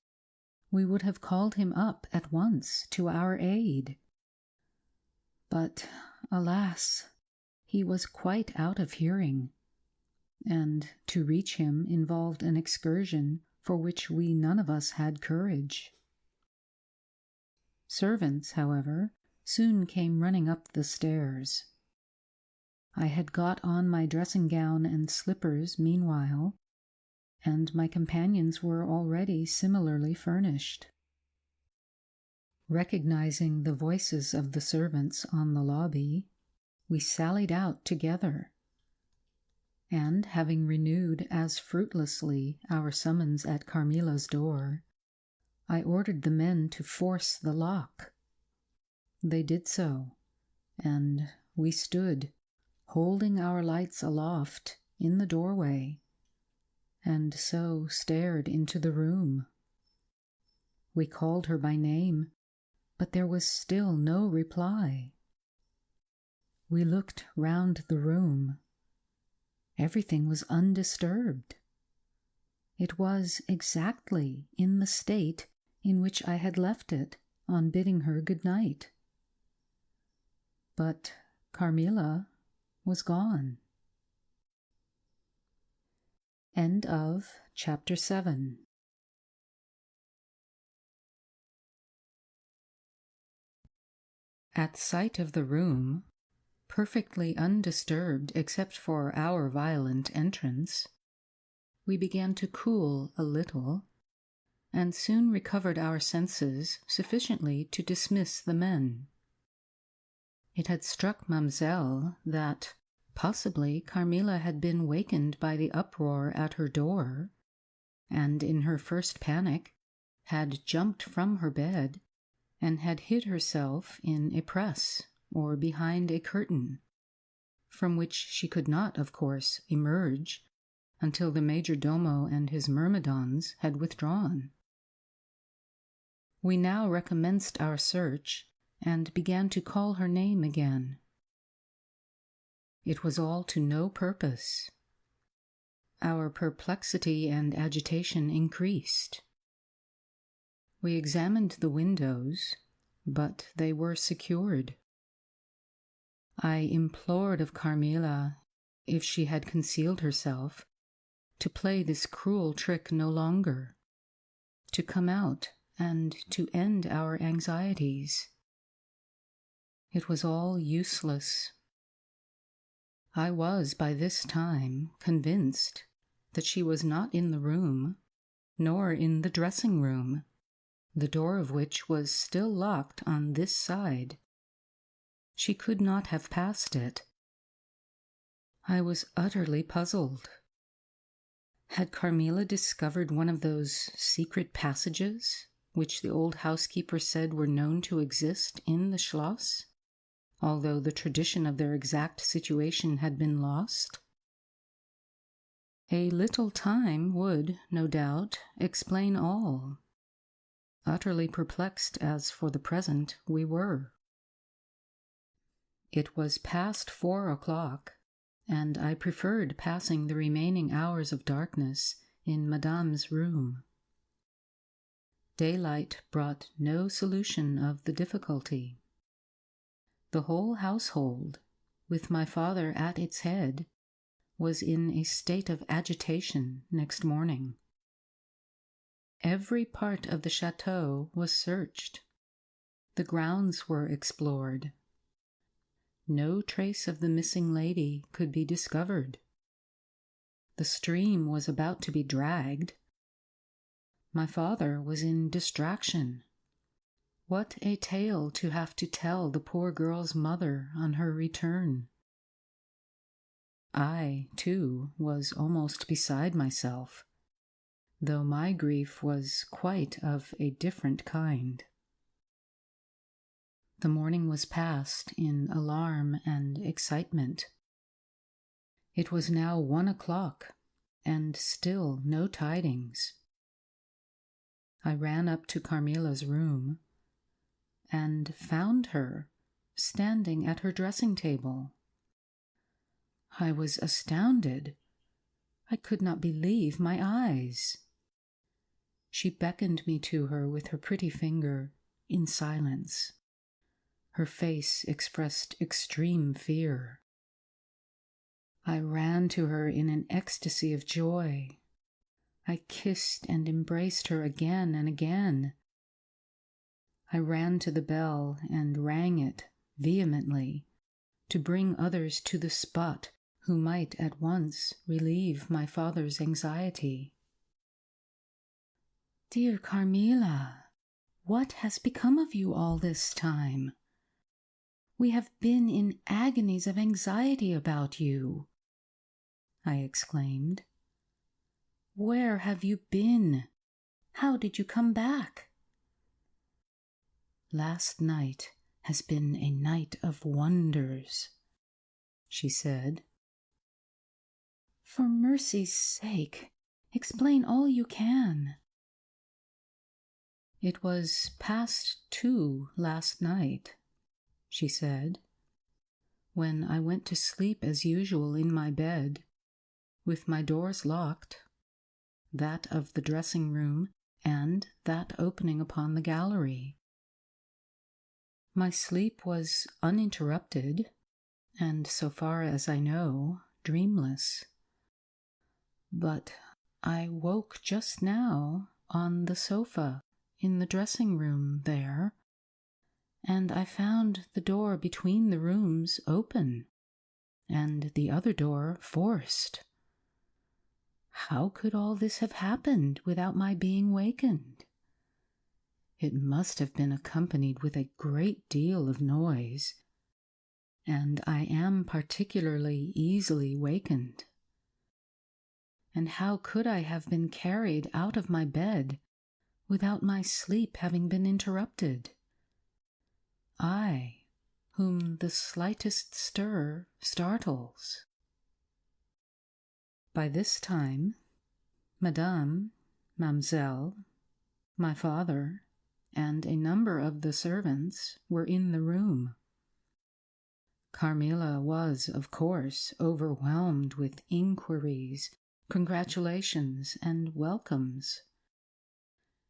we would have called him up at once to our aid. But, alas, he was quite out of hearing, and to reach him involved an excursion for which we none of us had courage. Servants, however, soon came running up the stairs. I had got on my dressing-gown and slippers meanwhile, and my companions were already similarly furnished. Recognizing the voices of the servants on the lobby, we sallied out together, and having renewed as fruitlessly our summons at Carmilla's door, I ordered the men to force the lock. They did so, and we stood, holding our lights aloft in the doorway, and so stared into the room. We called her by name, but there was still no reply. We looked round the room. Everything was undisturbed. It was exactly in the state in which I had left it on bidding her good night. But Carmilla was gone. End of Chapter 7. At sight of the room, perfectly undisturbed except for our violent entrance, we began to cool a little, and soon recovered our senses sufficiently to dismiss the men. It had struck Mademoiselle that possibly Carmilla had been wakened by the uproar at her door, and in her first panic had jumped from her bed and had hid herself in a press or behind a curtain, from which she could not, of course, emerge until the major domo and his myrmidons had withdrawn. We now recommenced our search and began to call her name again. It was all to no purpose. Our perplexity and agitation increased. We examined the windows, but they were secured. I implored of Carmilla, if she had concealed herself, to play this cruel trick no longer, to come out and to end our anxieties. It was all useless. I was by this time convinced that she was not in the room, nor in the dressing room, the door of which was still locked on this side. She could not have passed it. I was utterly puzzled. Had Carmilla discovered one of those secret passages which the old housekeeper said were known to exist in the Schloss, although the tradition of their exact situation had been lost? A little time would, no doubt, explain all, utterly perplexed as for the present we were. It was past 4 o'clock, and I preferred passing the remaining hours of darkness in Madame's room. Daylight brought no solution of the difficulty. The whole household, with my father at its head, was in a state of agitation next morning. Every part of the chateau was searched. The grounds were explored. No trace of the missing lady could be discovered. The stream was about to be dragged. My father was in distraction. What a tale to have to tell the poor girl's mother on her return! I, too, was almost beside myself, though my grief was quite of a different kind. The morning was passed in alarm and excitement. It was now 1 o'clock, and still no tidings. I ran up to Carmilla's room, and found her standing at her dressing table. I was astounded. I could not believe my eyes. She beckoned me to her with her pretty finger, in silence. Her face expressed extreme fear. I ran to her in an ecstasy of joy. I kissed and embraced her again and again. I ran to the bell and rang it vehemently to bring others to the spot who might at once relieve my father's anxiety. "Dear Carmilla, what has become of you all this time? We have been in agonies of anxiety about you," I exclaimed. "Where have you been? How did you come back?" "Last night has been a night of wonders," she said. "For mercy's sake, explain all you can." "It was past 2 last night," she said, "when I went to sleep as usual in my bed, with my doors locked, that of the dressing-room and that opening upon the gallery. My sleep was uninterrupted, and so far as I know, dreamless. But I woke just now on the sofa in the dressing-room there, and I found the door between the rooms open, and the other door forced. How could all this have happened without my being wakened? It must have been accompanied with a great deal of noise, and I am particularly easily wakened. And how could I have been carried out of my bed without my sleep having been interrupted? I, whom the slightest stir startles." By this time, Madame, Mademoiselle, my father, and a number of the servants were in the room. Carmilla was, of course, overwhelmed with inquiries, congratulations, and welcomes.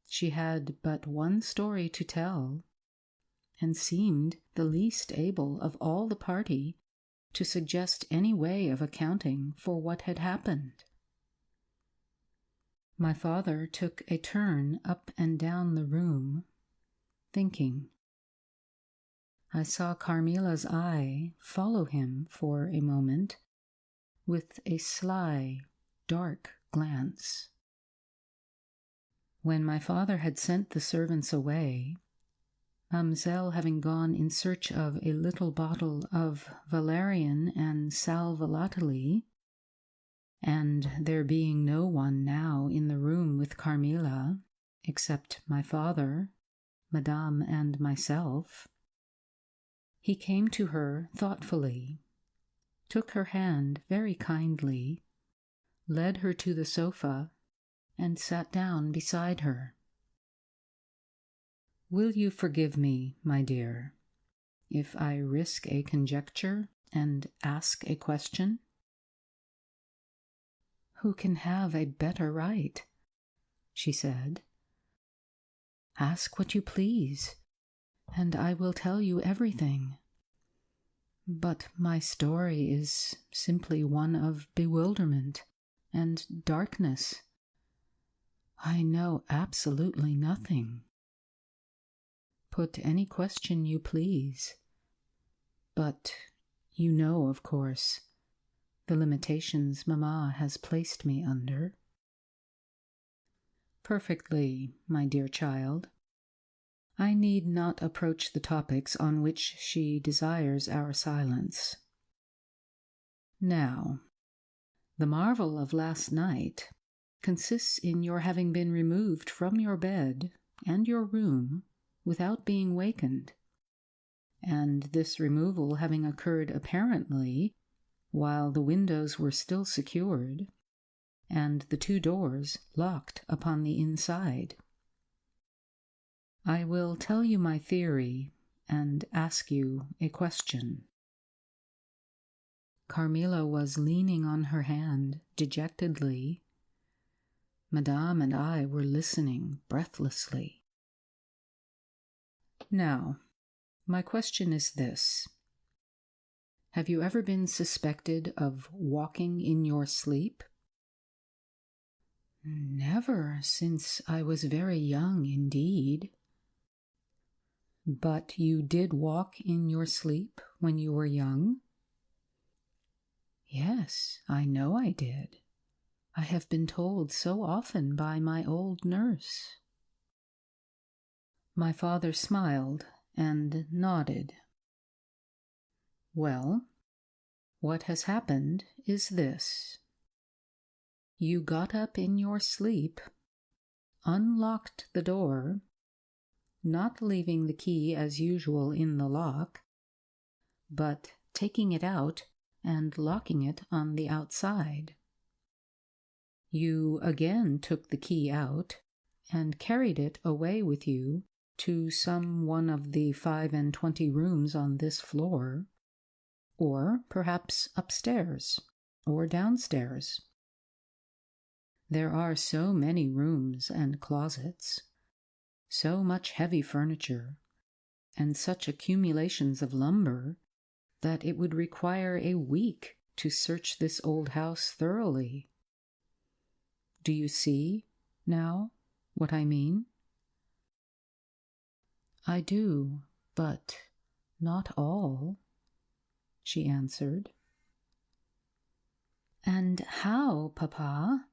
She had but one story to tell, and seemed the least able of all the party to suggest any way of accounting for what had happened. My father took a turn up and down the room, thinking. I saw Carmilla's eye follow him for a moment with a sly, dark glance. When my father had sent the servants away, Mamselle having gone in search of a little bottle of valerian and sal volatile, and there being no one now in the room with Carmilla, except my father, Madame, and myself, he came to her thoughtfully, took her hand very kindly, led her to the sofa, and sat down beside her. Will you forgive me, my dear, if I risk a conjecture and ask a question? Who can have a better right? She said. Ask what you please, and I will tell you everything. But my story is simply one of bewilderment and darkness. I know absolutely nothing. Put any question you please. But you know, of course, the limitations Mamma has placed me under. Perfectly, my dear child. I need not approach the topics on which she desires our silence. Now, the marvel of last night consists in your having been removed from your bed and your room without being wakened, and this removal having occurred apparently while the windows were still secured and the two doors locked upon the inside. I will tell you my theory and ask you a question. Carmilla was leaning on her hand dejectedly. Madame and I were listening breathlessly. Now, my question is this. Have you ever been suspected of walking in your sleep? Never, since I was very young indeed. But you did walk in your sleep when you were young? Yes, I know I did. I have been told so often by my old nurse. My father smiled and nodded. Well, what has happened is this. You got up in your sleep, unlocked the door, not leaving the key as usual in the lock, but taking it out and locking it on the outside. You again took the key out and carried it away with you to some one of the 25 rooms on this floor, or perhaps upstairs or downstairs. There are so many rooms and closets, so much heavy furniture, and such accumulations of lumber that it would require a week to search this old house thoroughly. Do you see, now, what I mean? I do, but not all, she answered. And how, Papa,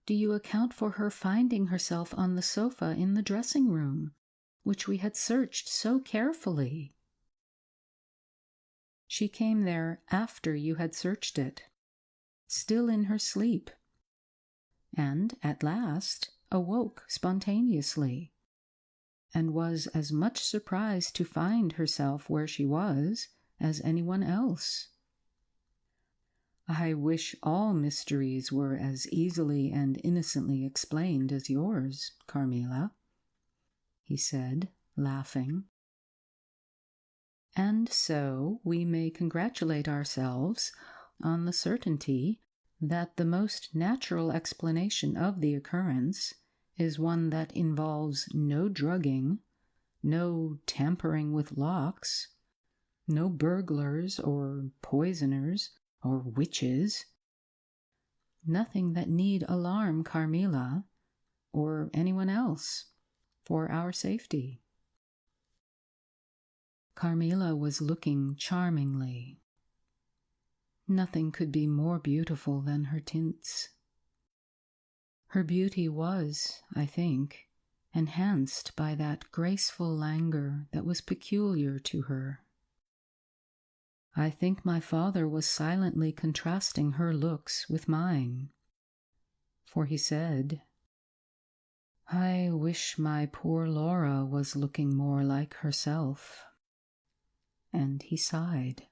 do you account for her finding herself on the sofa in the dressing-room, which we had searched so carefully? She came there after you had searched it, still in her sleep, and at last awoke spontaneously, and was as much surprised to find herself where she was as anyone else. I wish all mysteries were as easily and innocently explained as yours, Carmilla. he said, laughing. And so we may congratulate ourselves on the certainty that the most natural explanation of the occurrence is one that involves no drugging, no tampering with locks, no burglars or poisoners or witches, nothing that need alarm Carmilla or anyone else for our safety. Carmilla was looking charmingly. Nothing could be more beautiful than her tints. Her beauty was, I think, enhanced by that graceful languor that was peculiar to her. I think my father was silently contrasting her looks with mine, for he said, "I wish my poor Laura was looking more like herself," and he sighed.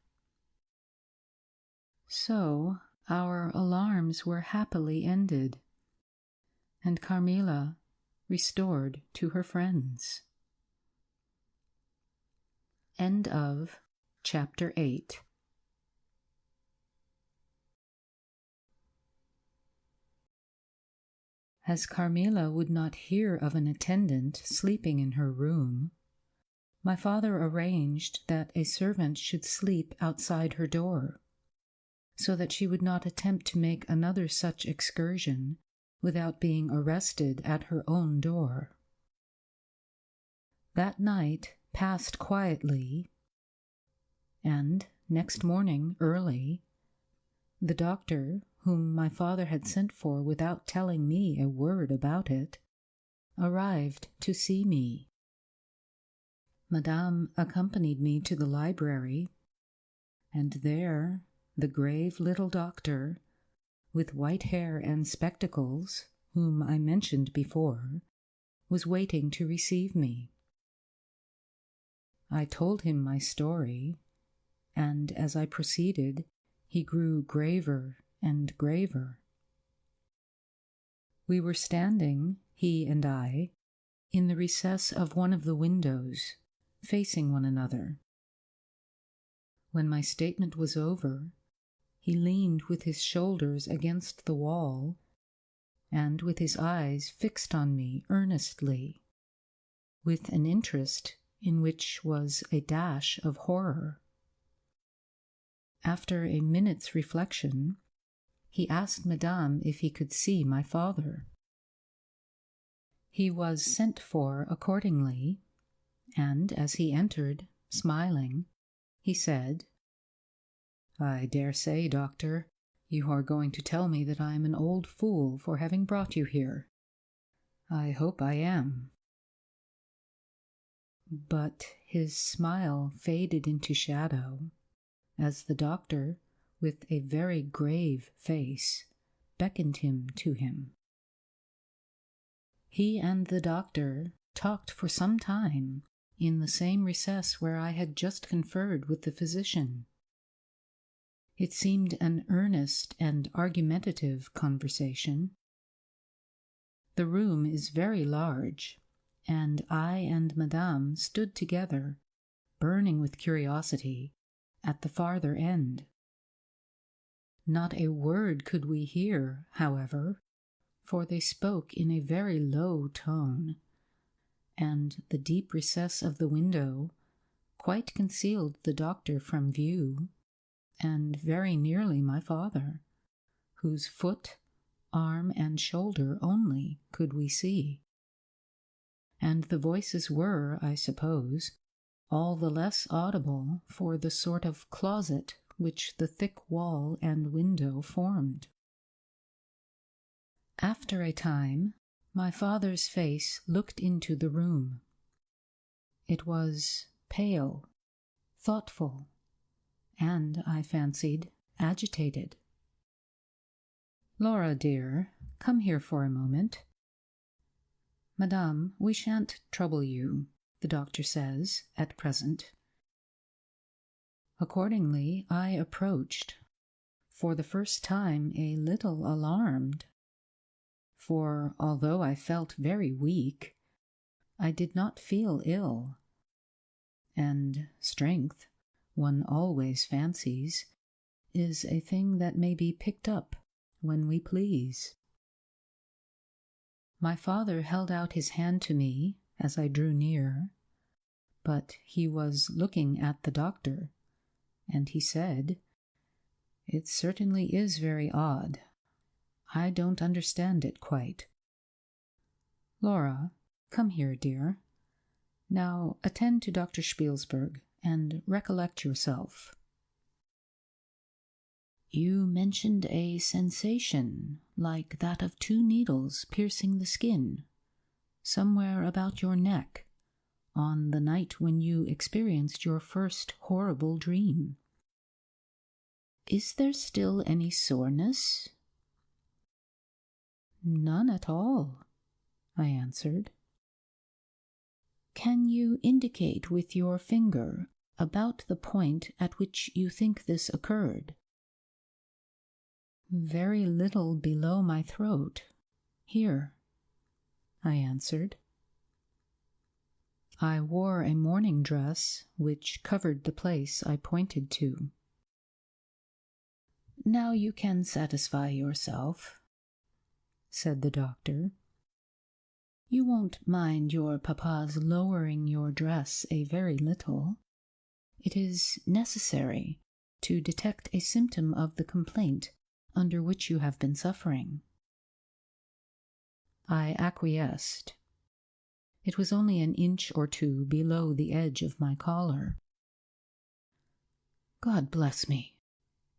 So our alarms were happily ended, and Carmilla restored to her friends. End of Chapter 8. As Carmilla would not hear of an attendant sleeping in her room, my father arranged that a servant should sleep outside her door, so that she would not attempt to make another such excursion without being arrested at her own door. That night passed quietly, and next morning early, the doctor, whom my father had sent for without telling me a word about it, arrived to see me. Madame accompanied me to the library, and there the grave little doctor, with white hair and spectacles, whom I mentioned before, was waiting to receive me. I told him my story, and as I proceeded, he grew graver and graver. We were standing, he and I, in the recess of one of the windows, facing one another. When my statement was over, he leaned with his shoulders against the wall, and with his eyes fixed on me earnestly, with an interest in which was a dash of horror. After a minute's reflection, he asked Madame if he could see my father. He was sent for accordingly, and as he entered, smiling, he said, "I dare say, doctor, you are going to tell me that I am an old fool for having brought you here. I hope I am." But his smile faded into shadow, as the doctor, with a very grave face, beckoned him to him. He and the doctor talked for some time in the same recess where I had just conferred with the physician. It seemed an earnest and argumentative conversation. The room is very large, and I and Madame stood together, burning with curiosity, at the farther end. Not a word could we hear, however, for they spoke in a very low tone, and the deep recess of the window quite concealed the doctor from view, and very nearly my father, whose foot, arm, and shoulder only could we see. And the voices were, I suppose, all the less audible for the sort of closet which the thick wall and window formed. After a time, my father's face looked into the room. It was pale, thoughtful, and, I fancied, agitated. "Laura, dear, come here for a moment." "Madame, we shan't trouble you, the doctor says, at present." Accordingly, I approached, for the first time a little alarmed, for although I felt very weak, I did not feel ill. And strength, one always fancies, is a thing that may be picked up when we please. My father held out his hand to me as I drew near, but he was looking at the doctor, and he said, "It certainly is very odd. I don't understand it quite. Laura, come here, dear. Now attend to Dr. Spielsberg and recollect yourself." "You mentioned a sensation like that of two needles piercing the skin, somewhere about your neck, on the night when you experienced your first horrible dream. Is there still any soreness?" "None at all," I answered. "Can you indicate with your finger about the point at which you think this occurred?" "Very little below my throat. Here," I answered. I wore a morning dress which covered the place I pointed to. "Now you can satisfy yourself," said the doctor. "You won't mind your papa's lowering your dress a very little. It is necessary to detect a symptom of the complaint under which you have been suffering." I acquiesced. It was only an inch or two below the edge of my collar. "God bless me!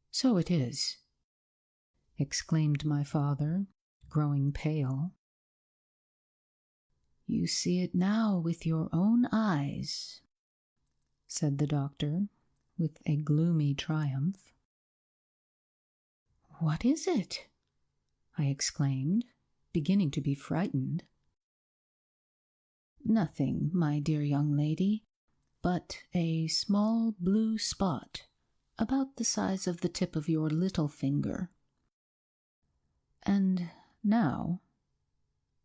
So it is," exclaimed my father, growing pale. "You see it now with your own eyes," said the doctor, with a gloomy triumph. "What is it?" I exclaimed, beginning to be frightened. "Nothing, my dear young lady, but a small blue spot about the size of the tip of your little finger. And now,"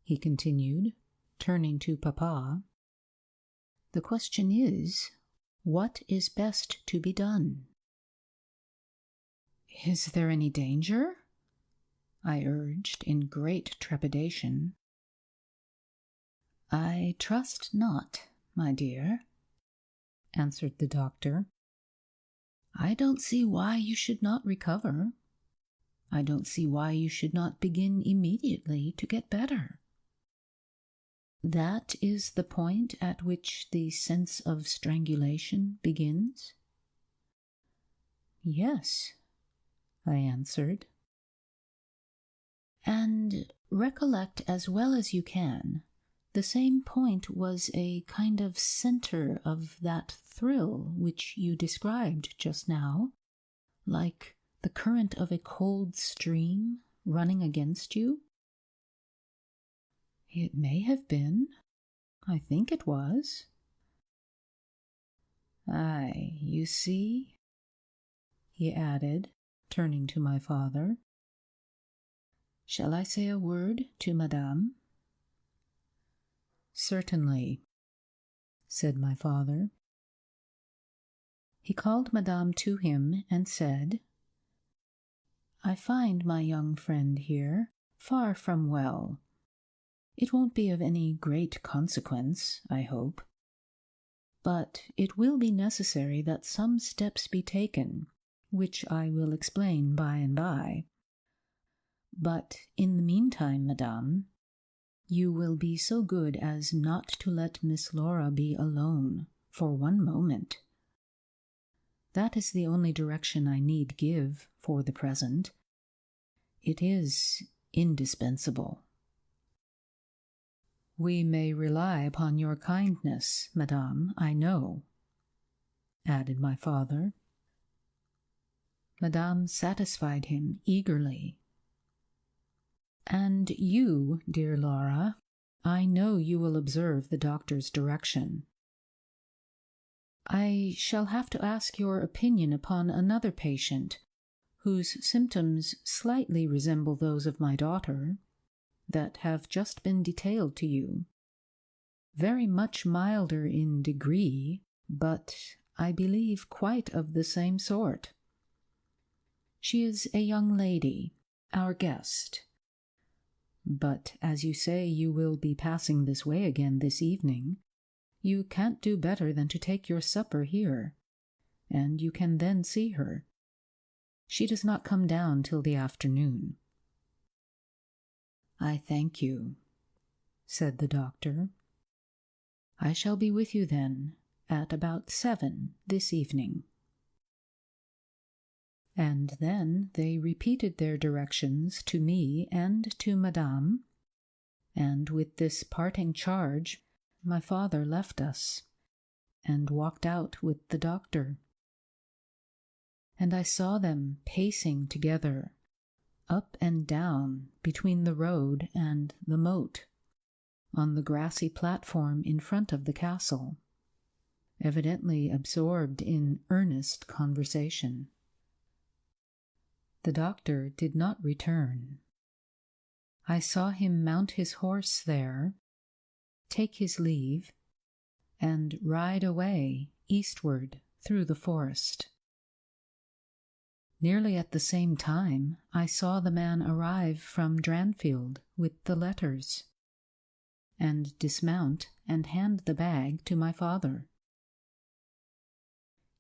he continued, turning to Papa, "the question is, what is best to be done?" "Is there any danger?" I urged in great trepidation. "I trust not, my dear," answered the doctor. "I don't see why you should not recover. I don't see why you should not begin immediately to get better." "That is the point at which the sense of strangulation begins?" "Yes," I answered. "And recollect as well as you can, the same point was a kind of center of that thrill which you described just now, like the current of a cold stream running against you?" "It may have been. I think it was." "Aye, you see," he added, turning to my father. "Shall I say a word to Madame?" "Certainly," said my father. He called Madame to him and said, "I find my young friend here far from well. It won't be of any great consequence, I hope. But it will be necessary that some steps be taken, which I will explain by and by. But in the meantime, Madame, you will be so good as not to let Miss Laura be alone for one moment. That is the only direction I need give for the present. It is indispensable." "We may rely upon your kindness, Madame, I know," added my father. Madame satisfied him eagerly. "And you, dear Laura, I know you will observe the doctor's direction. I shall have to ask your opinion upon another patient, whose symptoms slightly resemble those of my daughter, that have just been detailed to you. very much milder in degree, but I believe quite of the same sort. She is a young lady, our guest. But as you say you will be passing this way again this evening, you can't do better than to take your supper here, and you can then see her. She does not come down till the afternoon." "I thank you," said the doctor. "I shall be with you then at about 7 this evening." And then they repeated their directions to me and to Madame, and with this parting charge my father left us and walked out with the doctor. And I saw them pacing together, up and down between the road and the moat, on the grassy platform in front of the castle, evidently absorbed in earnest conversation. The doctor did not return. I saw him mount his horse there, take his leave, and ride away eastward through the forest. Nearly at the same time I saw the man arrive from Dranfield with the letters, and dismount and hand the bag to my father.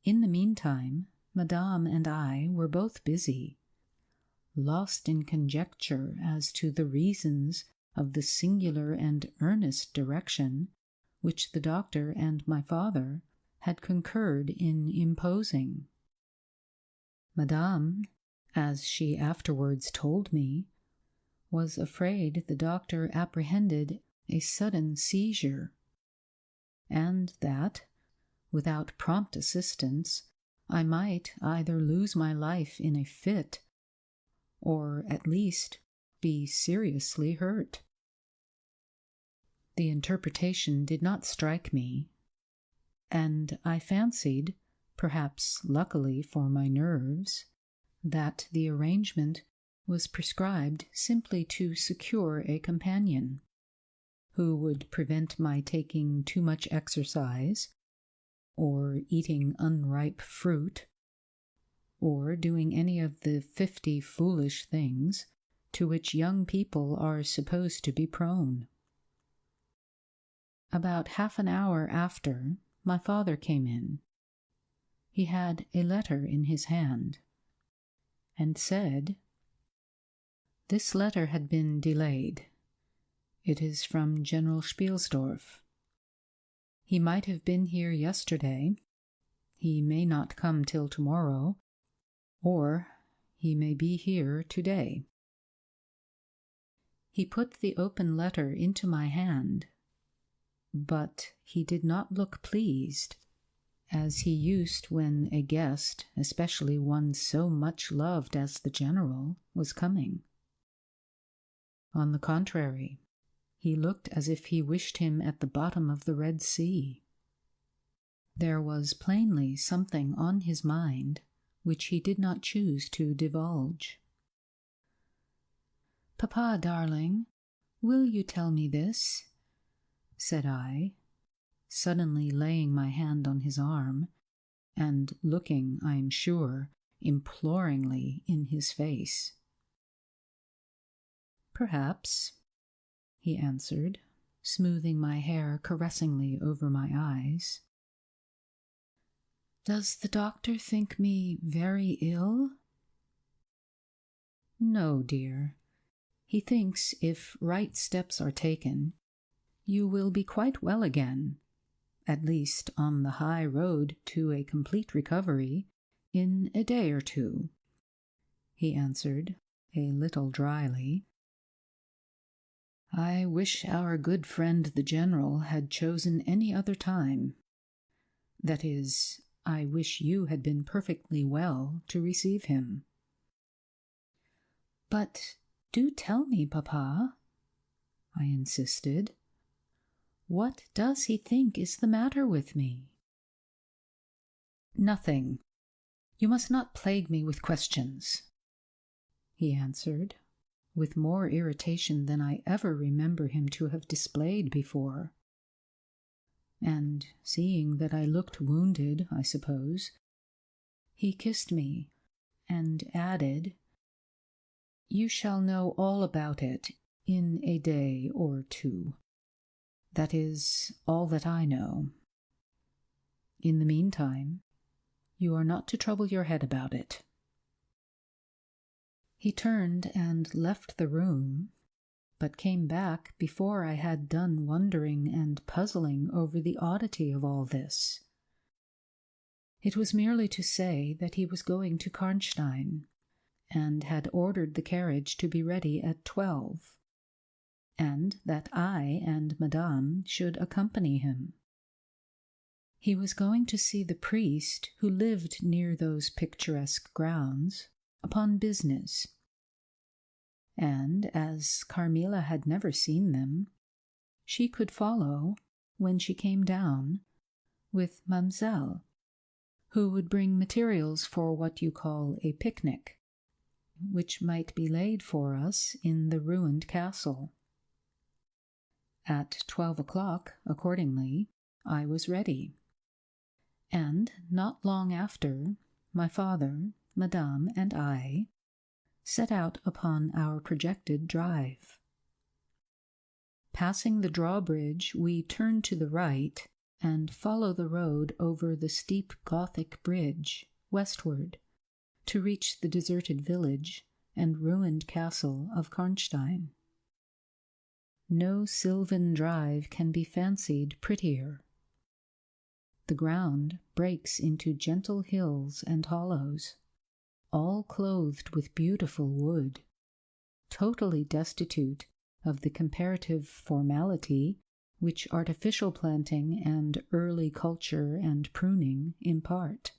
In the meantime, Madame and I were both busy, lost in conjecture as to the reasons of the singular and earnest direction which the doctor and my father had concurred in imposing. Madame, as she afterwards told me, was afraid the doctor apprehended a sudden seizure, and that, without prompt assistance, I might either lose my life in a fit, or at least be seriously hurt. The interpretation did not strike me, and I fancied, perhaps luckily for my nerves, that the arrangement was prescribed simply to secure a companion, who would prevent my taking too much exercise, or eating unripe fruit, or doing any of the 50 foolish things to which young people are supposed to be prone. About half an hour after, my father came in. He had a letter in his hand, and said, "This letter had been delayed. It is from General Spielsdorf. He might have been here yesterday. He may not come till tomorrow, or he may be here today." He put the open letter into my hand, but he did not look pleased, as he used when a guest, especially one so much loved as the general, was coming. On the contrary, he looked as if he wished him at the bottom of the Red Sea. There was plainly something on his mind which he did not choose to divulge. "Papa, darling, will you tell me this?" said I, suddenly laying my hand on his arm, and looking, I am sure, imploringly in his face. "Perhaps," he answered, smoothing my hair caressingly over my eyes. "Does the doctor think me very ill?" "No, dear. He thinks if right steps are taken, you will be quite well again, at least on the high road to a complete recovery, in a day or two," he answered, a little dryly. "I wish our good friend the General had chosen any other time. That is, I wish you had been perfectly well to receive him." "But do tell me, Papa," I insisted. "What does he think is the matter with me?" "Nothing. You must not plague me with questions," he answered, with more irritation than I ever remember him to have displayed before. and seeing that I looked wounded, I suppose, he kissed me and added, "You shall know all about it in a day or two. That is all that I know. In the meantime, you are not to trouble your head about it." He turned and left the room, but came back before I had done wondering and puzzling over the oddity of all this. It was merely to say that he was going to Karnstein, and had ordered the carriage to be ready at 12, and that I and Madame should accompany him. He was going to see the priest who lived near those picturesque grounds upon business, and as Carmilla had never seen them, she could follow, when she came down, with Mamselle, who would bring materials for what you call a picnic, which might be laid for us in the ruined castle. At 12 o'clock, accordingly, I was ready, and not long after, my father, Madame, and I set out upon our projected drive. Passing the drawbridge, we turn to the right and follow the road over the steep Gothic bridge westward to reach the deserted village and ruined castle of Karnstein. No sylvan drive can be fancied prettier. The ground breaks into gentle hills and hollows, all clothed with beautiful wood, totally destitute of the comparative formality which artificial planting and early culture and pruning impart.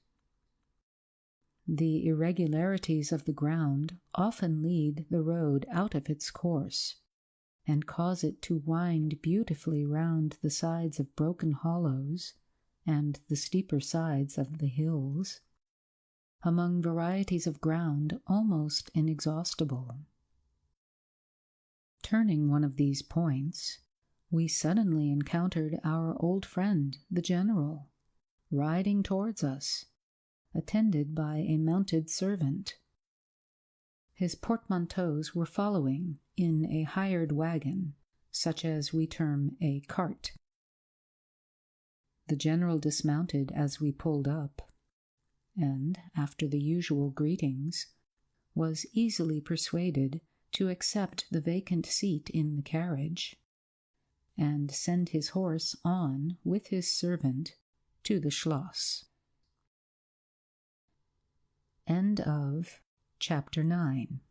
The irregularities of the ground often lead the road out of its course, and cause it to wind beautifully round the sides of broken hollows and the steeper sides of the hills, among varieties of ground almost inexhaustible. Turning one of these points, we suddenly encountered our old friend, the general, riding towards us, attended by a mounted servant. His portmanteaus were following in a hired wagon, such as we term a cart. The general dismounted as we pulled up, and, after the usual greetings, was easily persuaded to accept the vacant seat in the carriage, and send his horse on with his servant to the Schloss. End of Chapter 9.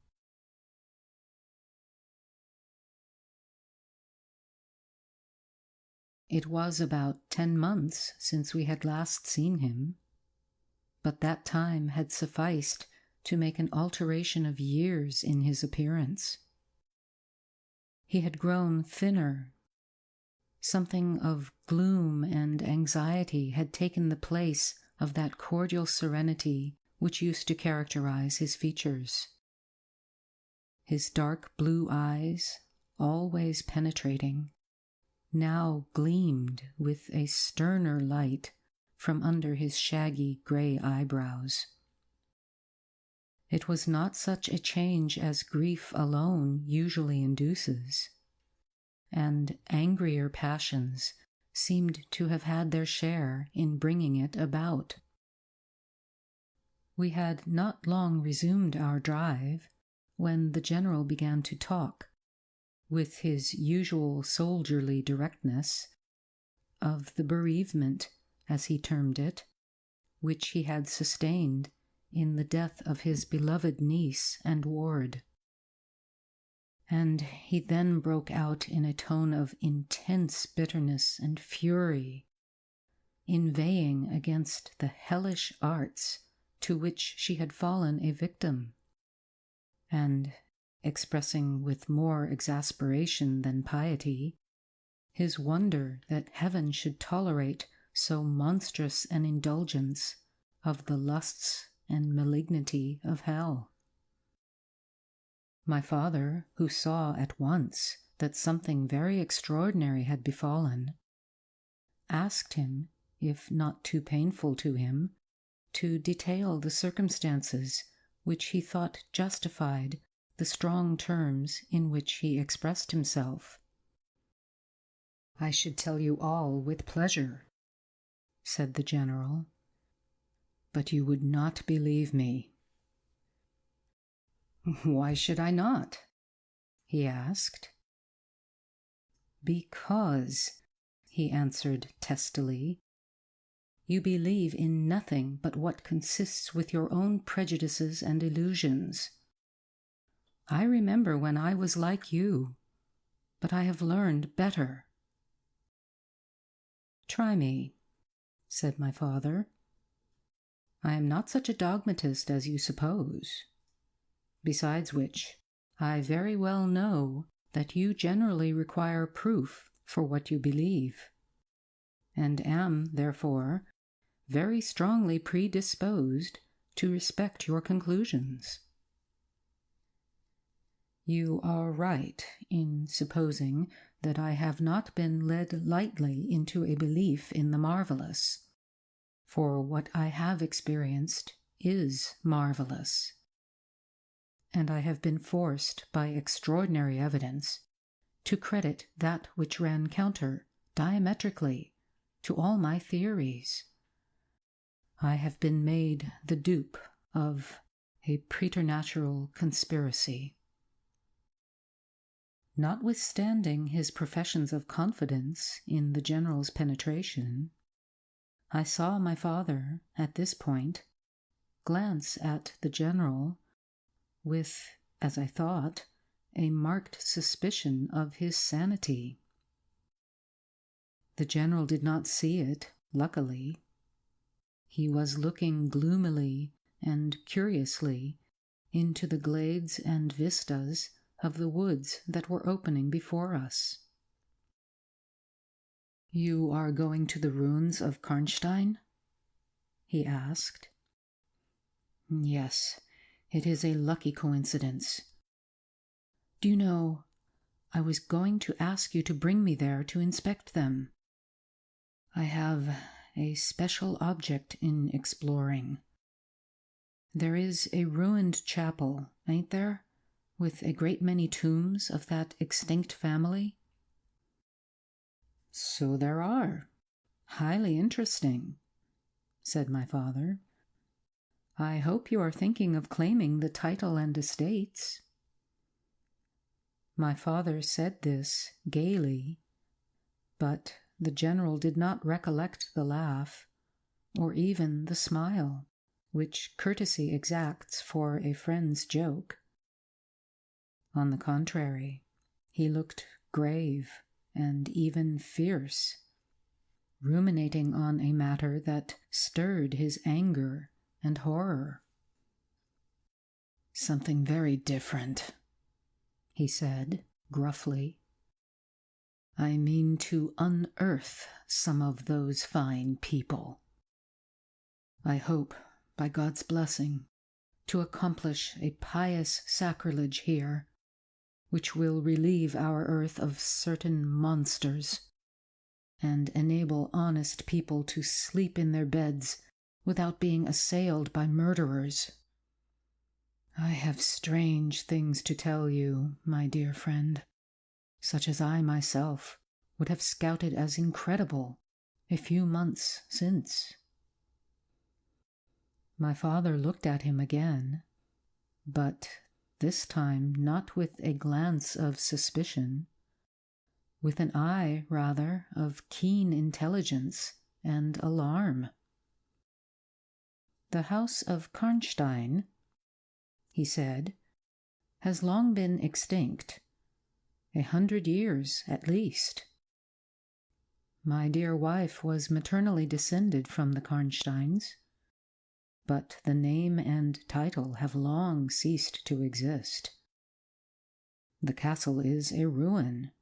It was about 10 months since we had last seen him, but that time had sufficed to make an alteration of years in his appearance. He had grown thinner. Something of gloom and anxiety had taken the place of that cordial serenity which used to characterize his features. His dark blue eyes, always penetrating, now gleamed with a sterner light from under his shaggy gray eyebrows. It was not such a change as grief alone usually induces, and angrier passions seemed to have had their share in bringing it about. We had not long resumed our drive when the general began to talk, with his usual soldierly directness, of the bereavement, as he termed it, which he had sustained in the death of his beloved niece and ward. And he then broke out in a tone of intense bitterness and fury, inveighing against the hellish arts to which she had fallen a victim, and expressing with more exasperation than piety his wonder that heaven should tolerate so monstrous an indulgence of the lusts and malignity of hell. My father, who saw at once that something very extraordinary had befallen, asked him, if not too painful to him, to detail the circumstances which he thought justified the strong terms in which he expressed himself. "I should tell you all with pleasure," said the general, "but you would not believe me." "Why should I not?" he asked. "Because," he answered testily, "you believe in nothing but what consists with your own prejudices and illusions. I remember when I was like you, but I have learned better." "Try me," said my father. "I am not such a dogmatist as you suppose. Besides which, I very well know that you generally require proof for what you believe, and am, therefore, very strongly predisposed to respect your conclusions." "You are right in supposing that I have not been led lightly into a belief in the marvelous, for what I have experienced is marvelous, and I have been forced by extraordinary evidence to credit that which ran counter, diametrically, to all my theories. I have been made the dupe of a preternatural conspiracy." Notwithstanding his professions of confidence in the general's penetration, I saw my father, at this point, glance at the general with, as I thought, a marked suspicion of his sanity. The general did not see it, luckily. He was looking gloomily and curiously into the glades and vistas of the woods that were opening before us. "You are going to the ruins of Karnstein?" he asked. "Yes, it is a lucky coincidence. Do you know, I was going to ask you to bring me there to inspect them. I have a special object in exploring. There is a ruined chapel, ain't there, with a great many tombs of that extinct family?" "So there are. Highly interesting," said my father. "I hope you are thinking of claiming the title and estates." My father said this gaily, but the general did not recollect the laugh, or even the smile, which courtesy exacts for a friend's joke. On the contrary, he looked grave and even fierce, ruminating on a matter that stirred his anger and horror. "Something very different," he said gruffly. "I mean to unearth some of those fine people. I hope, by God's blessing, to accomplish a pious sacrilege here, which will relieve our earth of certain monsters, and enable honest people to sleep in their beds without being assailed by murderers. I have strange things to tell you, my dear friend, such as I myself would have scouted as incredible a few months since." My father looked at him again, but this time not with a glance of suspicion, with an eye, rather, of keen intelligence and alarm. "The house of Karnstein," he said, "has long been extinct, 100 years at least. My dear wife was maternally descended from the Karnsteins, but the name and title have long ceased to exist. The castle is a ruin.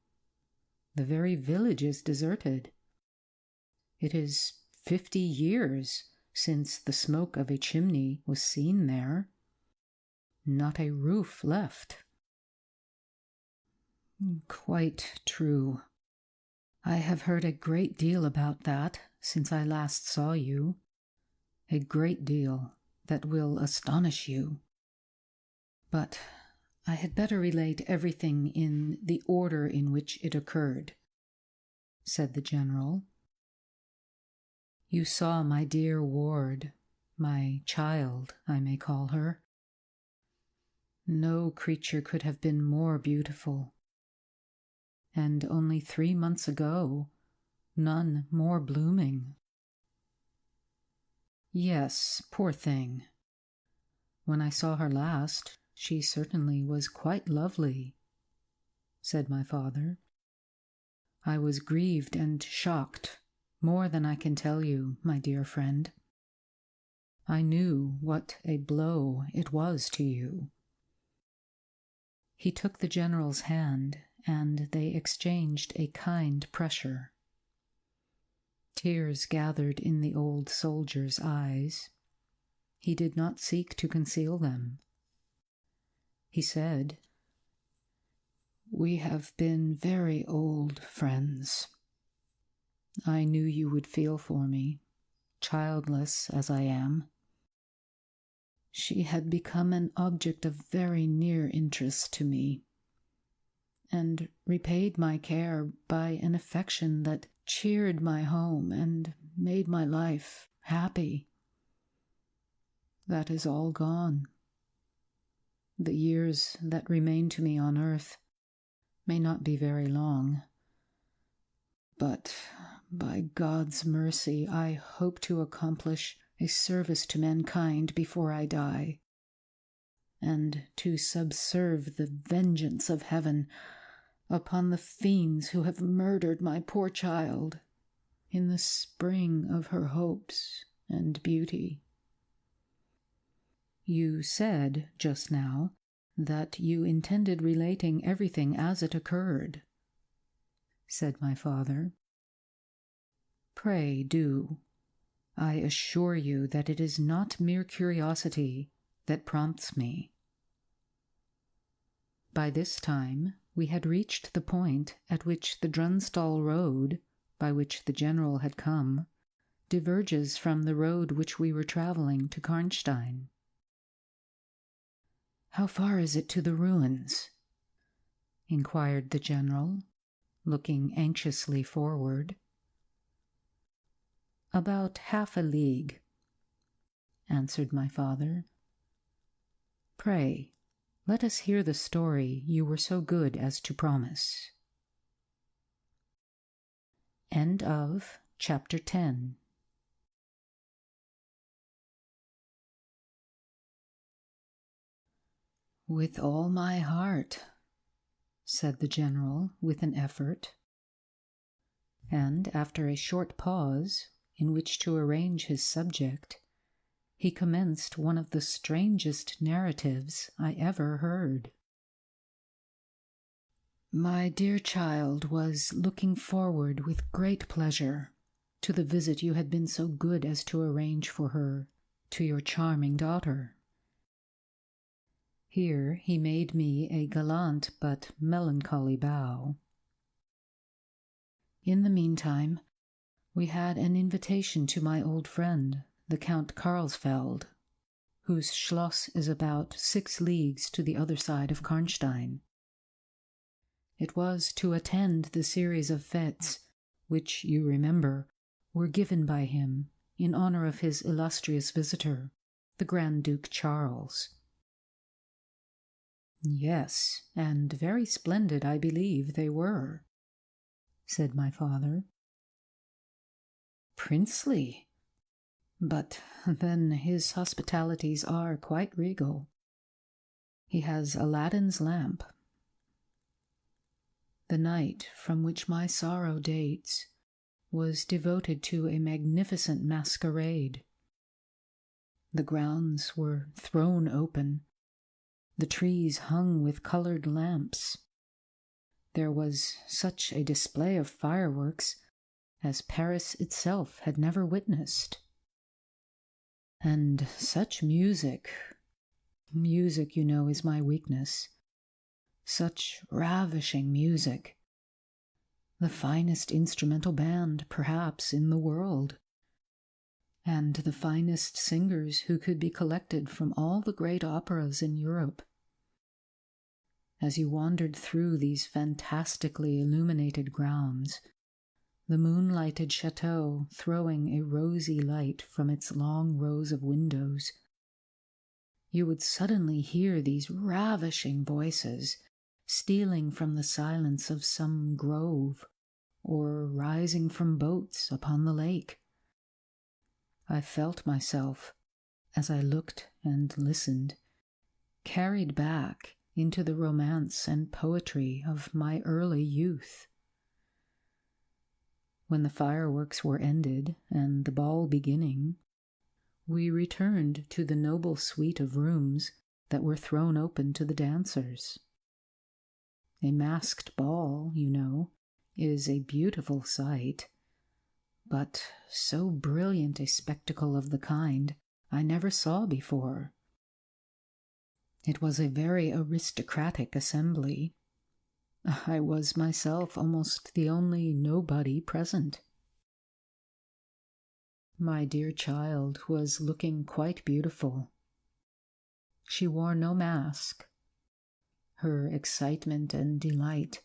The very village is deserted. It is 50 years since the smoke of a chimney was seen there. Not a roof left." "Quite true. I have heard a great deal about that since I last saw you. A great deal that will astonish you. But I had better relate everything in the order in which it occurred, said the general. You saw my dear ward, my child, I may call her. No creature could have been more beautiful. And only 3 months ago, none more blooming. Yes, poor thing. When I saw her last, she certainly was quite lovely, said my father. I was grieved and shocked, more than I can tell you, my dear friend. I knew what a blow it was to you. He took the general's hand, and they exchanged a kind pressure. Tears gathered in the old soldier's eyes. He did not seek to conceal them. He said, "We have been very old friends. I knew you would feel for me, childless as I am. She had become an object of very near interest to me, and repaid my care by an affection that cheered my home and made my life happy. That is all gone. The years that remain to me on earth may not be very long, but by God's mercy I hope to accomplish a service to mankind before I die, and to subserve the vengeance of heaven upon the fiends who have murdered my poor child in the spring of her hopes and beauty." You said just now that you intended relating everything as it occurred, said my father. Pray do. I assure you that it is not mere curiosity that prompts me. By this time we had reached the point at which the Drunstall road, by which the general had come, diverges from the road which we were travelling to Karnstein. "How far is it to the ruins?" inquired the general, looking anxiously forward. "About half a league," answered my father. "Pray, let us hear the story you were so good as to promise." End of Chapter 10. "With all my heart," said the general with an effort. And after a short pause, in which to arrange his subject, he commenced one of the strangest narratives I ever heard. "My dear child was looking forward with great pleasure to the visit you had been so good as to arrange for her to your charming daughter." Here he made me a gallant but melancholy bow. "In the meantime, we had an invitation to my old friend, the Count Karlsfeld, whose Schloss is about 6 leagues to the other side of Karnstein. It was to attend the series of fêtes which, you remember, were given by him in honor of his illustrious visitor, the Grand Duke Charles." "Yes, and very splendid, I believe, they were," said my father. "Princely, but then his hospitalities are quite regal. He has Aladdin's lamp. The night from which my sorrow dates was devoted to a magnificent masquerade. The grounds were thrown open, the trees hung with colored lamps. There was such a display of fireworks as Paris itself had never witnessed. And such music. Music, you know, is my weakness. Such ravishing music. the finest instrumental band, perhaps, in the world, and the finest singers who could be collected from all the great operas in Europe. As you wandered through these fantastically illuminated grounds, the moonlighted chateau throwing a rosy light from its long rows of windows, you would suddenly hear these ravishing voices stealing from the silence of some grove or rising from boats upon the lake. I felt myself, as I looked and listened, carried back into the romance and poetry of my early youth. When the fireworks were ended and the ball beginning, we returned to the noble suite of rooms that were thrown open to the dancers. A masked ball, you know, is a beautiful sight, but so brilliant a spectacle of the kind I never saw before. It was a very aristocratic assembly. I was myself almost the only nobody present. My dear child was looking quite beautiful. She wore no mask. Her excitement and delight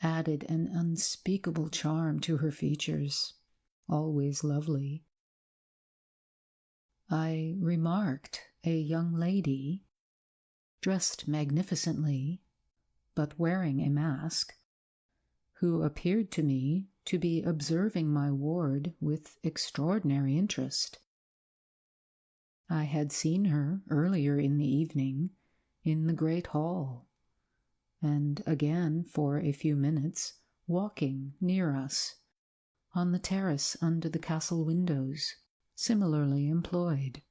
added an unspeakable charm to her features, always lovely. I remarked a young lady, dressed magnificently, but wearing a mask, who appeared to me to be observing my ward with extraordinary interest. I had seen her earlier in the evening in the great hall, and again for a few minutes walking near us on the terrace under the castle windows, similarly employed.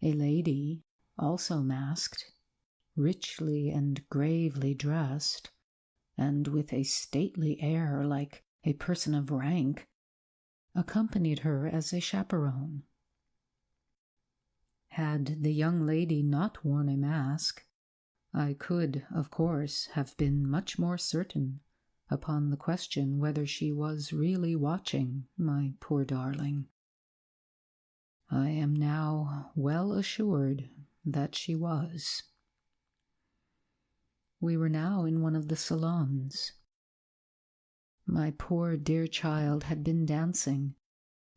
A lady, also masked, richly and gravely dressed, and with a stately air like a person of rank, accompanied her as a chaperone. Had the young lady not worn a mask, I could, of course, have been much more certain upon the question whether she was really watching my poor darling. I am now well assured that she was. We were now in one of the salons. My poor dear child had been dancing,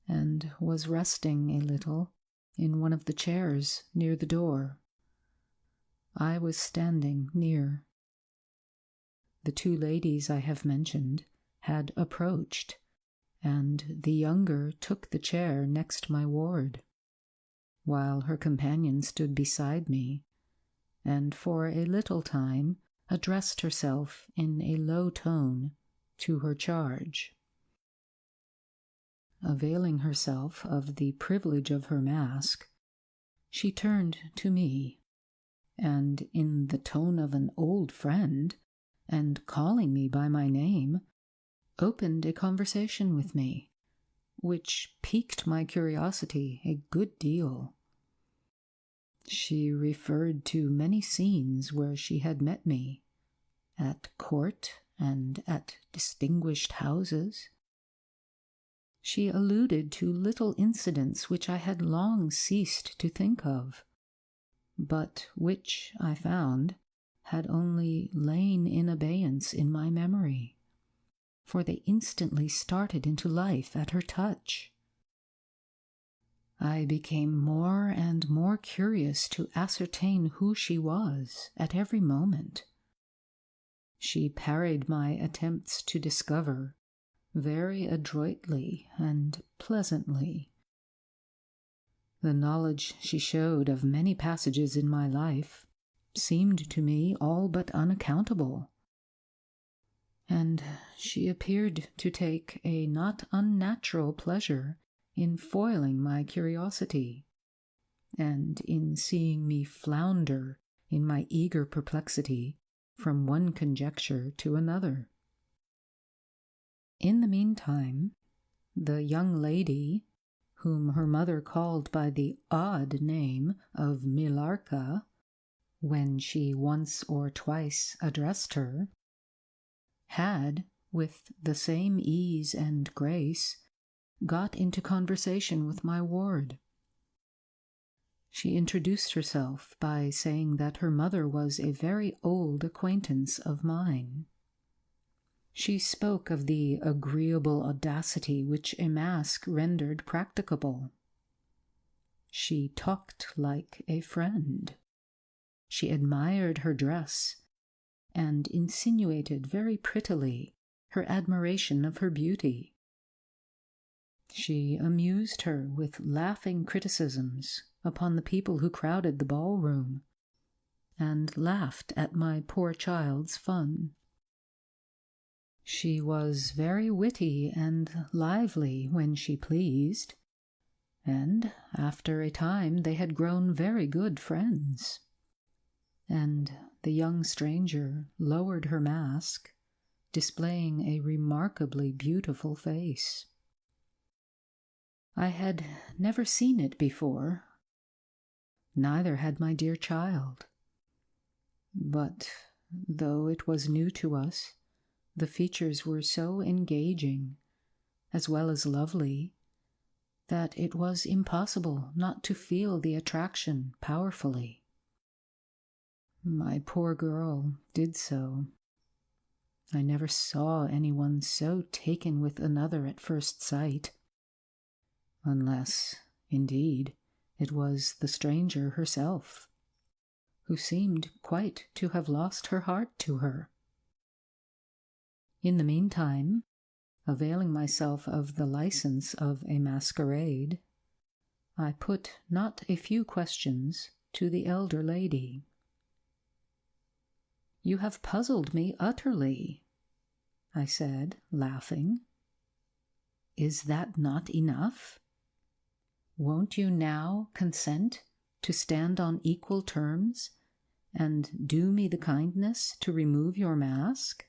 and was resting a little in one of the chairs near the door. I was standing near. The two ladies I have mentioned had approached, and the younger took the chair next my ward, while her companion stood beside me, and for a little time addressed herself in a low tone to her charge. Availing herself of the privilege of her mask, she turned to me, and in the tone of an old friend, and calling me by my name, opened a conversation with me, which piqued my curiosity a good deal. She referred to many scenes where she had met me, at court and at distinguished houses. She alluded to little incidents which I had long ceased to think of, but which, I found, had only lain in abeyance in my memory, for they instantly started into life at her touch. I became more and more curious to ascertain who she was at every moment. She parried my attempts to discover very adroitly and pleasantly. The knowledge she showed of many passages in my life seemed to me all but unaccountable, and she appeared to take a not unnatural pleasure in foiling my curiosity, and in seeing me flounder in my eager perplexity from one conjecture to another. In the meantime, the young lady, whom her mother called by the odd name of Millarca, when she once or twice addressed her, had, with the same ease and grace, got into conversation with my ward. She introduced herself by saying that her mother was a very old acquaintance of mine. She spoke of the agreeable audacity which a mask rendered practicable. She talked like a friend. She admired her dress, and insinuated very prettily her admiration of her beauty. She amused her with laughing criticisms upon the people who crowded the ballroom, and laughed at my poor child's fun. She was very witty and lively when she pleased, and after a time they had grown very good friends. And the young stranger lowered her mask, displaying a remarkably beautiful face. I had never seen it before, neither had my dear child. But though it was new to us, the features were so engaging, as well as lovely, that it was impossible not to feel the attraction powerfully. My poor girl did so. I never saw anyone so taken with another at first sight, unless, indeed, it was the stranger herself, who seemed quite to have lost her heart to her. In the meantime, availing myself of the license of a masquerade, I put not a few questions to the elder lady. "You have puzzled me utterly," I said, laughing. "Is that not enough? Won't you now consent to stand on equal terms and do me the kindness to remove your mask?"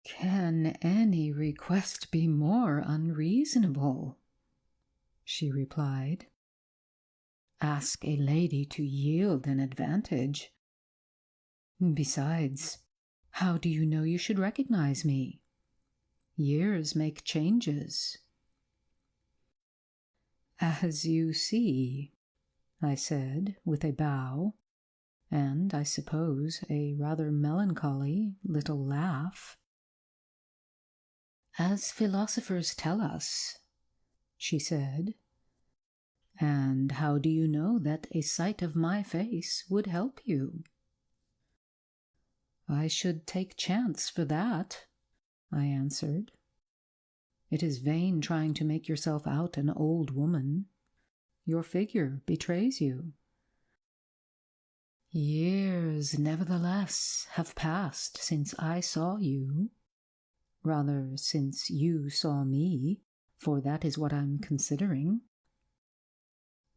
"Can any request be more unreasonable?" she replied. "Ask a lady to yield an advantage. Besides, how do you know you should recognize me? Years make changes." "As you see," I said, with a bow, and, I suppose, a rather melancholy little laugh. "As philosophers tell us," she said. "And how do you know that a sight of my face would help you?" "I should take chance for that," I answered. "It is vain trying to make yourself out an old woman. Your figure betrays you." "Years, nevertheless, have passed since I saw you. Rather, since you saw me, for that is what I'm considering.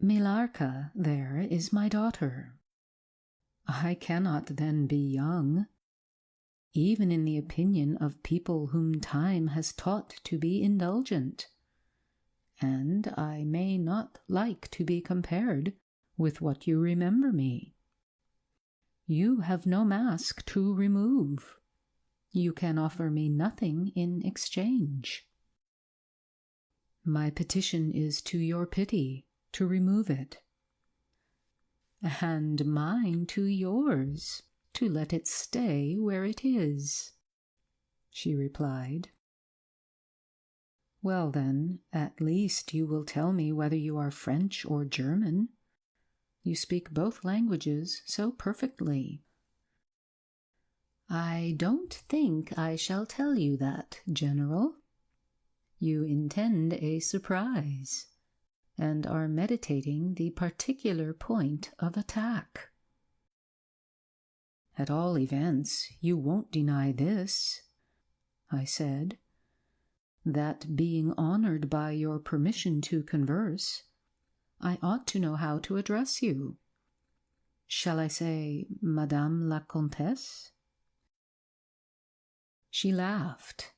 Milarca, there, is my daughter. I cannot then be young, even in the opinion of people whom time has taught to be indulgent, and I may not like to be compared with what you remember me. You have no mask to remove. You can offer me nothing in exchange. My petition is to your pity to remove it, and mine to yours to let it stay where it is," she replied. "Well, then, at least you will tell me whether you are French or German. You speak both languages so perfectly." "I don't think I shall tell you that, General. You intend a surprise, and are meditating the particular point of attack. At all events, you won't deny this," I said, "that being honored by your permission to converse, I ought to know how to address you. Shall I say, Madame la Comtesse?" She laughed,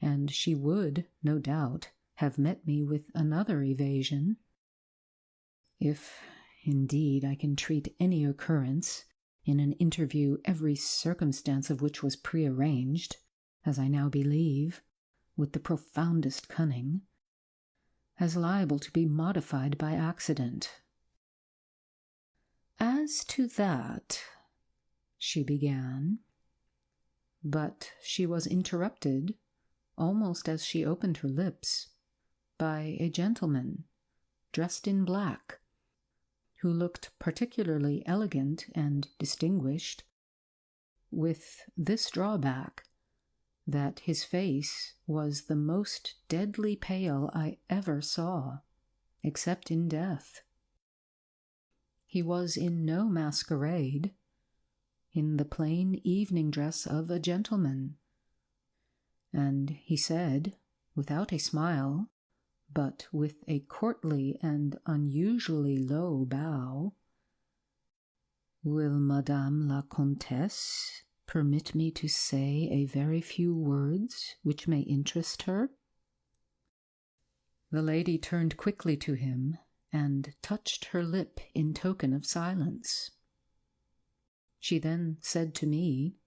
and she would, no doubt, have met me with another evasion, if, indeed, I can treat any occurrence in an interview every circumstance of which was prearranged, as I now believe, with the profoundest cunning, as liable to be modified by accident. "As to that," she began, but she was interrupted, almost as she opened her lips, by a gentleman, dressed in black, who looked particularly elegant and distinguished, with this drawback, that his face was the most deadly pale I ever saw, except in death. He was in no masquerade, in the plain evening dress of a gentleman, and he said, without a smile, but with a courtly and unusually low bow, "Will Madame la Comtesse permit me to say a very few words which may interest her?" The lady turned quickly to him and touched her lip in token of silence. She then said to me,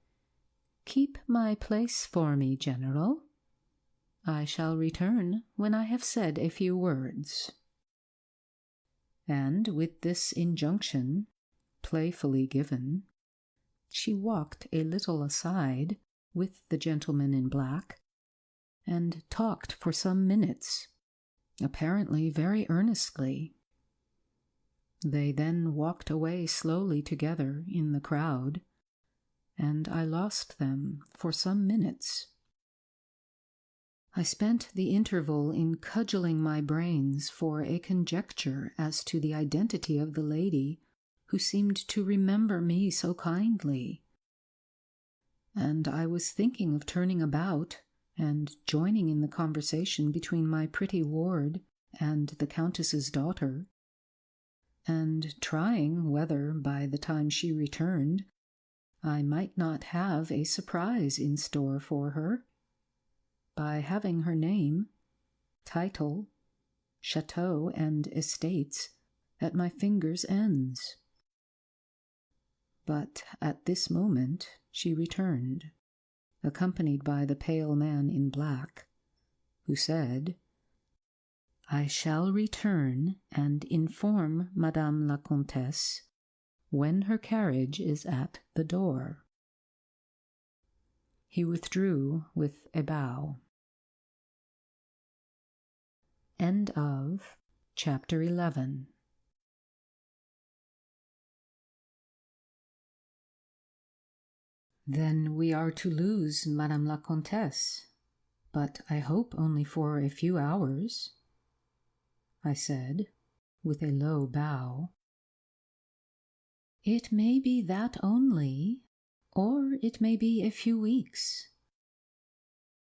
"Keep my place for me, General. I shall return when I have said a few words." And with this injunction, playfully given, she walked a little aside with the gentleman in black, and talked for some minutes, apparently very earnestly. They then walked away slowly together in the crowd, and I lost them for some minutes. I spent the interval in cudgelling my brains for a conjecture as to the identity of the lady who seemed to remember me so kindly, and I was thinking of turning about and joining in the conversation between my pretty ward and the Countess's daughter, and trying whether, by the time she returned, I might not have a surprise in store for her, by having her name, title, chateau, and estates at my fingers' ends. But at this moment she returned, accompanied by the pale man in black, who said, "I shall return and inform Madame la Comtesse when her carriage is at the door." He withdrew with a bow. End of Chapter 11. "Then we are to lose Madame la Comtesse, but I hope only for a few hours," I said, with a low bow. "It may be that only, or it may be a few weeks.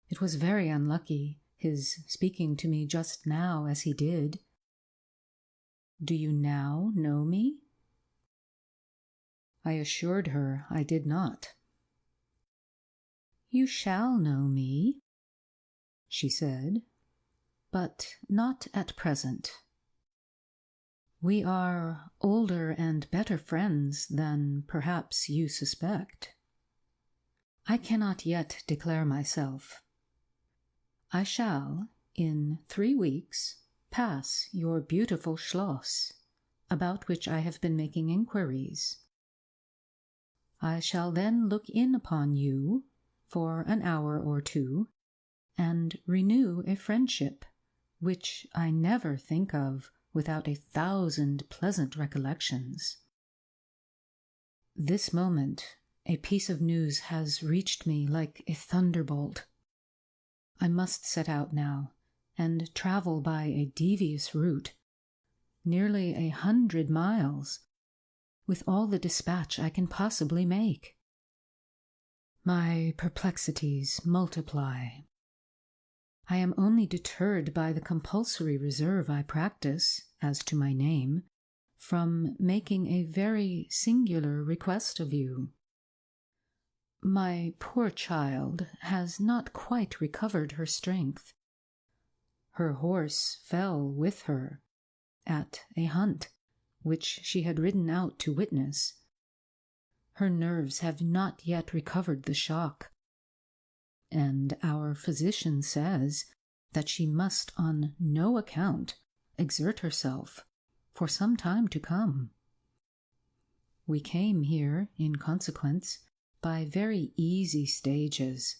It was very unlucky, his speaking to me just now as he did. Do you now know me?" I assured her I did not. "You shall know me," she said, "but not at present. We are older and better friends than perhaps you suspect. I cannot yet declare myself. I shall, in 3 weeks, pass your beautiful Schloss, about which I have been making inquiries. I shall then look in upon you for an hour or two, and renew a friendship which I never think of without 1,000 pleasant recollections. This moment a piece of news has reached me like a thunderbolt. I must set out now, and travel by a devious route, nearly 100 miles, with all the dispatch I can possibly make. My perplexities multiply. I am only deterred by the compulsory reserve I practice, as to my name, from making a very singular request of you. My poor child has not quite recovered her strength. Her horse fell with her at a hunt which she had ridden out to witness, Her nerves have not yet recovered the shock, and our physician says that she must on no account exert herself for some time to come. We came here, in consequence, by very easy stages,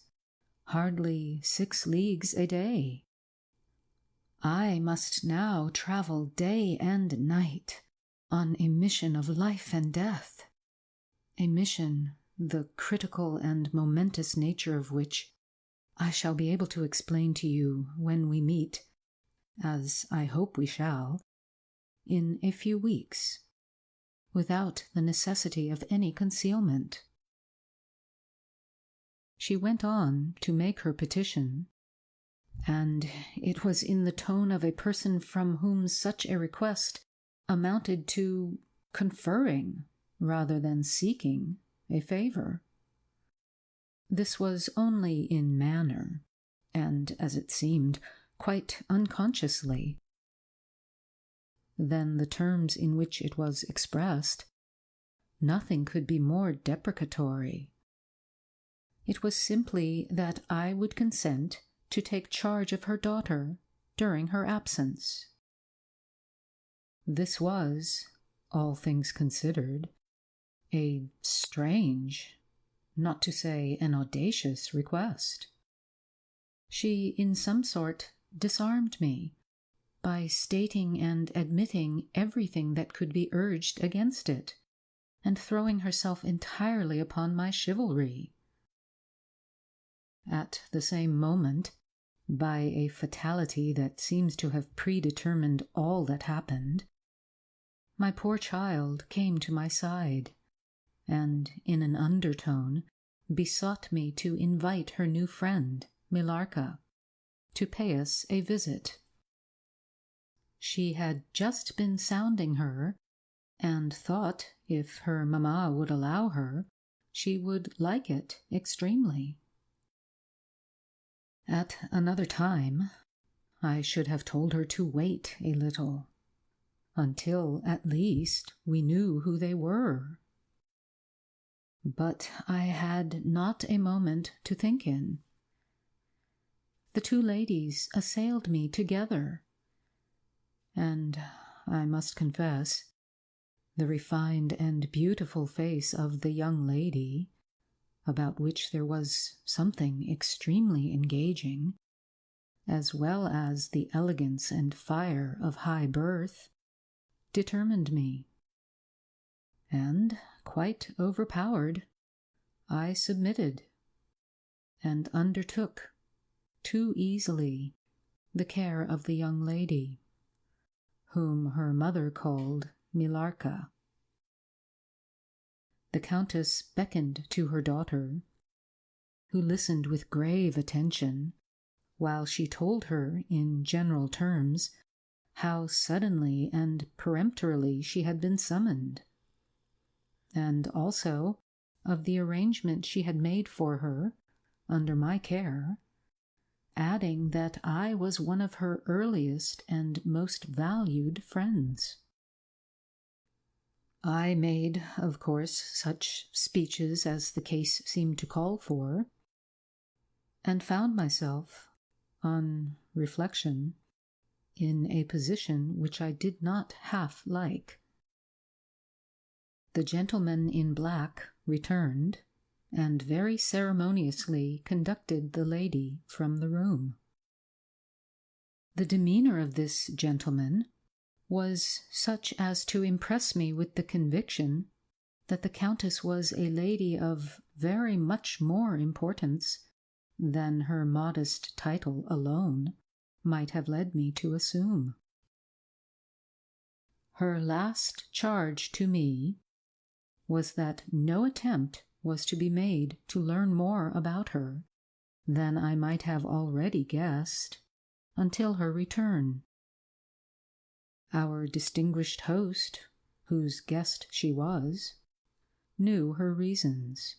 hardly 6 leagues a day. I must now travel day and night on a mission of life and death, a mission the critical and momentous nature of which I shall be able to explain to you when we meet, as I hope we shall, in a few weeks, without the necessity of any concealment. She went on to make her petition, and it was in the tone of a person from whom such a request amounted to conferring, rather than seeking, a favor. This was only in manner, and, as it seemed, quite unconsciously. Then the terms in which it was expressed, nothing could be more deprecatory. It was simply that I would consent to take charge of her daughter during her absence. This was, all things considered, a strange, not to say an audacious request. She, in some sort, disarmed me by stating and admitting everything that could be urged against it, and throwing herself entirely upon my chivalry. At the same moment, by a fatality that seems to have predetermined all that happened, my poor child came to my side, and, in an undertone, besought me to invite her new friend, Millarca, to pay us a visit. She had just been sounding her, and thought, if her mamma would allow her, she would like it extremely. At another time, I should have told her to wait a little, until, at least, we knew who they were. But I had not a moment to think in. The 2 ladies assailed me together, and, I must confess, the refined and beautiful face of the young lady, about which there was something extremely engaging, as well as the elegance and fire of high birth, determined me. And, quite overpowered, I submitted, and undertook, too easily, the care of the young lady, whom her mother called Millarca. The Countess beckoned to her daughter, who listened with grave attention, while she told her, in general terms, how suddenly and peremptorily she had been summoned, and also of the arrangement she had made for her, under my care, adding that I was one of her earliest and most valued friends. I made, of course, such speeches as the case seemed to call for, and found myself, on reflection, in a position which I did not half like. The gentleman in black returned, and very ceremoniously conducted the lady from the room. The demeanor of this gentleman was such as to impress me with the conviction that the Countess was a lady of very much more importance than her modest title alone might have led me to assume. Her last charge to me was that no attempt was to be made to learn more about her than I might have already guessed until her return. Our distinguished host, whose guest she was, knew her reasons.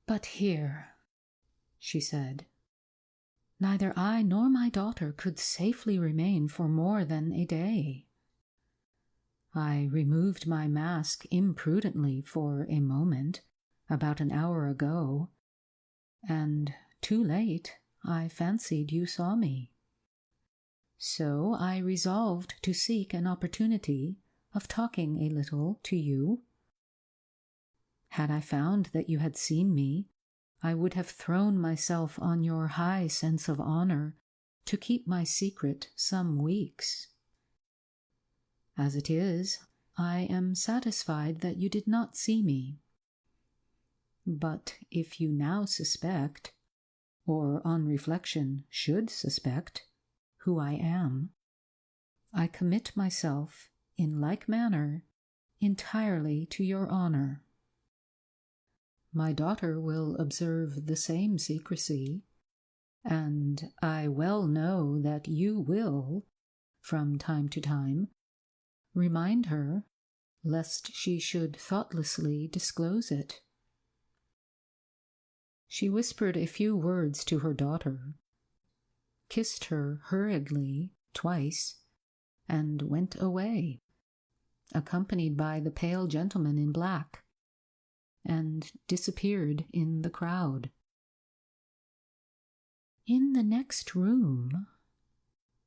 "But here," she said, "neither I nor my daughter could safely remain for more than a day. I removed my mask imprudently for a moment, about an hour ago, and too late I fancied you saw me. So I resolved to seek an opportunity of talking a little to you. Had I found that you had seen me, I would have thrown myself on your high sense of honor to keep my secret some weeks. As it is, I am satisfied that you did not see me. But if you now suspect, or on reflection should suspect, who I am, I commit myself, in like manner, entirely to your honor. My daughter will observe the same secrecy, and I well know that you will, from time to time, remind her, lest she should thoughtlessly disclose it. She whispered a few words to her daughter, kissed her hurriedly twice, and went away, accompanied by the pale gentleman in black, and disappeared in the crowd. "In the next room,"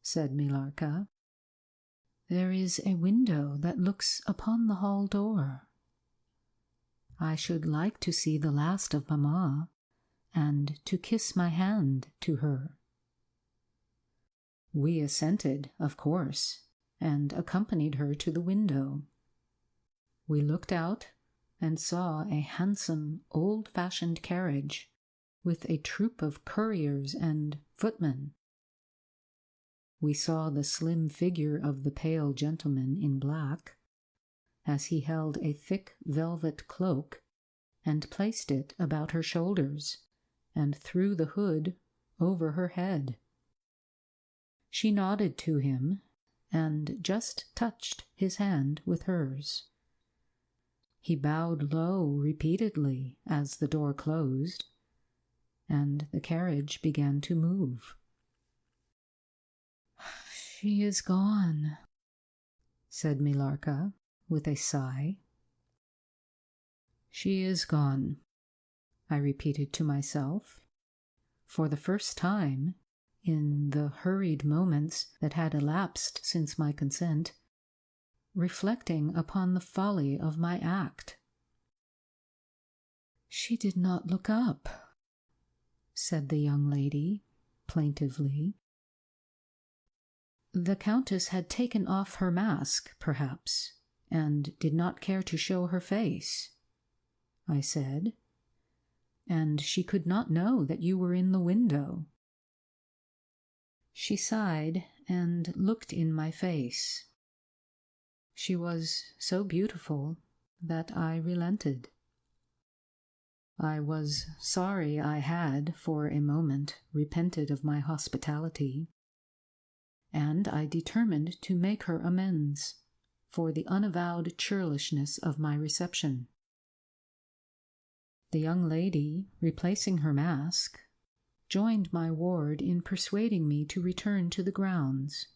said Millarca, "there is a window that looks upon the hall door. I should like to see the last of Mamma, and to kiss my hand to her." We assented, of course, and accompanied her to the window. We looked out and saw a handsome, old-fashioned carriage with a troop of couriers and footmen. We saw the slim figure of the pale gentleman in black, as he held a thick velvet cloak and placed it about her shoulders and threw the hood over her head. She nodded to him and just touched his hand with hers. He bowed low repeatedly as the door closed, and the carriage began to move. "She is gone," said Millarca with a sigh. "She is gone," I repeated to myself, for the first time, in the hurried moments that had elapsed since my consent, reflecting upon the folly of my act. "She did not look up," said the young lady, plaintively. "The Countess had taken off her mask, perhaps, and did not care to show her face," I said, "and she could not know that you were in the window." She sighed and looked in my face. She was so beautiful that I relented. I was sorry I had, for a moment, repented of my hospitality, and I determined to make her amends for the unavowed churlishness of my reception. The young lady, replacing her mask, joined my ward in persuading me to return to the grounds,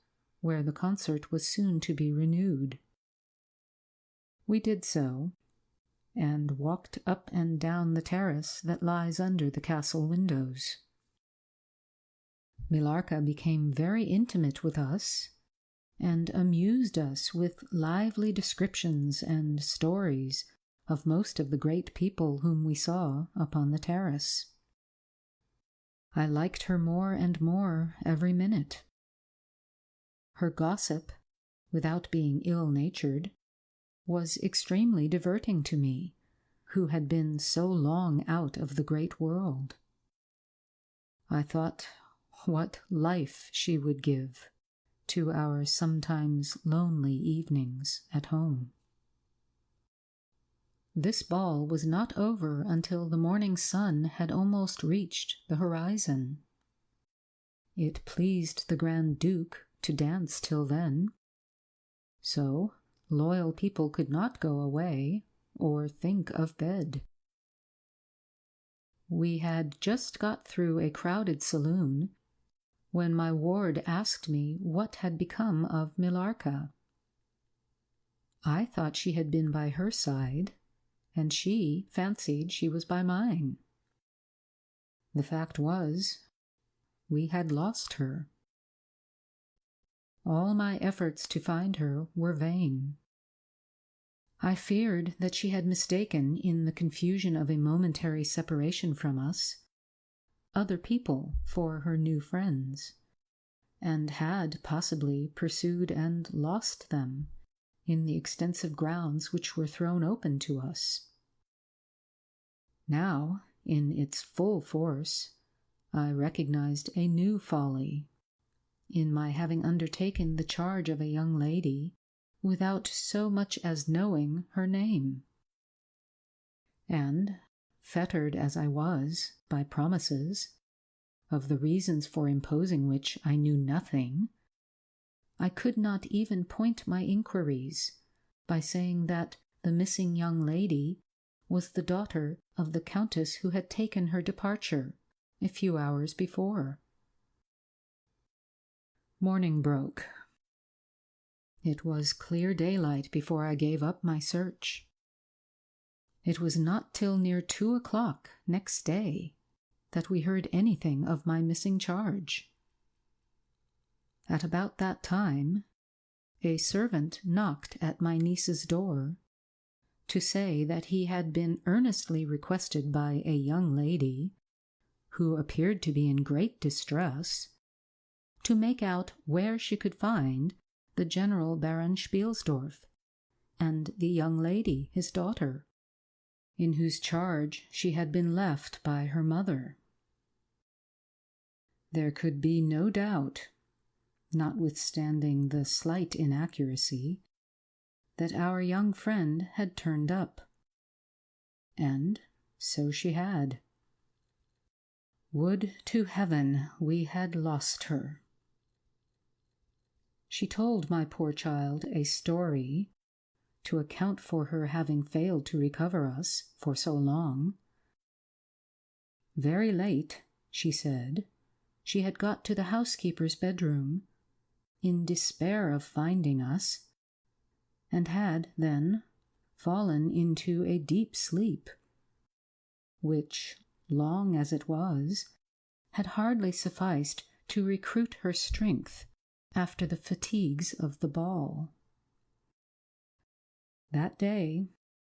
where the concert was soon to be renewed. We did so, and walked up and down the terrace that lies under the castle windows. Millarca became very intimate with us, and amused us with lively descriptions and stories of most of the great people whom we saw upon the terrace. I liked her more and more every minute. Her gossip, without being ill-natured, was extremely diverting to me, who had been so long out of the great world. I thought what life she would give to our sometimes lonely evenings at home. This ball was not over until the morning sun had almost reached the horizon. It pleased the Grand Duke to dance till then, so loyal people could not go away or think of bed. We had just got through a crowded saloon when my ward asked me what had become of Millarca. I thought she had been by her side, and she fancied she was by mine. The fact was, we had lost her. All my efforts to find her were vain. I feared that she had mistaken, in the confusion of a momentary separation from us, other people for her new friends, and had possibly pursued and lost them in the extensive grounds which were thrown open to us. Now, in its full force, I recognized a new folly in my having undertaken the charge of a young lady without so much as knowing her name. And, fettered as I was by promises, of the reasons for imposing which I knew nothing, I could not even point my inquiries by saying that the missing young lady was the daughter of the countess who had taken her departure a few hours before. Morning broke. It was clear daylight before I gave up my search. It was not till near 2 o'clock next day that we heard anything of my missing charge. At about that time, a servant knocked at my niece's door to say that he had been earnestly requested by a young lady, who appeared to be in great distress, to make out where she could find the General Baron Spielsdorf and the young lady, his daughter, in whose charge she had been left by her mother. There could be no doubt, notwithstanding the slight inaccuracy, that our young friend had turned up. And so she had. Would to heaven we had lost her. She told my poor child a story to account for her having failed to recover us for so long. Very late, she said, she had got to the housekeeper's bedroom, in despair of finding us, and had then fallen into a deep sleep, which, long as it was, had hardly sufficed to recruit her strength after the fatigues of the ball. That day,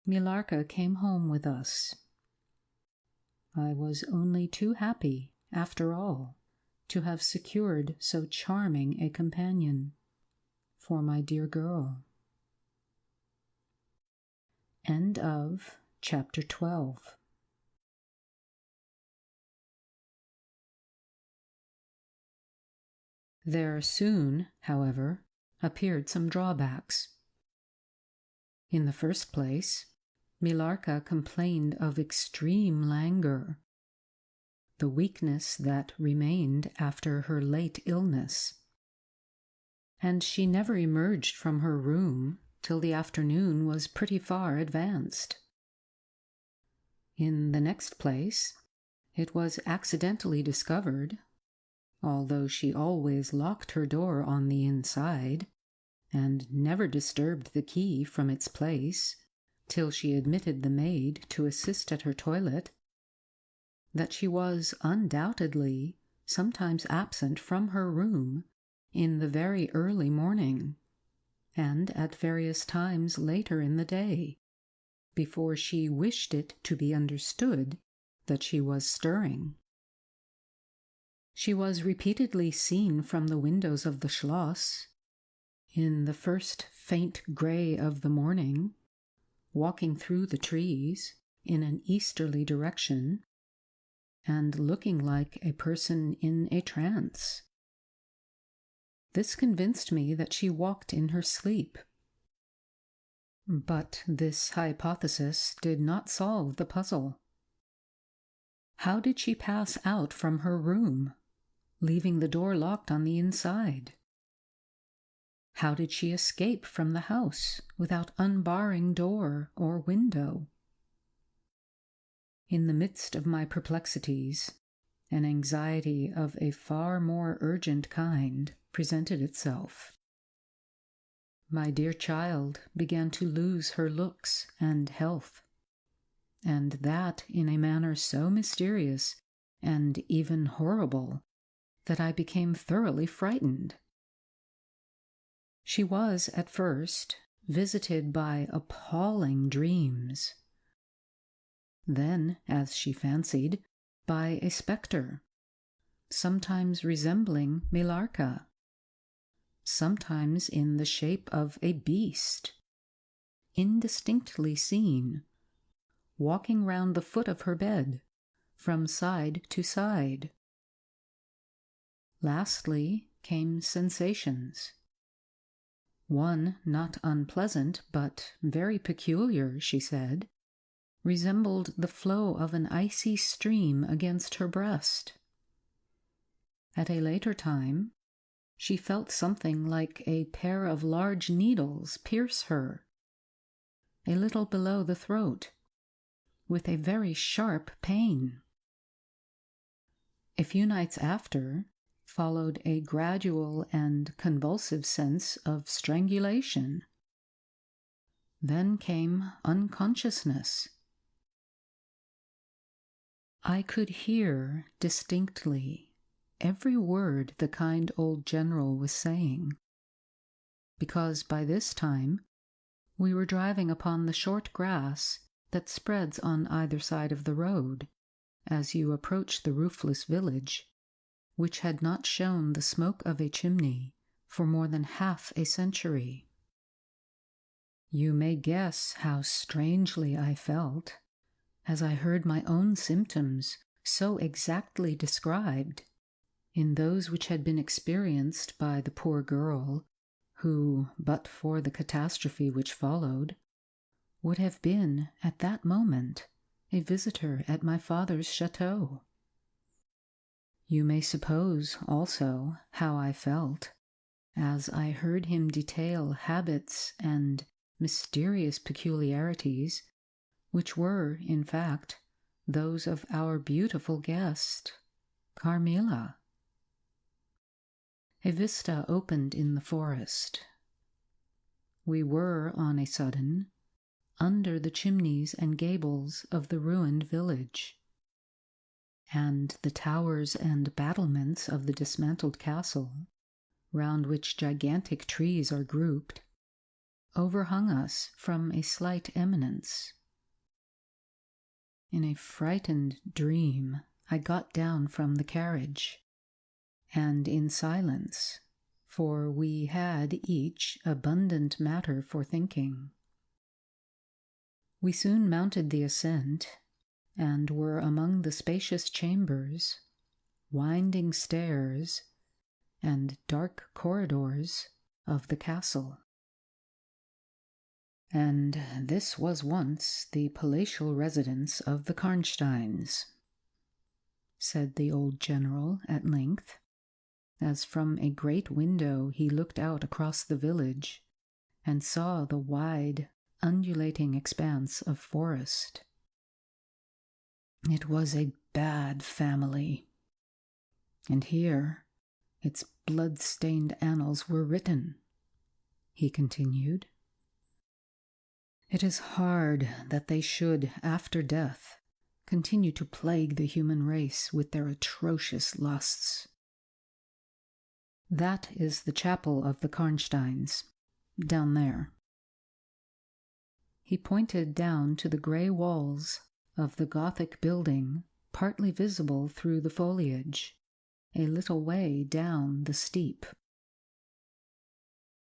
Milarka came home with us. I was only too happy, after all, to have secured so charming a companion for my dear girl. End of Chapter 12. There soon, however, appeared some drawbacks. In the first place, Milarka complained of extreme languor, the weakness that remained after her late illness, and she never emerged from her room till the afternoon was pretty far advanced. In the next place, it was accidentally discovered, although she always locked her door on the inside, and never disturbed the key from its place till she admitted the maid to assist at her toilet, that she was undoubtedly sometimes absent from her room in the very early morning, and at various times later in the day, before she wished it to be understood that she was stirring. She was repeatedly seen from the windows of the Schloss, in the first faint grey of the morning, walking through the trees in an easterly direction, and looking like a person in a trance. This convinced me that she walked in her sleep. But this hypothesis did not solve the puzzle. How did she pass out from her room, leaving the door locked on the inside? How did she escape from the house without unbarring door or window? In the midst of my perplexities, an anxiety of a far more urgent kind presented itself. My dear child began to lose her looks and health, and that in a manner so mysterious and even horrible that I became thoroughly frightened. She was, at first, visited by appalling dreams. Then, as she fancied, by a spectre, sometimes resembling Millarca, sometimes in the shape of a beast, indistinctly seen, walking round the foot of her bed, from side to side. Lastly came sensations. One not unpleasant, but very peculiar, she said, resembled the flow of an icy stream against her breast. At a later time, she felt something like a pair of large needles pierce her, a little below the throat, with a very sharp pain. A few nights after followed a gradual and convulsive sense of strangulation. Then came unconsciousness. I could hear distinctly every word the kind old general was saying, because by this time we were driving upon the short grass that spreads on either side of the road as you approach the roofless village, which had not shown the smoke of a chimney for more than half a century. You may guess how strangely I felt as I heard my own symptoms so exactly described in those which had been experienced by the poor girl who, but for the catastrophe which followed, would have been, at that moment, a visitor at my father's chateau. You may suppose, also, how I felt as I heard him detail habits and mysterious peculiarities which were, in fact, those of our beautiful guest, Carmilla. A vista opened in the forest. We were, on a sudden, under the chimneys and gables of the ruined village, and the towers and battlements of the dismantled castle, round which gigantic trees are grouped, overhung us from a slight eminence. In a frightened dream, I got down from the carriage, and in silence, for we had each abundant matter for thinking. We soon mounted the ascent, and were among the spacious chambers, winding stairs, and dark corridors of the castle. And this was once the palatial residence of the Karnsteins, said the old general at length, as from a great window he looked out across the village and saw the wide, undulating expanse of forest. It was a bad family, and here its blood-stained annals were written, he continued. It is hard that they should, after death, continue to plague the human race with their atrocious lusts. That is the chapel of the Karnsteins, down there. He pointed down to the grey walls of the Gothic building, partly visible through the foliage, a little way down the steep.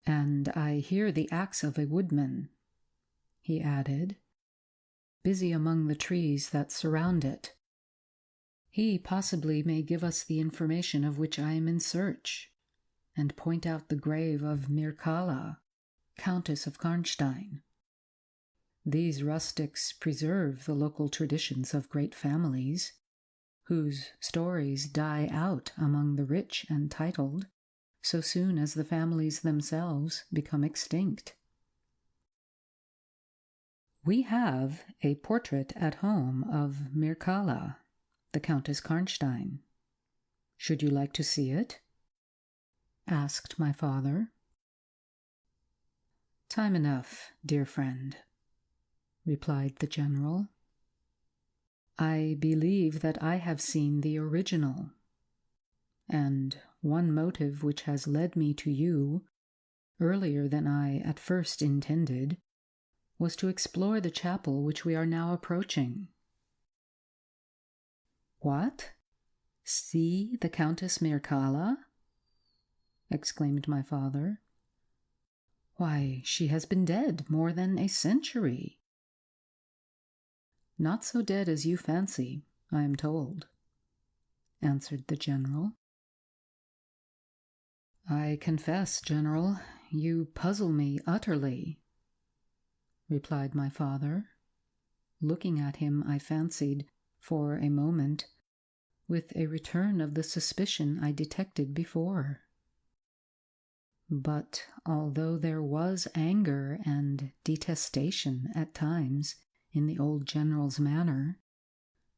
And I hear the axe of a woodman, he added, busy among the trees that surround it. He possibly may give us the information of which I am in search, and point out the grave of Mircalla, Countess of Karnstein. These rustics preserve the local traditions of great families, whose stories die out among the rich and titled so soon as the families themselves become extinct. We have a portrait at home of Mircalla, the Countess Karnstein. Should you like to see it? Asked my father. "Time enough, dear friend," replied the general. "I believe that I have seen the original, and one motive which has led me to you earlier than I at first intended was to explore the chapel which we are now approaching." "What? See the Countess Mircalla?" exclaimed my father. "Why, she has been dead more than a century." "Not so dead as you fancy, I am told," answered the general. "I confess, General, you puzzle me utterly," replied my father, looking at him, I fancied, for a moment, with a return of the suspicion I detected before. But although there was anger and detestation at times in the old general's manner,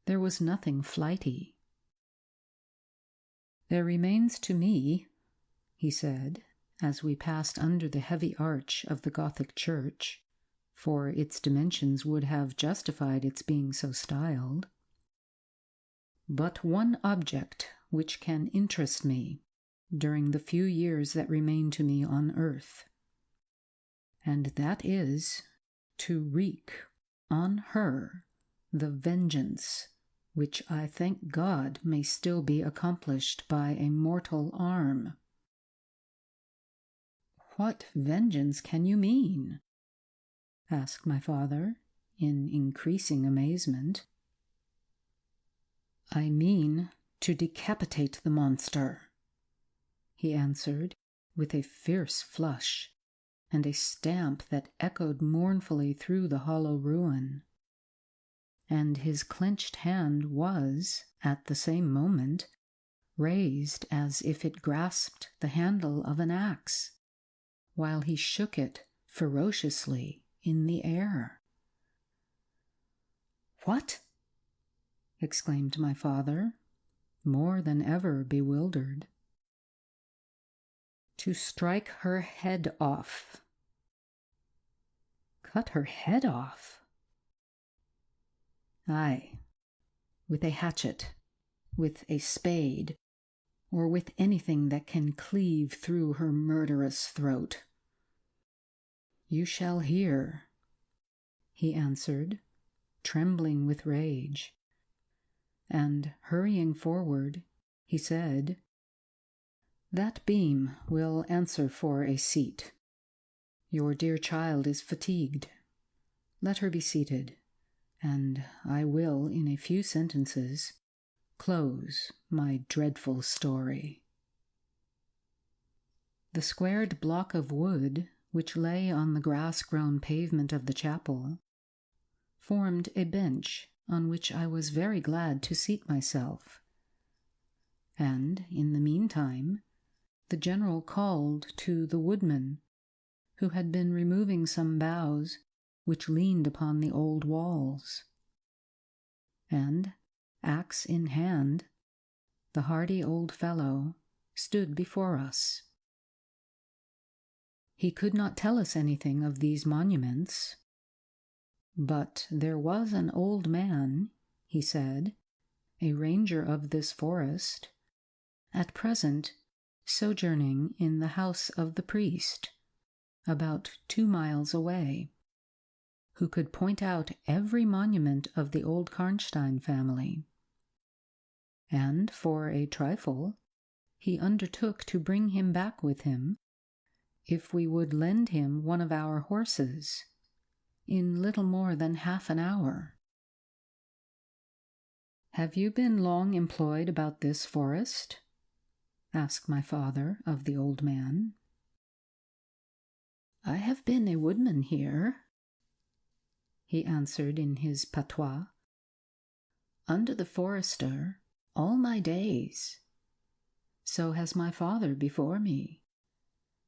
there was nothing flighty. "There remains to me," he said, as we passed under the heavy arch of the Gothic church, for its dimensions would have justified its being so styled, "but one object which can interest me during the few years that remain to me on earth, and that is to wreak on her the vengeance which I thank God may still be accomplished by a mortal arm." "What vengeance can you mean?" asked my father, in increasing amazement. "I mean to decapitate the monster," he answered, with a fierce flush and a stamp that echoed mournfully through the hollow ruin. And his clenched hand was, at the same moment, raised as if it grasped the handle of an axe, while he shook it ferociously in the air. "What?" exclaimed my father, more than ever bewildered. "To strike her head off." "Cut her head off?" "Aye, with a hatchet, with a spade, or with anything that can cleave through her murderous throat." "You shall hear," he answered, trembling with rage, and hurrying forward, he said, "That beam will answer for a seat. Your dear child is fatigued. Let her be seated, and I will, in a few sentences, close my dreadful story." The squared block of wood, which lay on the grass-grown pavement of the chapel, formed a bench on which I was very glad to seat myself. And, in the meantime, the general called to the woodman, who had been removing some boughs which leaned upon the old walls. And, axe in hand, the hardy old fellow stood before us. He could not tell us anything of these monuments, but there was an old man, he said, a ranger of this forest, at present sojourning in the house of the priest, about 2 miles away, who could point out every monument of the old Karnstein family. And for a trifle, he undertook to bring him back with him if we would lend him one of our horses in little more than half an hour. "Have you been long employed about this forest?" asked my father of the old man. "I have been a woodman here," he answered in his patois, "under the forester all my days. So has my father before me,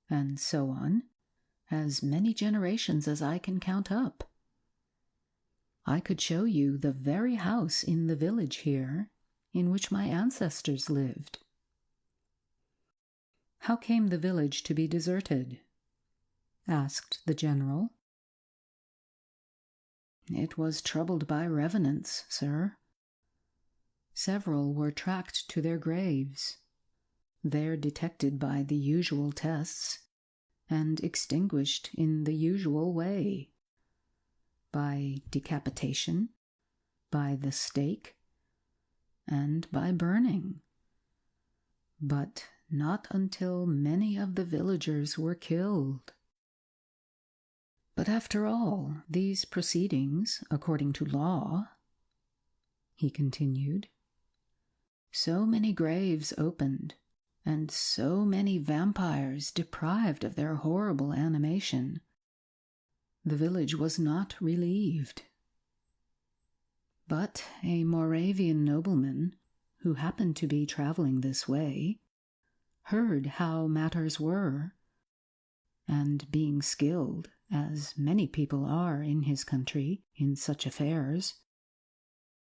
and so on, as many generations as I can count up. I could show you the very house in the village here in which my ancestors lived." "How came the village to be deserted?" asked the general. It was troubled by revenants, sir. Several were tracked to their graves, there detected by the usual tests, and extinguished in the usual way, by decapitation, by the stake, and by burning. But not until many of the villagers were killed. But after all, these proceedings, according to law, he continued, so many graves opened, and so many vampires deprived of their horrible animation, the village was not relieved. But a Moravian nobleman, who happened to be traveling this way, heard how matters were, and being skilled, as many people are in his country in such affairs,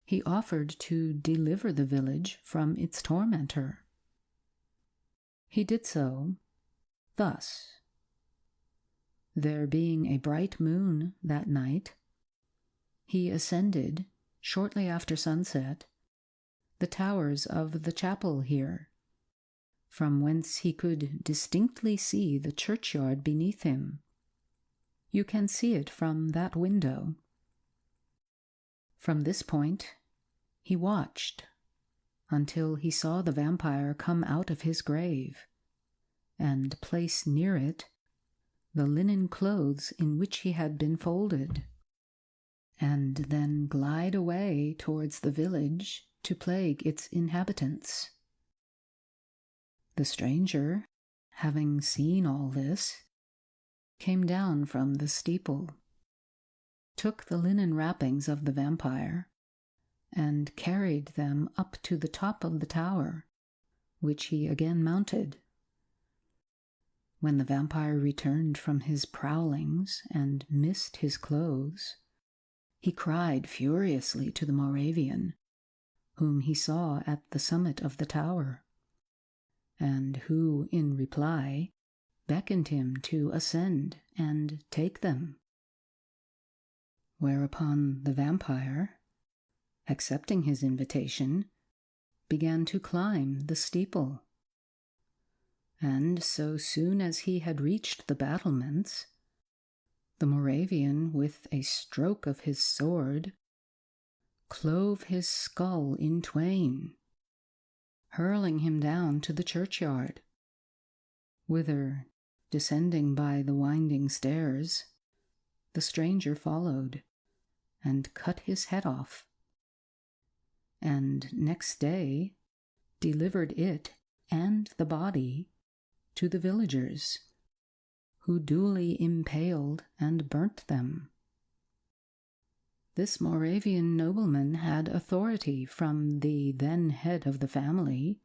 he offered to deliver the village from its tormentor. He did so thus. There being a bright moon that night, he ascended, shortly after sunset, the towers of the chapel here, from whence he could distinctly see the churchyard beneath him. You can see it from that window. From this point, he watched until he saw the vampire come out of his grave and place near it the linen clothes in which he had been folded, and then glide away towards the village to plague its inhabitants. The stranger, having seen all this, came down from the steeple, took the linen wrappings of the vampire, and carried them up to the top of the tower, which he again mounted. When the vampire returned from his prowlings and missed his clothes, he cried furiously to the Moravian, whom he saw at the summit of the tower, and who, in reply, beckoned him to ascend and take them. Whereupon the vampire, accepting his invitation, began to climb the steeple. And so soon as he had reached the battlements, the Moravian, with a stroke of his sword, clove his skull in twain, hurling him down to the churchyard, whither, descending by the winding stairs, the stranger followed, and cut his head off, and next day delivered it and the body to the villagers, who duly impaled and burnt them. This Moravian nobleman had authority from the then head of the family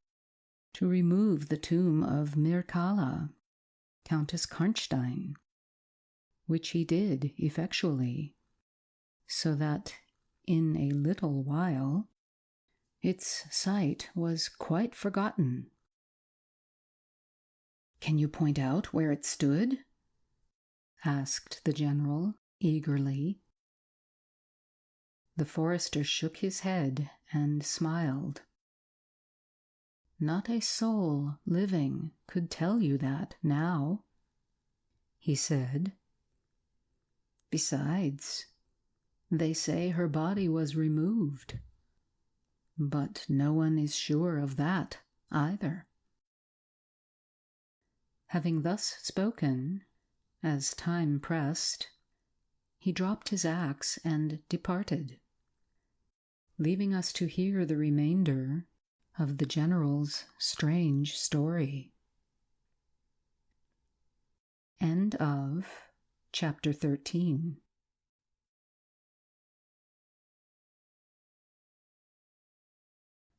to remove the tomb of Mircalla, Countess Karnstein, which he did effectually, so that in a little while its site was quite forgotten. "Can you point out where it stood?" asked the general eagerly. The forester shook his head and smiled. "Not a soul living could tell you that now," he said. "Besides, they say her body was removed, but no one is sure of that either." Having thus spoken, as time pressed, he dropped his axe and departed, leaving us to hear the remainder of the general's strange story. End of Chapter 13.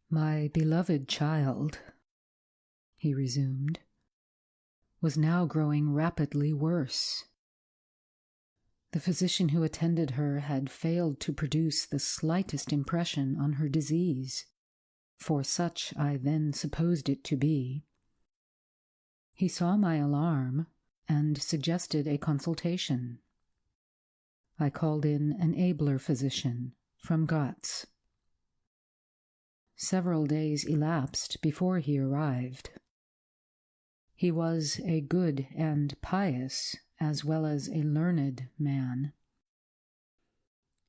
"My beloved child," he resumed, "was now growing rapidly worse. The physician who attended her had failed to produce the slightest impression on her disease, for such I then supposed it to be. He saw my alarm, and suggested a consultation. I called in an abler physician from Gotz. Several days elapsed before he arrived. He was a good and pious, as well as a learned man.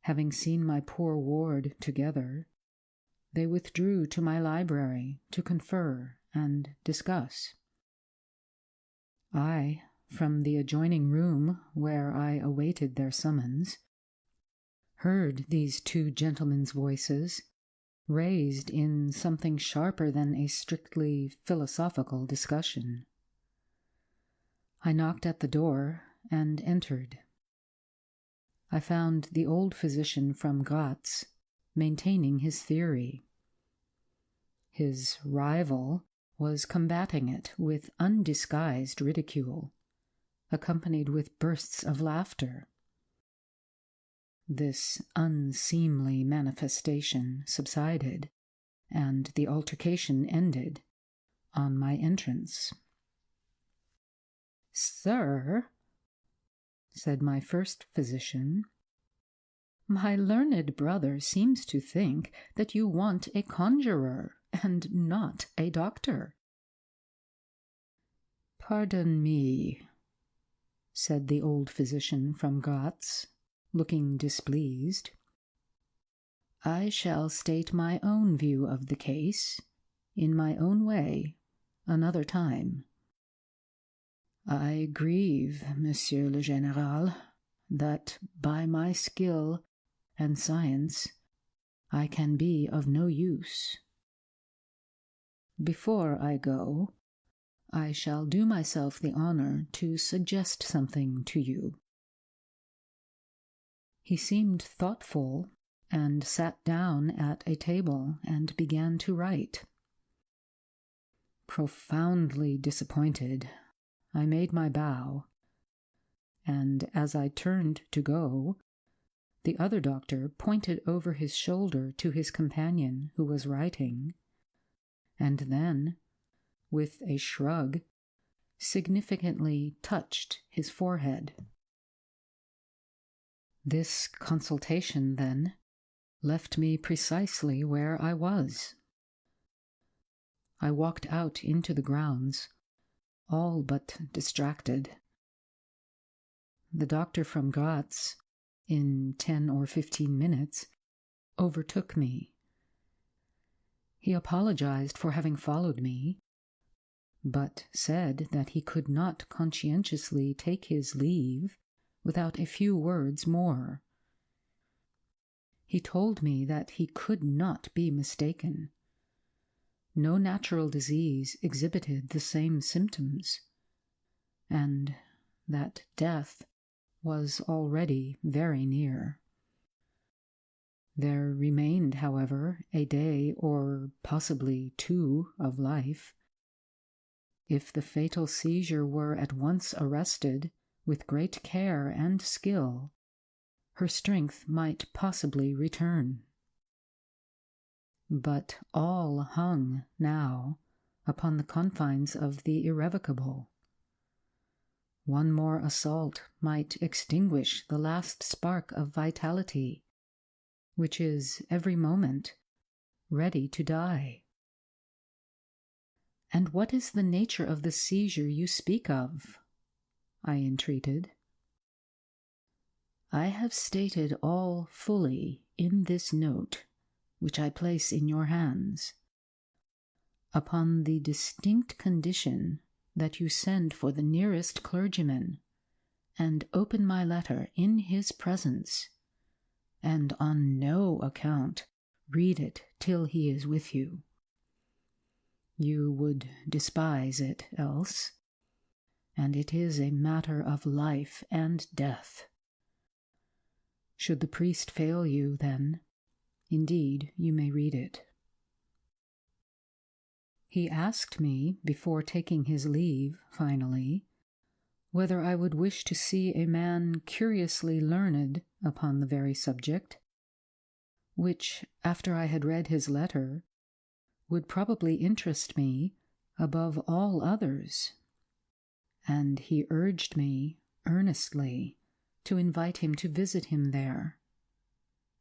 Having seen my poor ward together, they withdrew to my library to confer and discuss. I, from the adjoining room where I awaited their summons, heard these two gentlemen's voices raised in something sharper than a strictly philosophical discussion. I knocked at the door and entered. I found the old physician from Gotz maintaining his theory. His rival was combating it with undisguised ridicule, accompanied with bursts of laughter. This unseemly manifestation subsided, and the altercation ended on my entrance. "Sir," said my first physician, "my learned brother seems to think that you want a conjurer and not a doctor." "Pardon me," said the old physician from Gotz, looking displeased. "I shall state my own view of the case, in my own way, another time. I grieve, Monsieur le Général, that by my skill and science I can be of no use. Before I go, I shall do myself the honor to suggest something to you." He seemed thoughtful and sat down at a table and began to write. Profoundly disappointed, I made my bow, and as I turned to go, the other doctor pointed over his shoulder to his companion who was writing, and then, with a shrug, significantly touched his forehead. This consultation, then, left me precisely where I was. I walked out into the grounds, all but distracted. The doctor from Gotz, in 10 or 15 minutes, overtook me. He apologized for having followed me, but said that he could not conscientiously take his leave without a few words more. He told me that he could not be mistaken. No natural disease exhibited the same symptoms, and that death was already very near. There remained, however, a day or possibly 2 of life. If the fatal seizure were at once arrested with great care and skill, her strength might possibly return. But all hung now upon the confines of the irrevocable. One more assault might extinguish the last spark of vitality, which is every moment ready to die. "And what is the nature of the seizure you speak of?" I entreated. "I have stated all fully in this note, which I place in your hands, upon the distinct condition that you send for the nearest clergyman, and open my letter in his presence, and on no account read it till he is with you. You would despise it else, and it is a matter of life and death. Should the priest fail you, then, indeed, you may read it." He asked me, before taking his leave, finally, whether I would wish to see a man curiously learned upon the very subject, which, after I had read his letter, would probably interest me above all others. and he urged me earnestly to invite him to visit him there,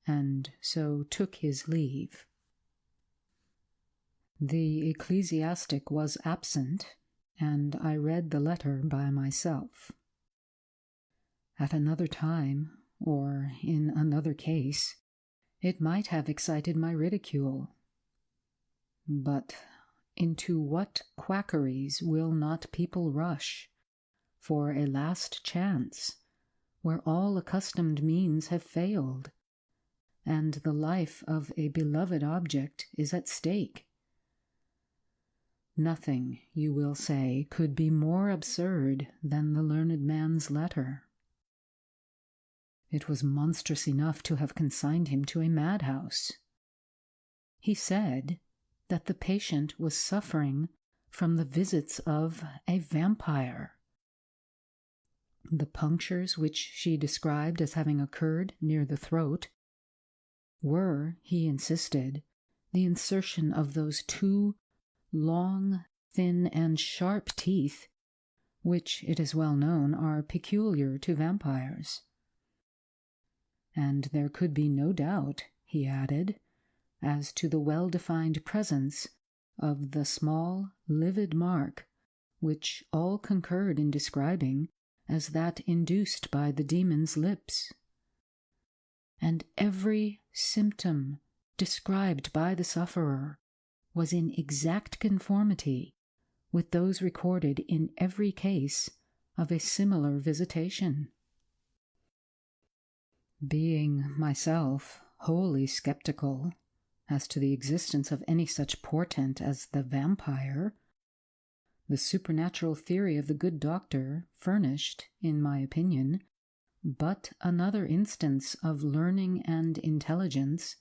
and so took his leave. The ecclesiastic was absent, and I read the letter by myself. At another time, or in another case, it might have excited my ridicule. But into what quackeries will not people rush for a last chance, where all accustomed means have failed, and the life of a beloved object is at stake? Nothing, you will say, could be more absurd than the learned man's letter. It was monstrous enough to have consigned him to a madhouse. He said that the patient was suffering from the visits of a vampire. The punctures which she described as having occurred near the throat were, he insisted, the insertion of those two long, thin, and sharp teeth which, it is well known, are peculiar to vampires. And there could be no doubt, he added, as to the well-defined presence of the small, livid mark which all concurred in describing as that induced by the demon's lips. And every symptom described by the sufferer was in exact conformity with those recorded in every case of a similar visitation. Being myself wholly skeptical as to the existence of any such portent as the vampire, the supernatural theory of the good doctor furnished, in my opinion, but another instance of learning and intelligence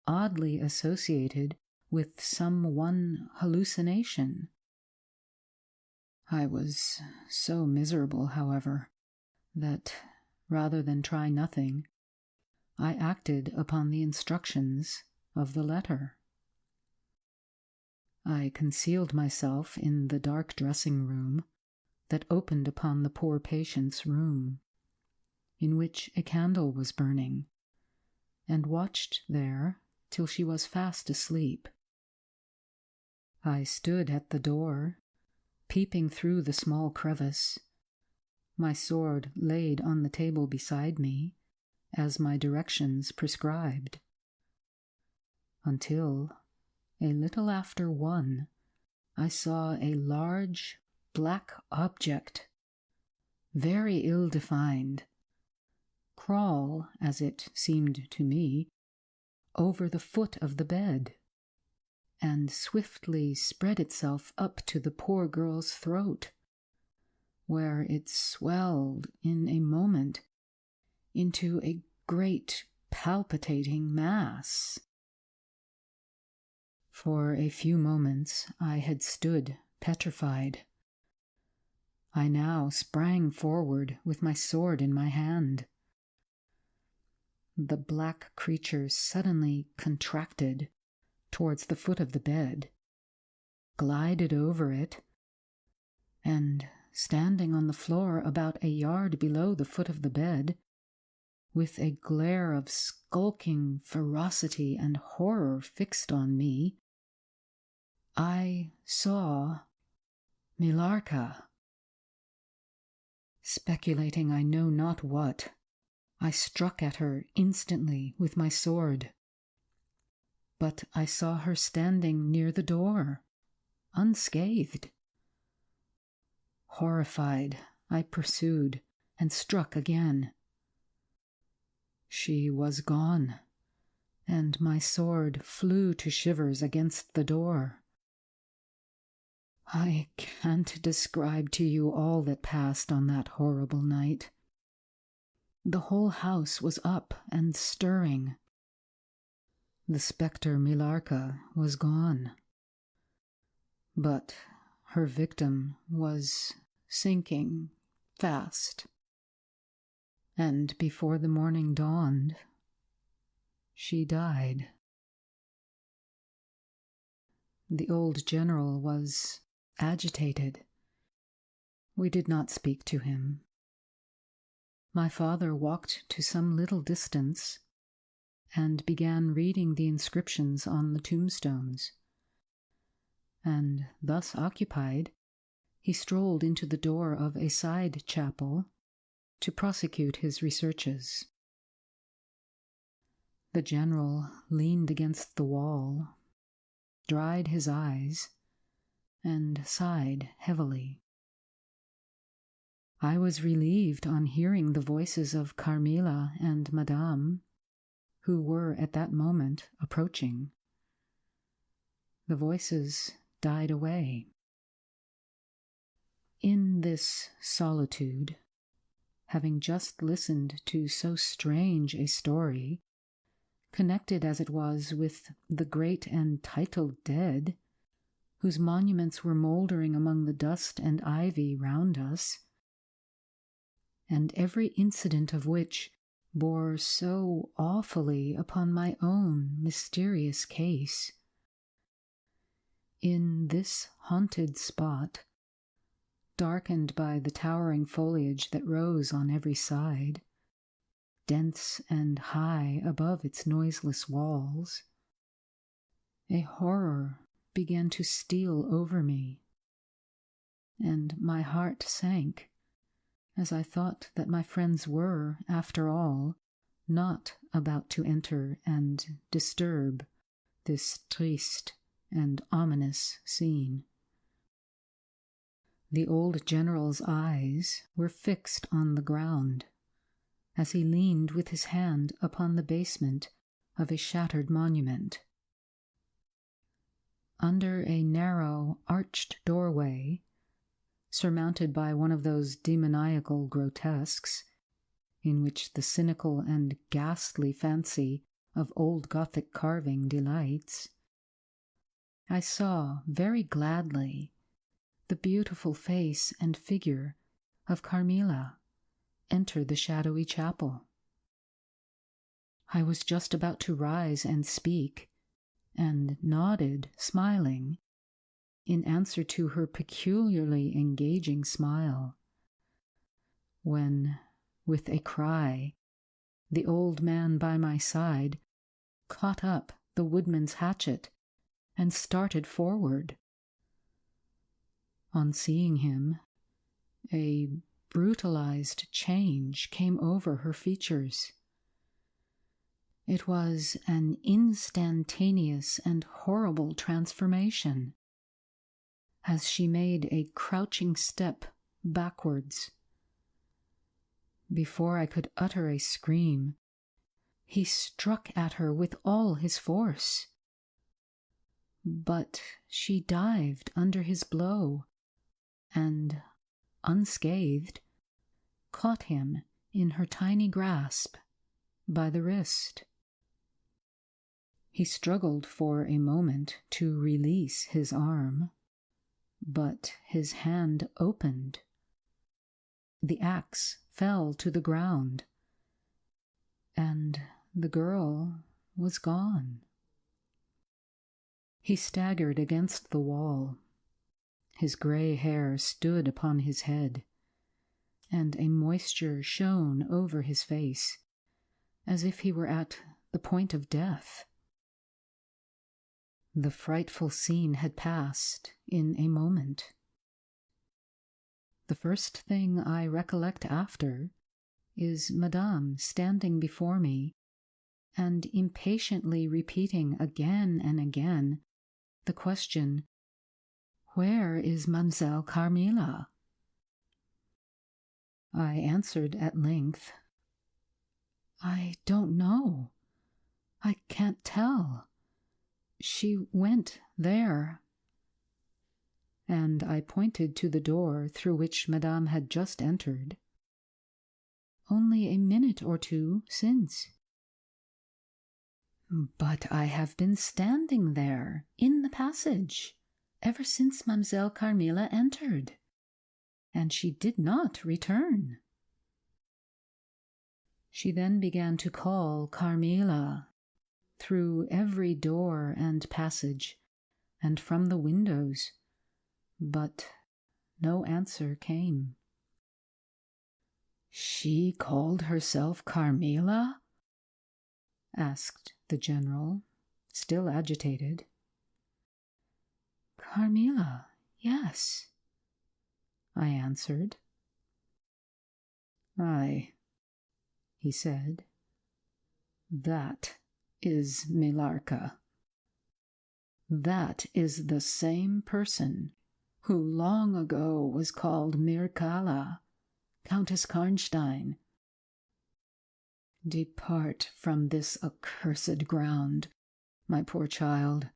oddly associated with some one hallucination. I was so miserable, however, that, rather than try nothing, I acted upon the instructions of the letter. I concealed myself in the dark dressing-room that opened upon the poor patient's room, in which a candle was burning, and watched there till she was fast asleep. I stood at the door, peeping through the small crevice, my sword laid on the table beside me, as my directions prescribed, until, a little after 1, I saw a large black object, very ill-defined, crawl, as it seemed to me, over the foot of the bed, and swiftly spread itself up to the poor girl's throat, where it swelled in a moment into a great palpitating mass. For a few moments I had stood petrified. I now sprang forward with my sword in my hand. The black creature suddenly contracted towards the foot of the bed, glided over it, and, standing on the floor about a yard below the foot of the bed, with a glare of skulking ferocity and horror fixed on me, I saw Millarca. Speculating I know not what, I struck at her instantly with my sword. But I saw her standing near the door, unscathed. Horrified, I pursued and struck again. She was gone, and my sword flew to shivers against the door. I can't describe to you all that passed on that horrible night. The whole house was up and stirring. The spectre Millarca was gone, but her victim was sinking fast, and before the morning dawned, she died. The old general was agitated. We did not speak to him. My father walked to some little distance and began reading the inscriptions on the tombstones. And thus occupied, he strolled into the door of a side chapel to prosecute his researches. The general leaned against the wall, dried his eyes, and sighed heavily. I was relieved on hearing the voices of Carmilla and Madame, who were at that moment approaching. The voices died away. In this solitude, having just listened to so strange a story, connected as it was with the great and titled dead, whose monuments were mouldering among the dust and ivy round us, and every incident of which bore so awfully upon my own mysterious case. In this haunted spot, darkened by the towering foliage that rose on every side, dense and high above its noiseless walls, a horror began to steal over me, and my heart sank as I thought that my friends were, after all, not about to enter and disturb this triste and ominous scene. The old general's eyes were fixed on the ground, as he leaned with his hand upon the basement of a shattered monument. Under a narrow, arched doorway, surmounted by one of those demoniacal grotesques, in which the cynical and ghastly fancy of old Gothic carving delights, I saw very gladly the beautiful face and figure of Carmilla enter the shadowy chapel. I was just about to rise and speak, and nodded, smiling, in answer to her peculiarly engaging smile, when, with a cry, the old man by my side caught up the woodman's hatchet and started forward. On seeing him, a brutalized change came over her features. It was an instantaneous and horrible transformation, as she made a crouching step backwards. Before I could utter a scream, he struck at her with all his force. But she dived under his blow and, unscathed, caught him in her tiny grasp by the wrist. He struggled for a moment to release his arm, but his hand opened. The axe fell to the ground, and the girl was gone. He staggered against the wall. His gray hair stood upon his head, and a moisture shone over his face, as if he were at the point of death. The frightful scene had passed in a moment. The first thing I recollect after is Madame standing before me and impatiently repeating again and again the question, "Where is Mademoiselle Carmilla?" I answered at length, "I don't know. I can't tell. She went there." And I pointed to the door through which Madame had just entered. "Only a minute or two since." "But I have been standing there, in the passage, ever since Mademoiselle Carmilla entered, and she did not return." She then began to call Carmilla through every door and passage, and from the windows, but no answer came. "She called herself Carmilla?" asked the general, still agitated. "Carmilla, yes," I answered. "Aye," he said. "That is Millarca. That is the same person who long ago was called Mircalla, Countess Karnstein. Depart from this accursed ground, my poor child,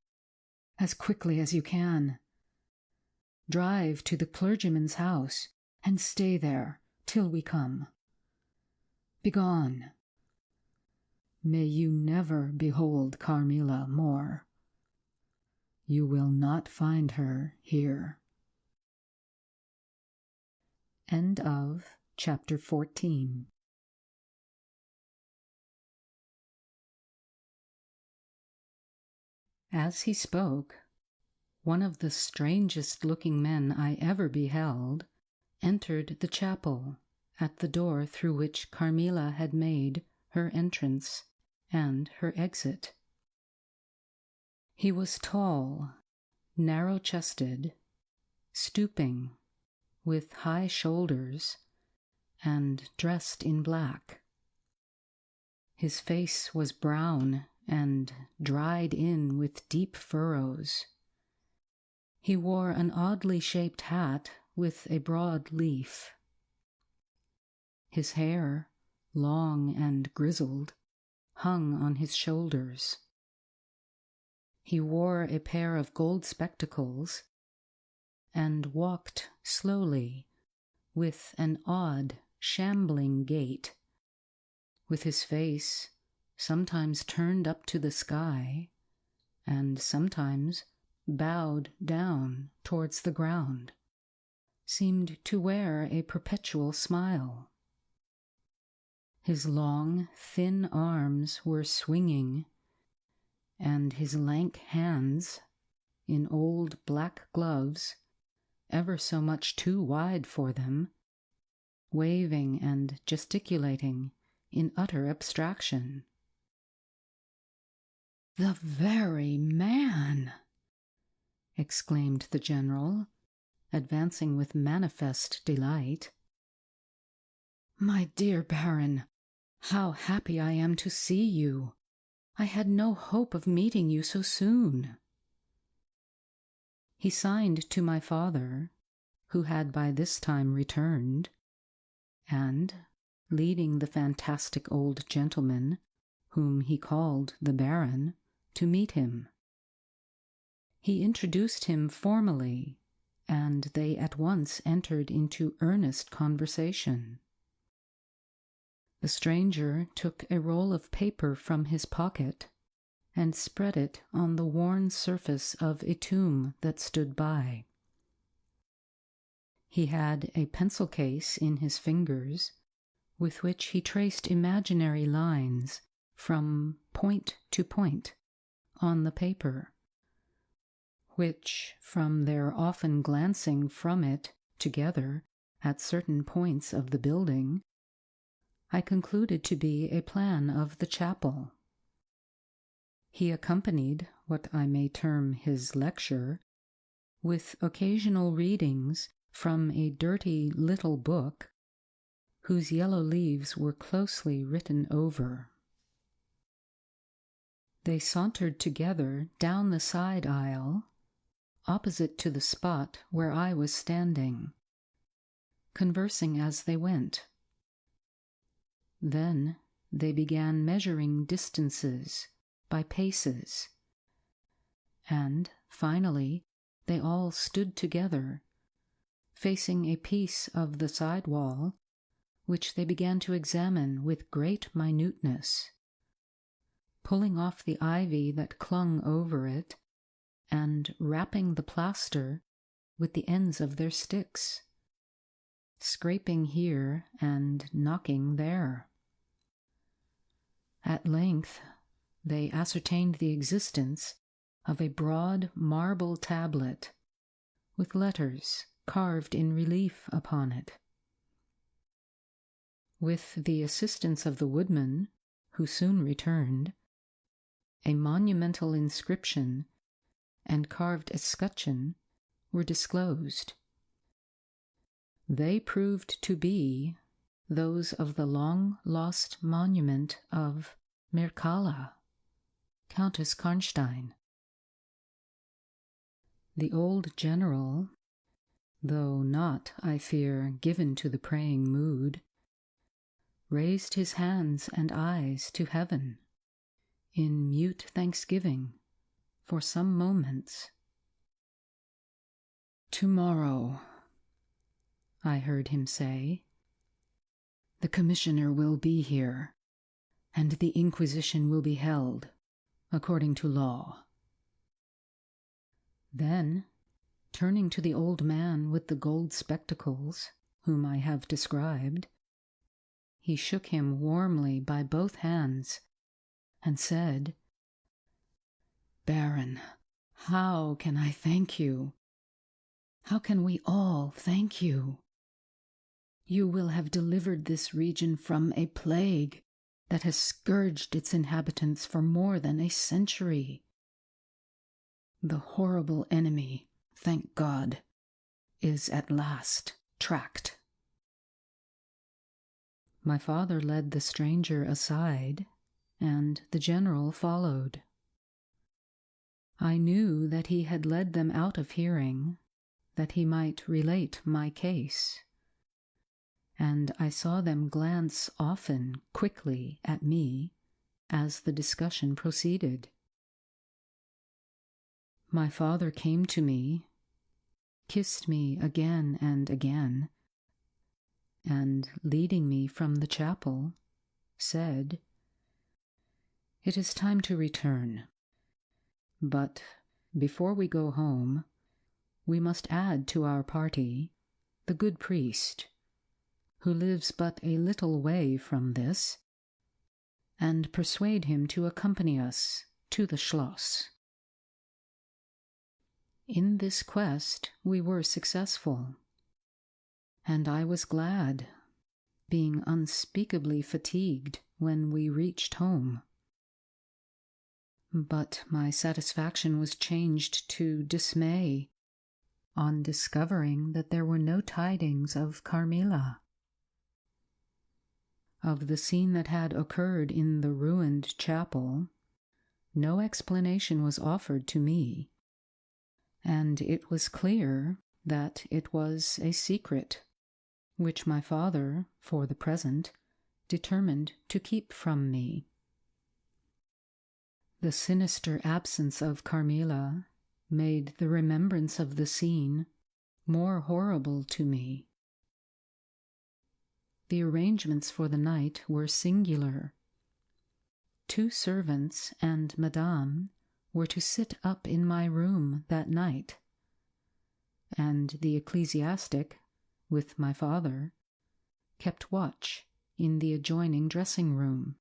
as quickly as you can. Drive to the clergyman's house and stay there till we come. Begone. May you never behold Carmilla more. You will not find her here." End of chapter 14. As he spoke, one of the strangest-looking men I ever beheld entered the chapel at the door through which Carmilla had made her entrance and her exit. He was tall, narrow-chested, stooping, with high shoulders, and dressed in black. His face was brown and dried in with deep furrows. He wore an oddly shaped hat with a broad leaf. His hair, long and grizzled, hung on his shoulders. He wore a pair of gold spectacles and walked slowly with an odd, shambling gait, with his face sometimes turned up to the sky and sometimes bowed down towards the ground, seemed to wear a perpetual smile. His long, thin arms were swinging, and his lank hands, in old black gloves, ever so much too wide for them, waving and gesticulating in utter abstraction. "The very man!" exclaimed the general, advancing with manifest delight. "My dear Baron, how happy I am to see you! I had no hope of meeting you so soon." He signed to my father, who had by this time returned, and, leading the fantastic old gentleman, whom he called the Baron, to meet him, he introduced him formally, and they at once entered into earnest conversation. The stranger took a roll of paper from his pocket and spread it on the worn surface of a tomb that stood by. He had a pencil case in his fingers, with which he traced imaginary lines from point to point on the paper, which, from their often glancing from it together at certain points of the building, I concluded to be a plan of the chapel. He accompanied what I may term his lecture with occasional readings from a dirty little book whose yellow leaves were closely written over. They sauntered together down the side aisle, opposite to the spot where I was standing, conversing as they went. Then they began measuring distances by paces, and finally they all stood together, facing a piece of the side wall, which they began to examine with great minuteness, pulling off the ivy that clung over it, and rapping the plaster with the ends of their sticks, scraping here and knocking there. At length they ascertained the existence of a broad marble tablet with letters carved in relief upon it. With the assistance of the woodman, who soon returned, a monumental inscription and carved escutcheon were disclosed. They proved to be those of the long-lost monument of Mircalla, Countess Karnstein. The old general, though not, I fear, given to the praying mood, raised his hands and eyes to heaven in mute thanksgiving for some moments. "Tomorrow," I heard him say, "the commissioner will be here, and the Inquisition will be held according to law." Then, turning to the old man with the gold spectacles, whom I have described, he shook him warmly by both hands and said, "Baron, how can I thank you? How can we all thank you? You will have delivered this region from a plague that has scourged its inhabitants for more than a century. The horrible enemy, thank God, is at last tracked." My father led the stranger aside, and the general followed. I knew that he had led them out of hearing, that he might relate my case, and I saw them glance often quickly at me as the discussion proceeded. My father came to me, kissed me again and again, and leading me from the chapel, said, "It is time to return, but before we go home, we must add to our party the good priest, who lives but a little way from this, and persuade him to accompany us to the Schloss." In this quest we were successful, and I was glad, being unspeakably fatigued when we reached home. But my satisfaction was changed to dismay on discovering that there were no tidings of Carmilla. Of the scene that had occurred in the ruined chapel, no explanation was offered to me, and it was clear that it was a secret, which my father, for the present, determined to keep from me. The sinister absence of Carmilla made the remembrance of the scene more horrible to me. The arrangements for the night were singular. 2 servants and Madame were to sit up in my room that night, and the ecclesiastic, with my father, kept watch in the adjoining dressing-room.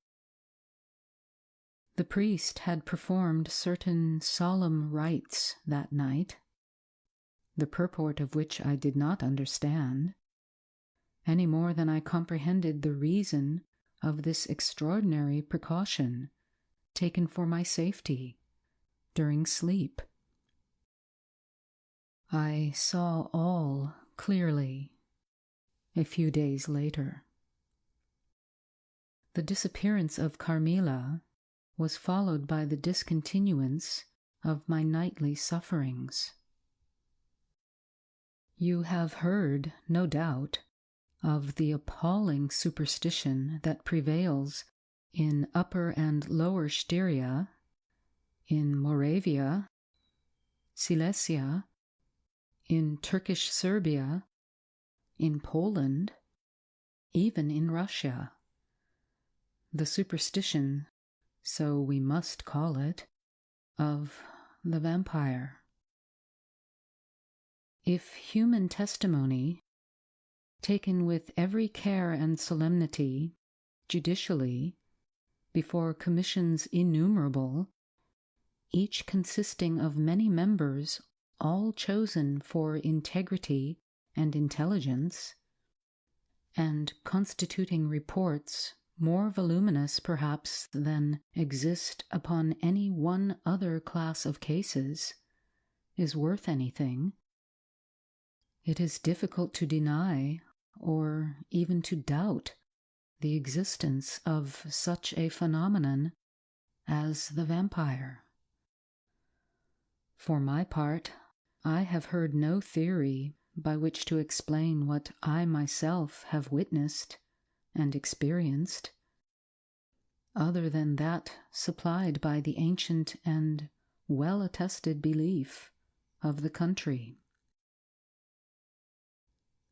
The priest had performed certain solemn rites that night, the purport of which I did not understand, any more than I comprehended the reason of this extraordinary precaution taken for my safety during sleep. I saw all clearly a few days later. The disappearance of Carmilla was followed by the discontinuance of my nightly sufferings. You have heard, no doubt, of the appalling superstition that prevails in Upper and Lower Styria, in Moravia, Silesia, in Turkish Serbia, in Poland, even in Russia. The superstition, so we must call it, of the vampire. If human testimony, taken with every care and solemnity, judicially, before commissions innumerable, each consisting of many members, all chosen for integrity and intelligence, and constituting reports more voluminous perhaps than exist upon any one other class of cases, is worth anything, it is difficult to deny or even to doubt the existence of such a phenomenon as the vampire. For my part, I have heard no theory by which to explain what I myself have witnessed and experienced, other than that supplied by the ancient and well-attested belief of the country.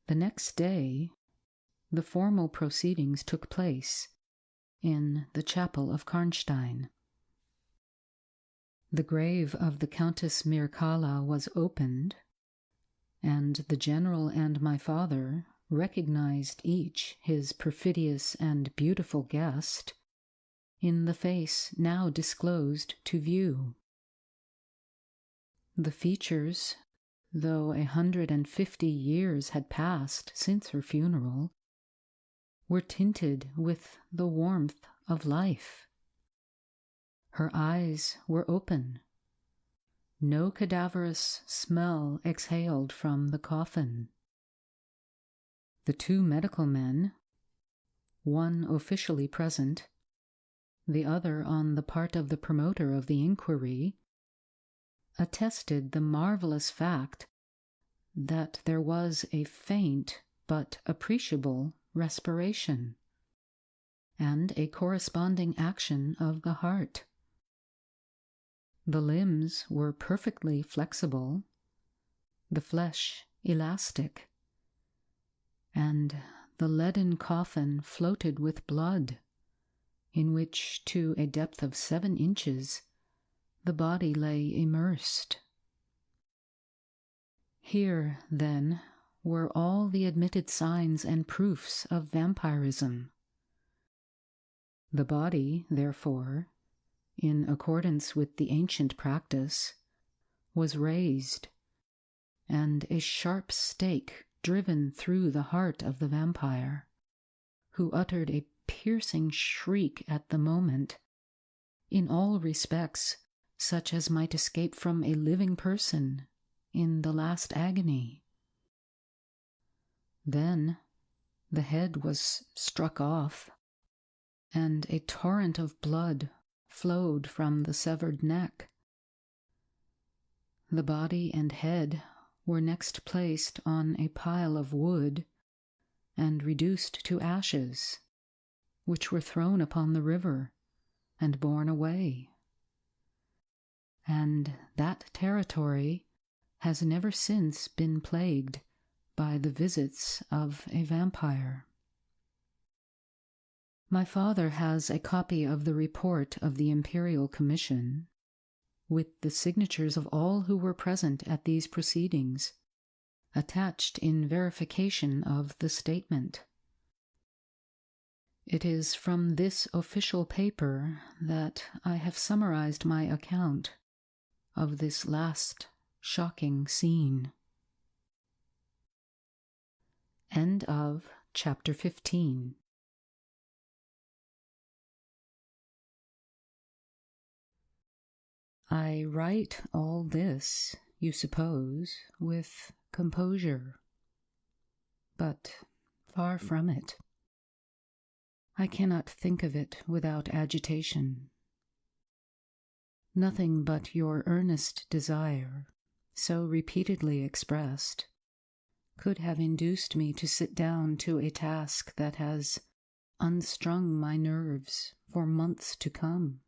The next day, the formal proceedings took place in the chapel of Karnstein. The grave of the Countess Mircalla was opened, and the general and my father recognized each his perfidious and beautiful guest in the face now disclosed to view. The features, though 150 years had passed since her funeral, were tinted with the warmth of life. Her eyes were open. No cadaverous smell exhaled from the coffin. The two medical men, one officially present, the other on the part of the promoter of the inquiry, attested the marvelous fact that there was a faint but appreciable respiration, and a corresponding action of the heart. The limbs were perfectly flexible, the flesh elastic, and the leaden coffin floated with blood, in which, to a depth of 7 inches, the body lay immersed. Here, then, were all the admitted signs and proofs of vampirism. The body, therefore, in accordance with the ancient practice, was raised, and a sharp stake driven through the heart of the vampire, who uttered a piercing shriek at the moment, in all respects such as might escape from a living person in the last agony. Then the head was struck off, and a torrent of blood flowed from the severed neck. The body and head were next placed on a pile of wood and reduced to ashes, which were thrown upon the river and borne away. And that territory has never since been plagued by the visits of a vampire. My father has a copy of the report of the Imperial Commission, with the signatures of all who were present at these proceedings, attached in verification of the statement. It is from this official paper that I have summarized my account of this last shocking scene. End of chapter 15. I write all this, you suppose, with composure, but far from it. I cannot think of it without agitation. Nothing but your earnest desire, so repeatedly expressed, could have induced me to sit down to a task that has unstrung my nerves for months to come,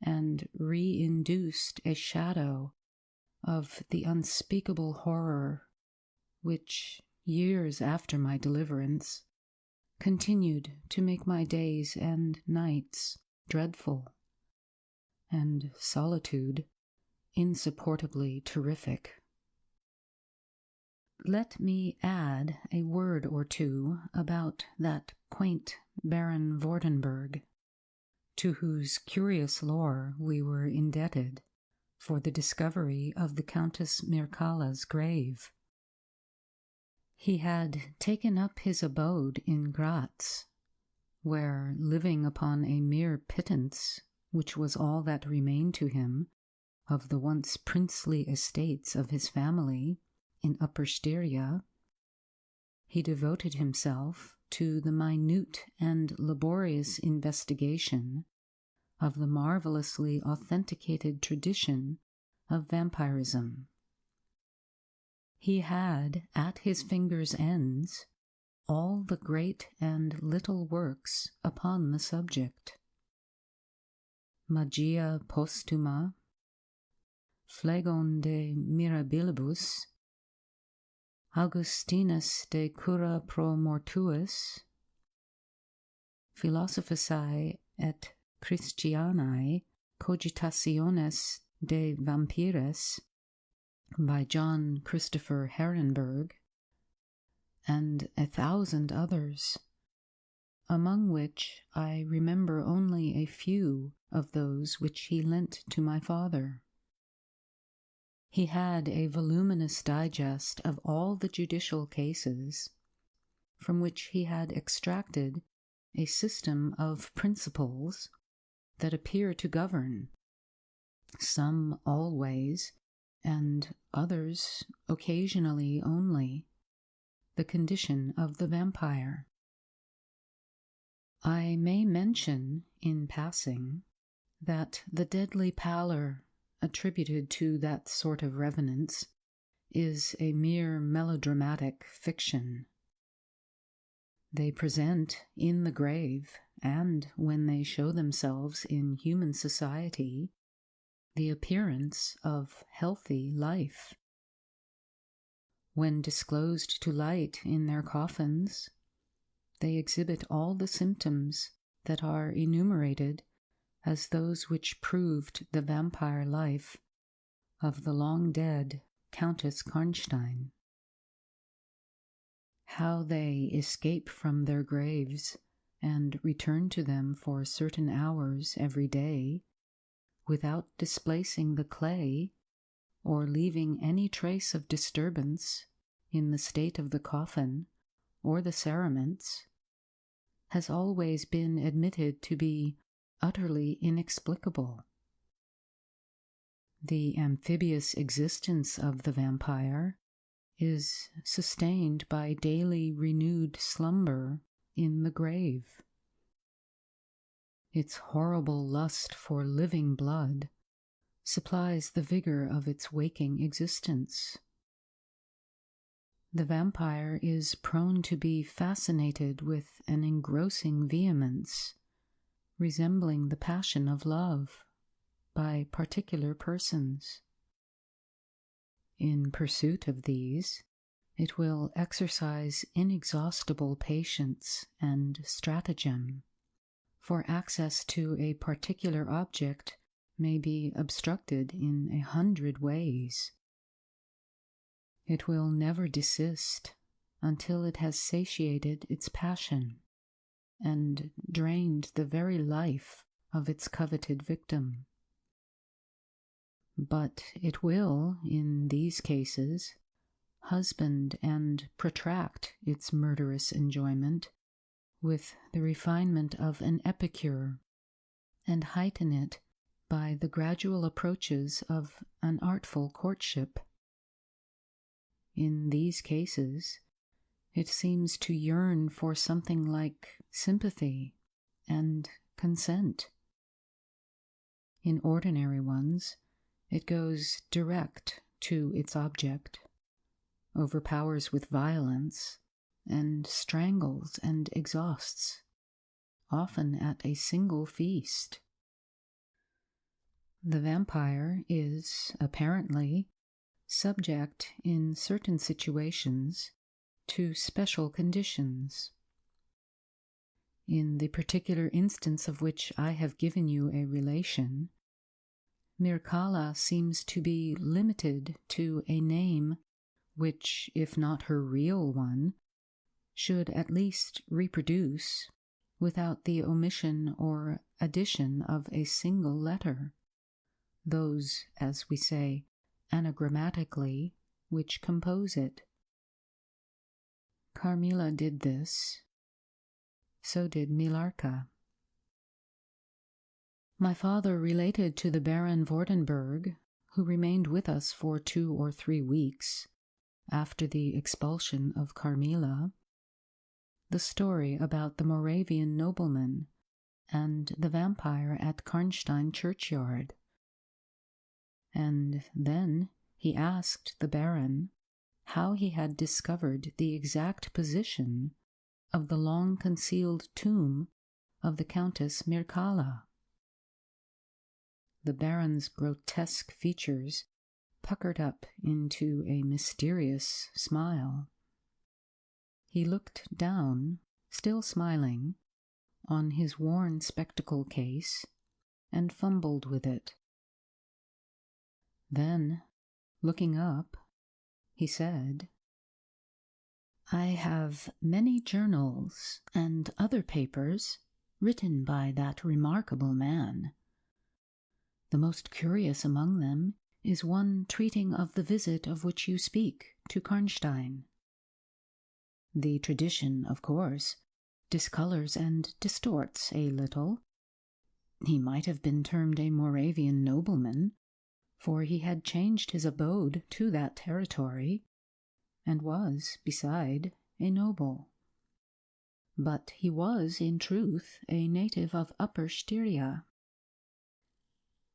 and re-induced a shadow of the unspeakable horror which, years after my deliverance, continued to make my days and nights dreadful, and solitude insupportably terrific. Let me add a word or two about that quaint Baron Vordenberg, to whose curious lore we were indebted for the discovery of the Countess Mircalla's grave. He had taken up his abode in Graz, where, living upon a mere pittance, which was all that remained to him of the once princely estates of his family in Upper Styria, he devoted himself to the minute and laborious investigation of the marvelously authenticated tradition of vampirism. He had at his fingers' ends all the great and little works upon the subject. Magia Postuma, Phlegon de Mirabilibus, Augustinus de Cura pro Mortuis, Philosophicae et Christianae Cogitationes de Vampires by John Christopher Herrenberg, and 1,000 others, among which I remember only a few of those which he lent to my father. He had a voluminous digest of all the judicial cases, from which he had extracted a system of principles that appear to govern, some always, and others occasionally only, the condition of the vampire. I may mention, in passing, that the deadly pallor attributed to that sort of revenants is a mere melodramatic fiction. They present in the grave, and when they show themselves in human society, the appearance of healthy life. When disclosed to light in their coffins, they exhibit all the symptoms that are enumerated as those which proved the vampire life of the long-dead Countess Karnstein. How they escape from their graves and return to them for certain hours every day, without displacing the clay or leaving any trace of disturbance in the state of the coffin or the cerements, has always been admitted to be utterly inexplicable. The amphibious existence of the vampire is sustained by daily renewed slumber in the grave. Its horrible lust for living blood supplies the vigor of its waking existence. The vampire is prone to be fascinated with an engrossing vehemence, resembling the passion of love, by particular persons. In pursuit of these, it will exercise inexhaustible patience and stratagem, for access to a particular object may be obstructed in 100 ways. It will never desist until it has satiated its passion and drained the very life of its coveted victim. But it will, in these cases, husband and protract its murderous enjoyment with the refinement of an epicure, and heighten it by the gradual approaches of an artful courtship. In these cases, it seems to yearn for something like sympathy and consent. In ordinary ones, it goes direct to its object, overpowers with violence, and strangles and exhausts, often at a single feast. The vampire is, apparently, subject in certain situations to special conditions. In the particular instance of which I have given you a relation, Mircalla seems to be limited to a name which, if not her real one, should at least reproduce, without the omission or addition of a single letter, those, as we say, anagrammatically, which compose it. Carmilla did this. So did Milarca. My father related to the Baron Vordenberg, who remained with us for 2 or 3 weeks after the expulsion of Carmilla, the story about the Moravian nobleman and the vampire at Karnstein churchyard. And then he asked the Baron how he had discovered the exact position of the long-concealed tomb of the Countess Mircalla. The Baron's grotesque features puckered up into a mysterious smile. He looked down, still smiling, on his worn spectacle case and fumbled with it. Then, looking up, he said, "I have many journals and other papers written by that remarkable man. The most curious among them is one treating of the visit of which you speak to Karnstein. The tradition, of course, discolors and distorts a little. He might have been termed a Moravian nobleman, for he had changed his abode to that territory, and was, beside, a noble. But he was, in truth, a native of Upper Styria.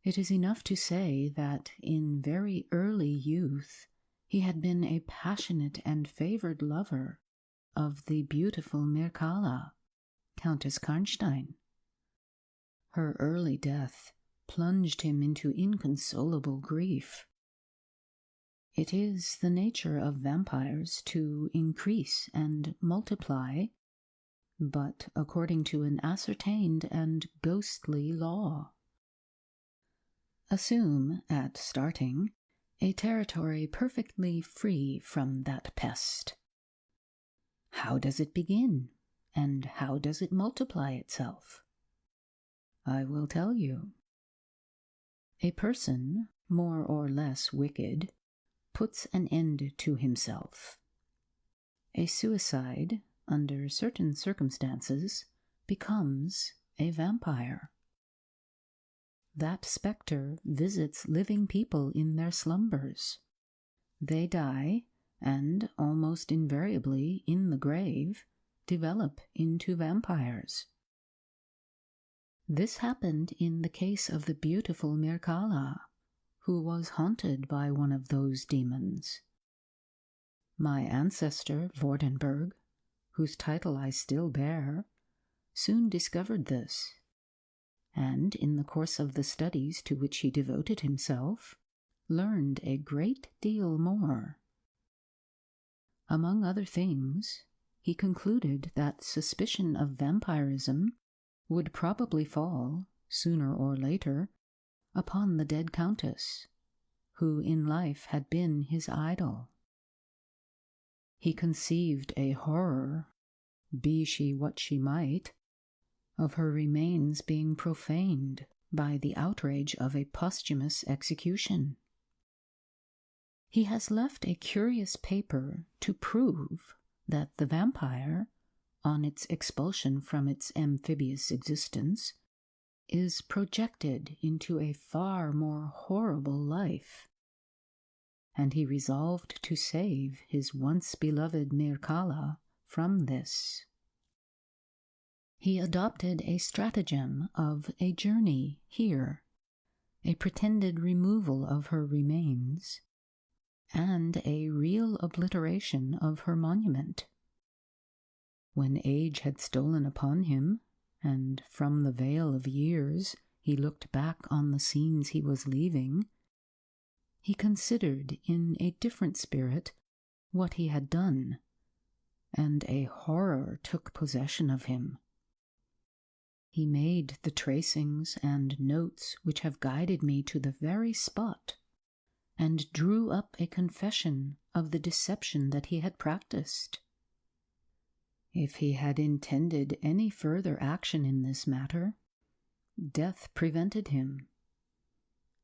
It is enough to say that in very early youth he had been a passionate and favoured lover of the beautiful Mircalla, Countess Karnstein. Her early death plunged him into inconsolable grief. It is the nature of vampires to increase and multiply, but according to an ascertained and ghostly law. Assume, at starting, a territory perfectly free from that pest. How does it begin, and how does it multiply itself? I will tell you. A person, more or less wicked, puts an end to himself. A suicide, under certain circumstances, becomes a vampire. That spectre visits living people in their slumbers. They die, and almost invariably in the grave, develop into vampires. This happened in the case of the beautiful Mircalla, who was haunted by one of those demons. My ancestor, Vordenberg, whose title I still bear, soon discovered this, and in the course of the studies to which he devoted himself, learned a great deal more. Among other things, he concluded that suspicion of vampirism would probably fall, sooner or later, upon the dead countess, who in life had been his idol. He conceived a horror, be she what she might, of her remains being profaned by the outrage of a posthumous execution. He has left a curious paper to prove that the vampire, on its expulsion from its amphibious existence, is projected into a far more horrible life, and he resolved to save his once-beloved Mircalla from this. He adopted a stratagem of a journey here, a pretended removal of her remains, and a real obliteration of her monument. When age had stolen upon him, and from the veil of years he looked back on the scenes he was leaving, he considered in a different spirit what he had done, and a horror took possession of him. He made the tracings and notes which have guided me to the very spot, and drew up a confession of the deception that he had practiced. If he had intended any further action in this matter, death prevented him,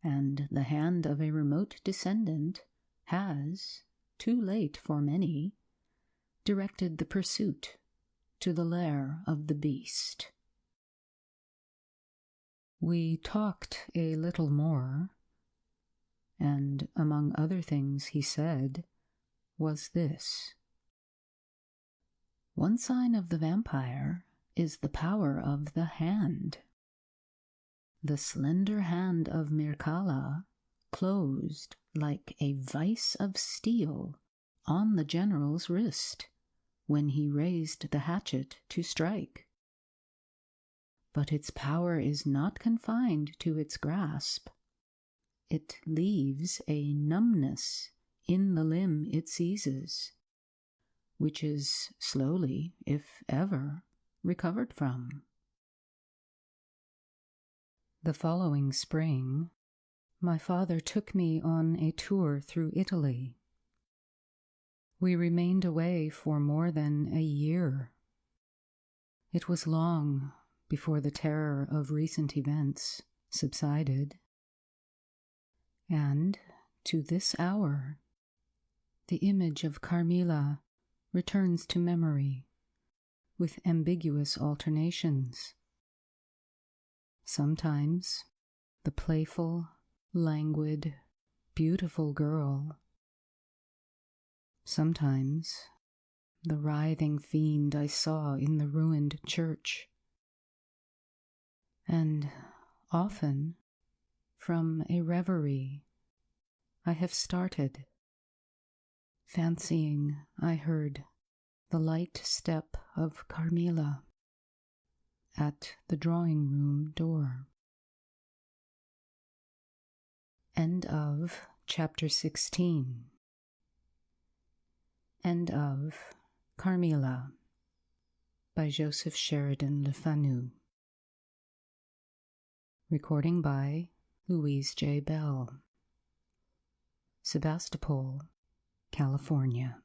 and the hand of a remote descendant has, too late for many, directed the pursuit to the lair of the beast. We talked a little more, and among other things he said was this: "One sign of the vampire is the power of the hand. The slender hand of Mircalla closed like a vice of steel on the general's wrist when he raised the hatchet to strike. But its power is not confined to its grasp. It leaves a numbness in the limb it seizes, which is slowly, if ever, recovered from." The following spring, my father took me on a tour through Italy. We remained away for more than a year. It was long before the terror of recent events subsided, and to this hour, the image of Carmilla returns to memory with ambiguous alternations. Sometimes the playful, languid, beautiful girl. Sometimes the writhing fiend I saw in the ruined church. And often, from a reverie, I have started, fancying I heard the light step of Carmilla at the drawing-room door. End of Chapter 16. End of Carmilla by Joseph Sheridan Le Fanu. Recording by Louise J. Bell. Sebastopol, California.